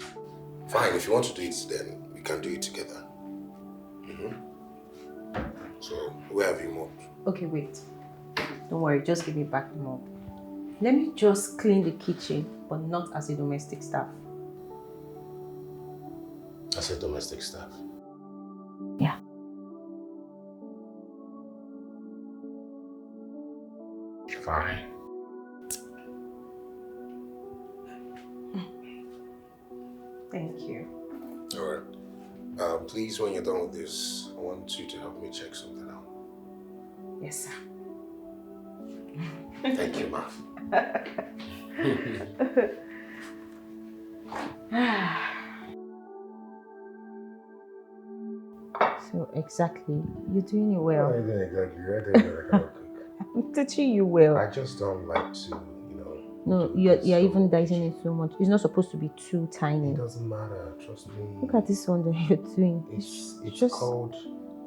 fine, if you want to do it, then we can do it together. So, where have you moved? Okay, wait. Don't worry, just give me back the mop. Let me just clean the kitchen, but not as a domestic staff. As a domestic staff? Yeah. Fine. Thank you. Alright. Please, when you're done with this, I want you to help me check something out. Yes, sir. Thank you, ma. So exactly, you're doing it well. What are you doing exactly? You're doing it like I'm teaching you well. I just don't like to, No, you're even dicing it so much. It's not supposed to be too tiny. It doesn't matter, trust me. Look at this one that you're doing. It's just called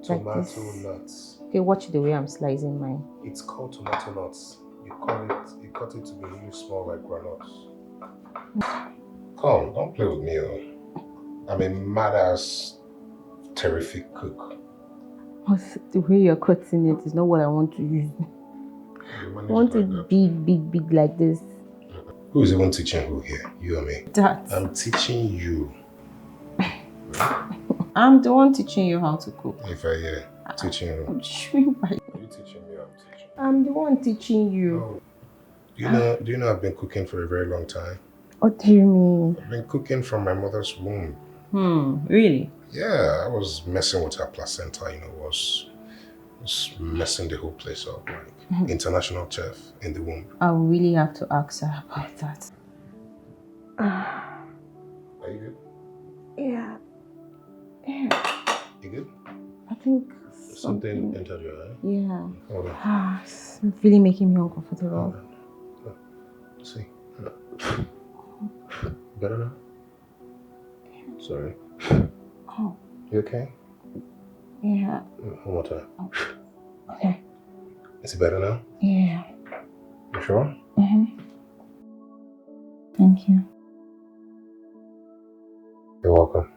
tomato nuts. Okay, watch the way I'm slicing mine. It's called tomato nuts. You cut it to be really small like granules. Come, don't play with me. I'm a mad-ass, terrific cook. The way you're cutting it is not what I want to use. I want it big like this. Who is even teaching who here? You or me? Dad. I'm teaching you. I'm the one teaching you how to cook. If I hear teaching you. I'm teaching Are you teaching me or I'm teaching? I'm the one teaching you. Oh. Do you know I've been cooking for a very long time? What do you mean? I've been cooking from my mother's womb. Really? Yeah, I was messing with her placenta, was messing the whole place up, like international chef in the womb. I really have to ask her about that. Are you good? Yeah. You good? I think something entered your eye? Yeah. Hold on. It's really making me uncomfortable. Let's see. Better now? Sorry. Oh. You okay? Yeah. One more time. Oh. Okay. Is it better now? Yeah. You sure? Thank you. You're welcome.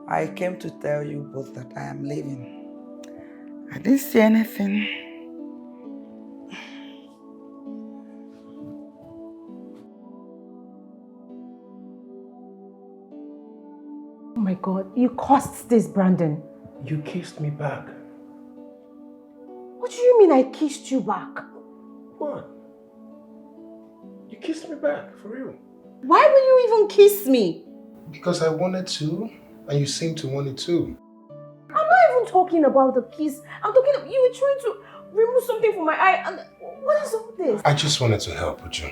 I came to tell you both that I am leaving. I didn't see anything. Oh my God, you caused this, Brandon. You kissed me back. What do you mean I kissed you back? What? You kissed me back, for real. Why will you even kiss me? Because I wanted to, and you seemed to want it too. I'm not even talking about the kiss. I'm talking about you were trying to remove something from my eye. And what is all this? I just wanted to help with you.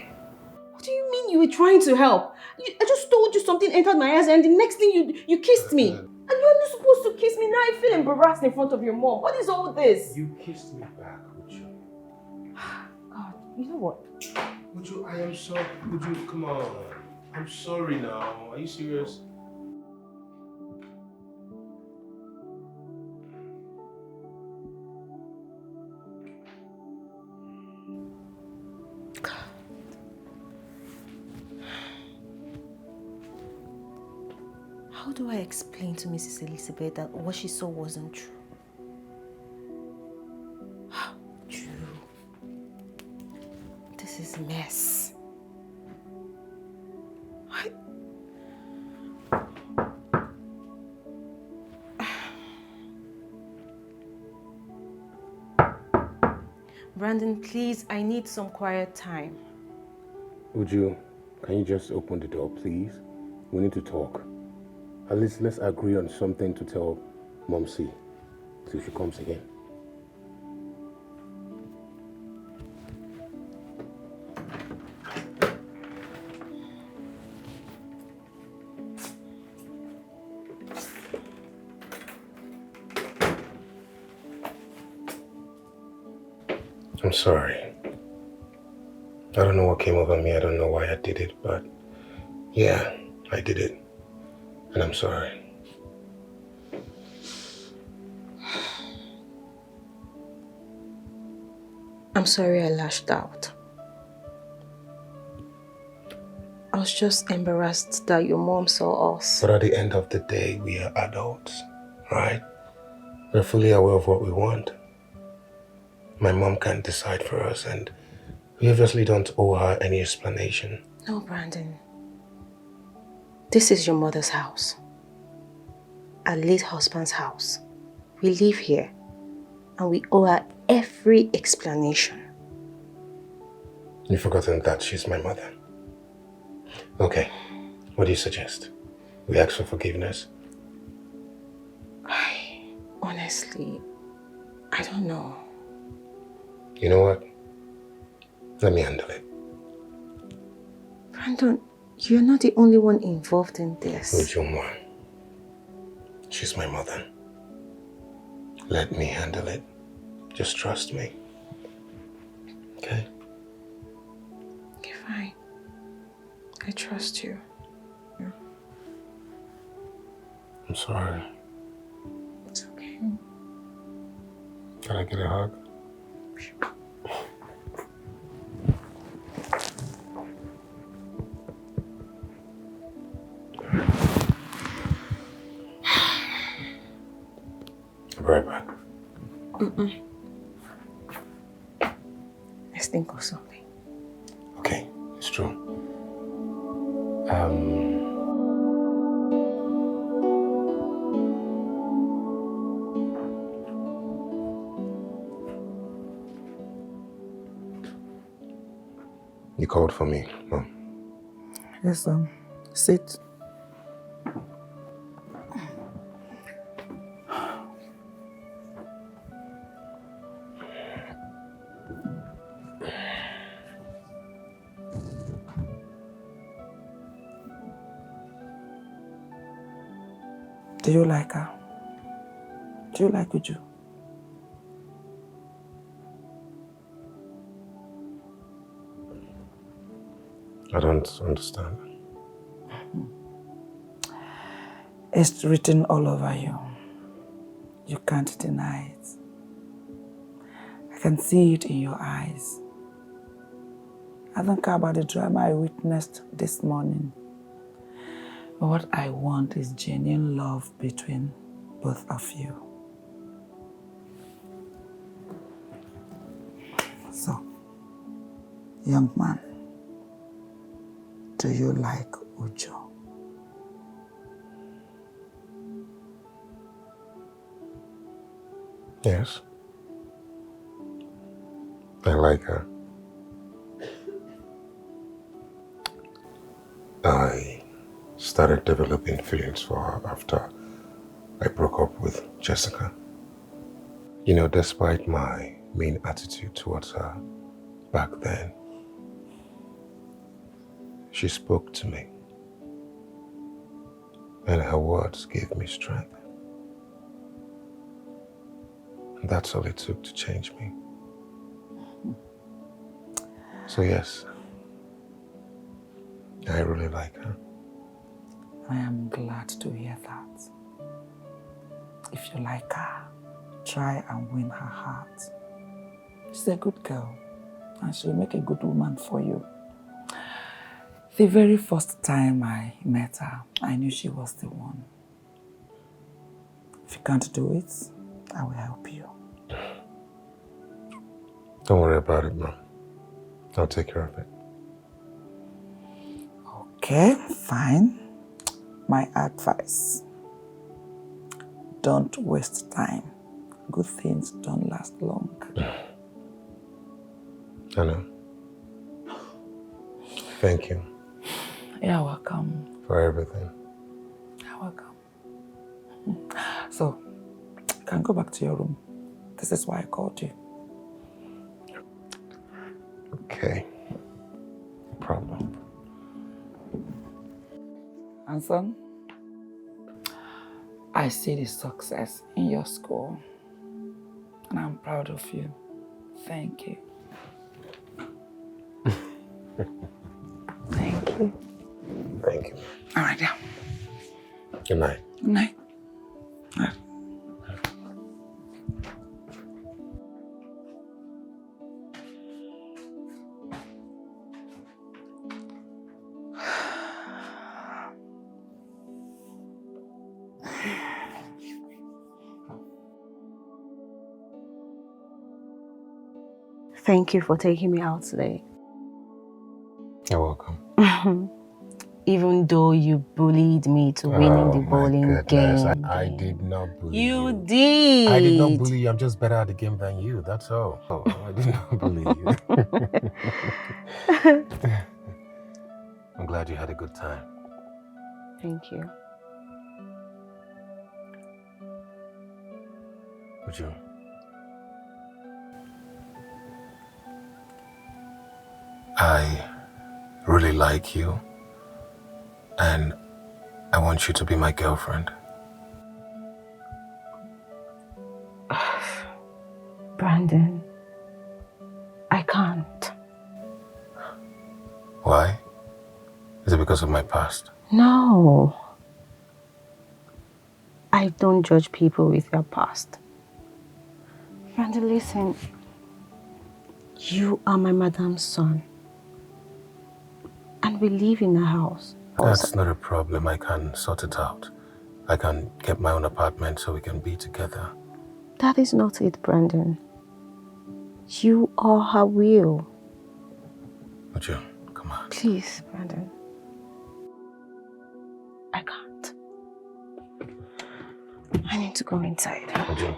What do you mean you were trying to help? I just told you something entered my eyes and the next thing you kissed me. And you're not supposed to kiss me. Now I feel embarrassed in front of your mom. What is all this? You kissed me back, Uju. God, you know what? Uju, I am sorry. Uju, come on. I'm sorry now. Are you serious? How do I explain to Mrs. Elizabeth that what she saw wasn't true? Drew, this is a mess. Brandon, please, I need some quiet time. Uju, can you just open the door, please? We need to talk. At least let's agree on something to tell Momsy till she comes again. I'm sorry. I don't know what came over me. I don't know why I did it, but yeah, I did it. And I'm sorry. I'm sorry I lashed out. I was just embarrassed that your mom saw us. But at the end of the day, we are adults, right? We're fully aware of what we want. My mom can't decide for us, and we obviously don't owe her any explanation. No, Brandon. This is your mother's house. her late husband's house. We live here and we owe her every explanation. You've forgotten that she's my mother. Okay, what do you suggest? We ask for forgiveness? Honestly, I don't know. You know what? Let me handle it. Brandon, you're not the only one involved in this. Ujumwa, she's my mother. Let me handle it. Just trust me. Okay? Okay, fine. I trust you. Yeah. I'm sorry. It's okay. Can I get a hug? Sure. I'll be right back. Let's think of something. Okay, it's true. You called for me, Mom. Yes, sit. Do you like her? Do you like Uju? I don't understand. It's written all over you. You can't deny it. I can see it in your eyes. I don't care about the drama I witnessed this morning. But what I want is genuine love between both of you. So, young man, do you like Uju? Yes. I like her. I started developing feelings for her after I broke up with Jessica. You know, despite my mean attitude towards her back then, she spoke to me. And her words gave me strength. And that's all it took to change me. So yes, I really like her. I am glad to hear that. If you like her, try and win her heart. She's a good girl, and she'll make a good woman for you. The very first time I met her, I knew she was the one. If you can't do it, I will help you. Don't worry about it, Mom. I'll take care of it. Okay, fine. My advice: don't waste time. Good things don't last long. I know. Thank you. You're welcome. For everything. You're welcome. So, you can go back to your room. This is why I called you. Okay. No problem. And son, I see the success in your school. And I'm proud of you. Thank you. Thank you. Thank you. All right, yeah. Good night. Good night. Thank you for taking me out today. You're welcome. Even though you bullied me to winning the bowling game. I did not bully you. You did. I did not bully you. I'm just better at the game than you. That's all. Oh, I did not bully you. I'm glad you had a good time. Thank you. Would you? I really like you, and I want you to be my girlfriend. Brandon, I can't. Why? Is it because of my past? No. I don't judge people with their past. Brandon, listen. You are my madam's son. And we live in a house. That's not a problem. I can sort it out. I can get my own apartment so we can be together. That is not it, Brandon. You are her will. Would you? Come on. Please, Brandon. I can't. I need to go inside. Would you?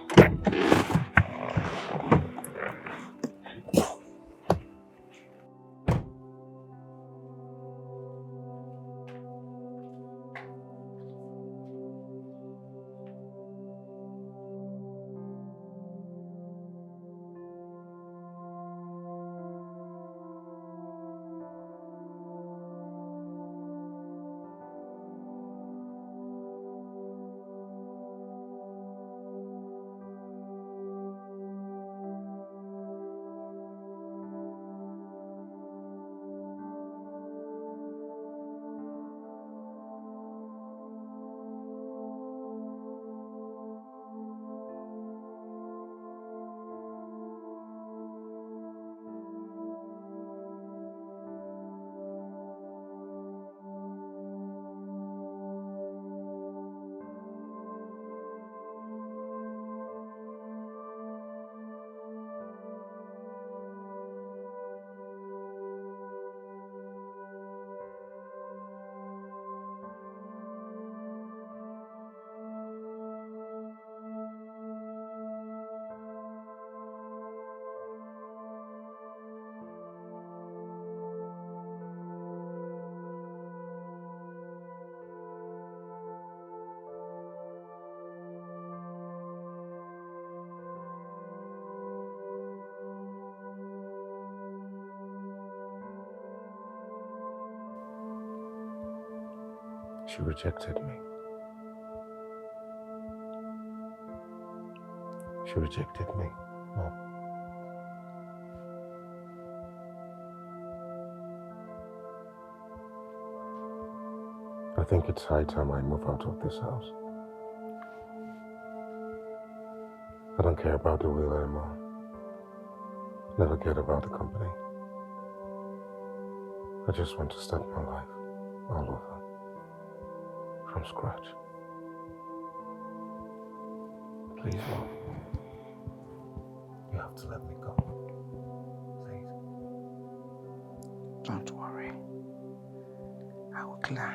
She rejected me. She rejected me. Mom. I think it's high time I move out of this house. I don't care about the will anymore. Never cared about the company. I just want to start my life all over. From scratch. Please, Mom. You have to let me go. Please. Don't worry. I will clear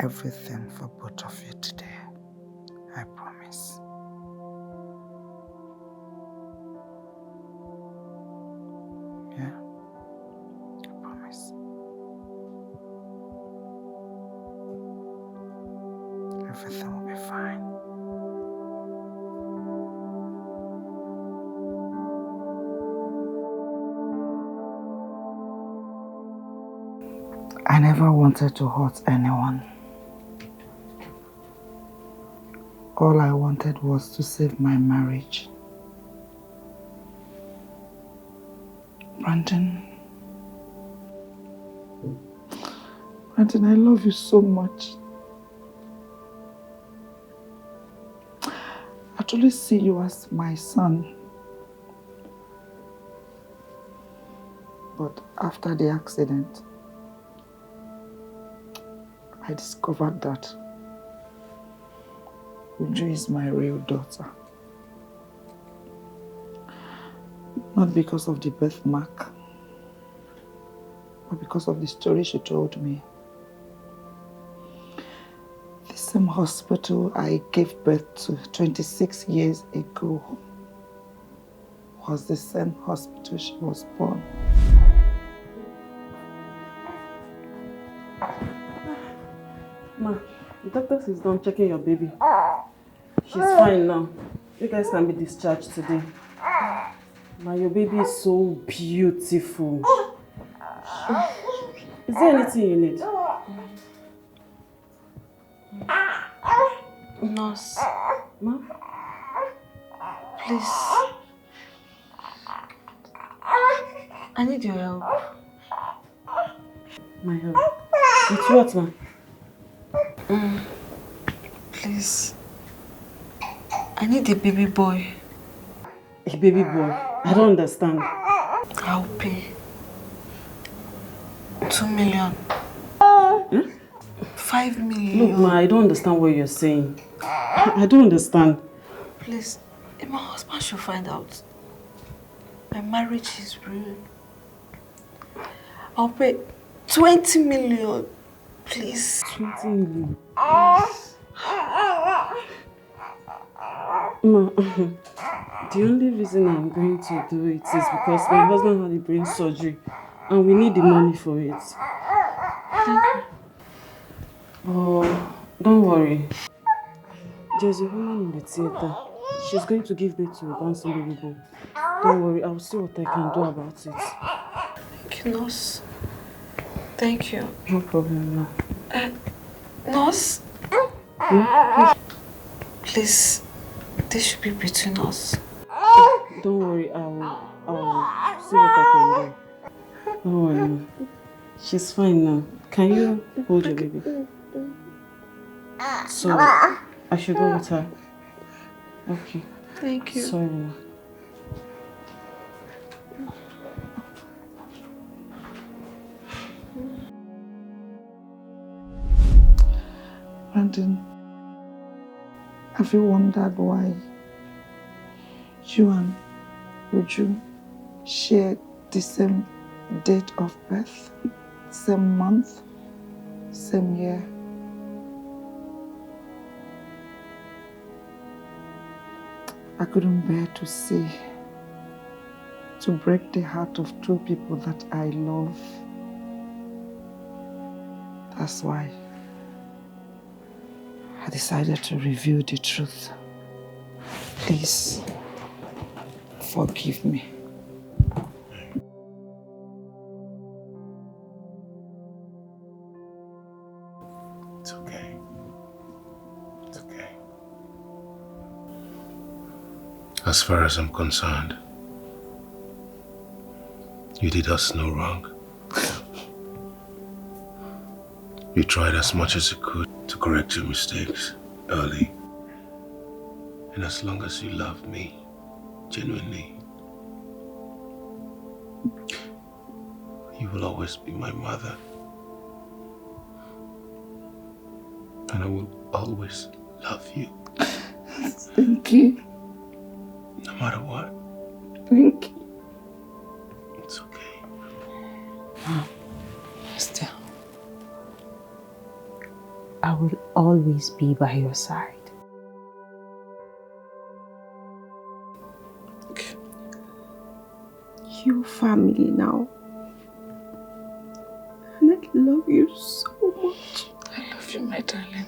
everything for both of you today. I promise. Yeah? I promise. Everything will be fine. I never wanted to hurt anyone. All I wanted was to save my marriage. Brandon, I love you so much. I truly see you as my son. But after the accident, I discovered that Uju is my real daughter. Not because of the birthmark, but because of the story she told me. same hospital I gave birth to 26 years ago was the same hospital she was born. Ma, the doctor is done checking your baby. She's fine now. You guys can be discharged today. Ma, your baby is so beautiful. Is there anything you need? Nurse. Ma? Please. I need your help. My help? With what, ma? Please. I need a baby boy. A baby boy? I don't understand. I'll pay. 2 million. Hmm? 5 million. Look, ma, I don't understand what you're saying. I don't understand. Please, if my husband should find out, my marriage is ruined. I'll pay 20 million. Please. 20 million? Yes. Ma, the only reason I'm going to do it is because my husband had a brain surgery and we need the money for it. Thank you. Oh, don't worry. There's a woman in the theater. She's going to give birth to a bouncing baby boy. Don't worry, I'll see what I can do about it. Thank you, nurse. Thank you. No problem, no. Nurse? Please, this should be between us. Don't worry, I'll see what I can do. Don't worry, no. She's fine now. Can you hold your baby? So, I should go with her. Okay. Thank you. Sorry, ma. Brandon, have you wondered why you and Uju share the same date of birth, same month, same year? I couldn't bear to see, to break the heart of two people that I love. That's why I decided to reveal the truth. Please, forgive me. It's okay. It's okay. As far as I'm concerned, you did us no wrong. You tried as much as you could to correct your mistakes early. And as long as you love me, genuinely, you will always be my mother. And I will always love you. Thank you. No matter what. Thank you. It's okay. Still, I will always be by your side. Your family now. And I love you so much. I love you, my darling.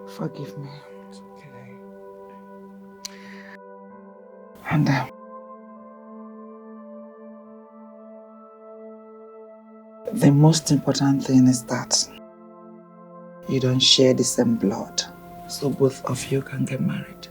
Forgive me. It's okay. And the most important thing is that you don't share the same blood, so both of you can get married.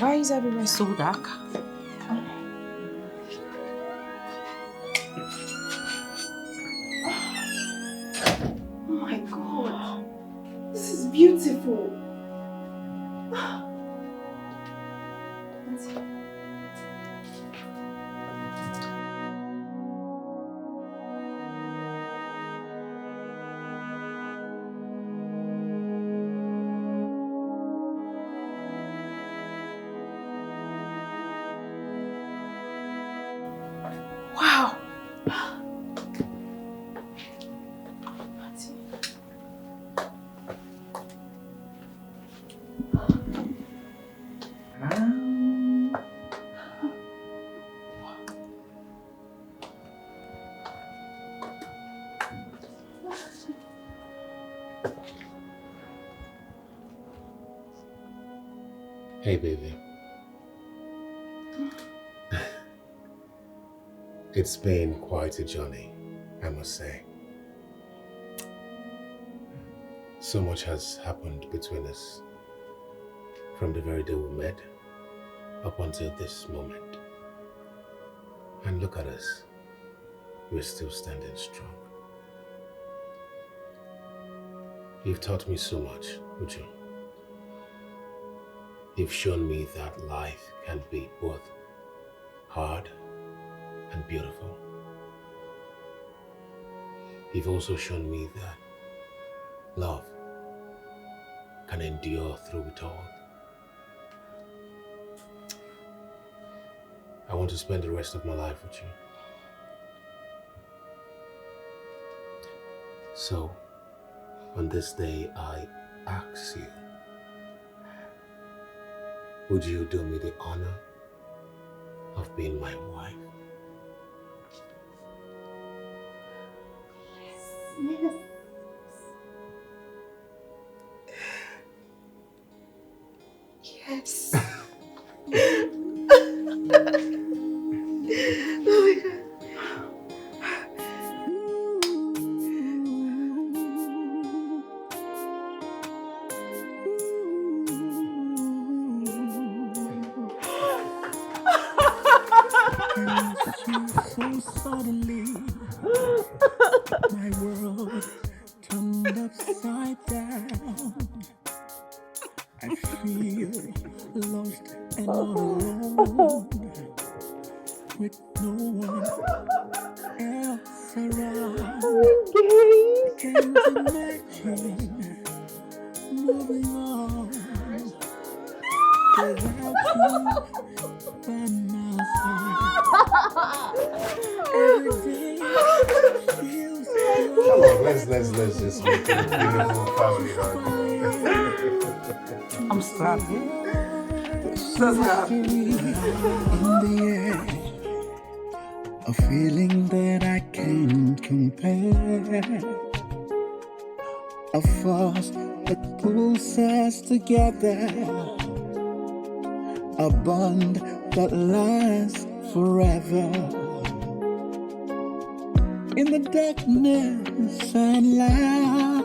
Why is everywhere so dark? Oh my God, this is beautiful. Wow. Hey, baby. It's been quite a journey, I must say. So much has happened between us from the very day we met up until this moment. And look at us. We're still standing strong. You've taught me so much, Uju. You've shown me that life can be both hard and beautiful. You've also shown me that love can endure through it all. I want to spend the rest of my life with you. So, on this day, I ask you, would you do me the honor of being my wife? Yes. Yes. Oh my God. So suddenly, my world turned upside down. I feel lost and all alone, with no one else around. I can't imagine moving on without you by my side. Every day feels Come on, let's just make it a beautiful family, I'm sorry. So sorry. in the air, a feeling that I can't compare, a force that pulls us together, a bond that lasts forever. In the darkness and light,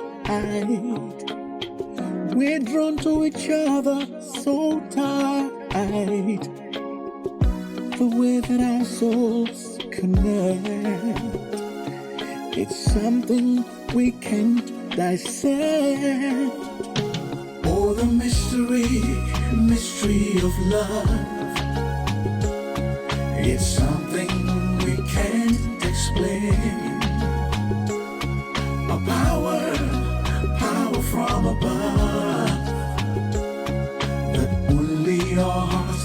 we're drawn to each other so tight. The way that our souls connect, it's something we can't dissect. Oh, the mystery of love. It's something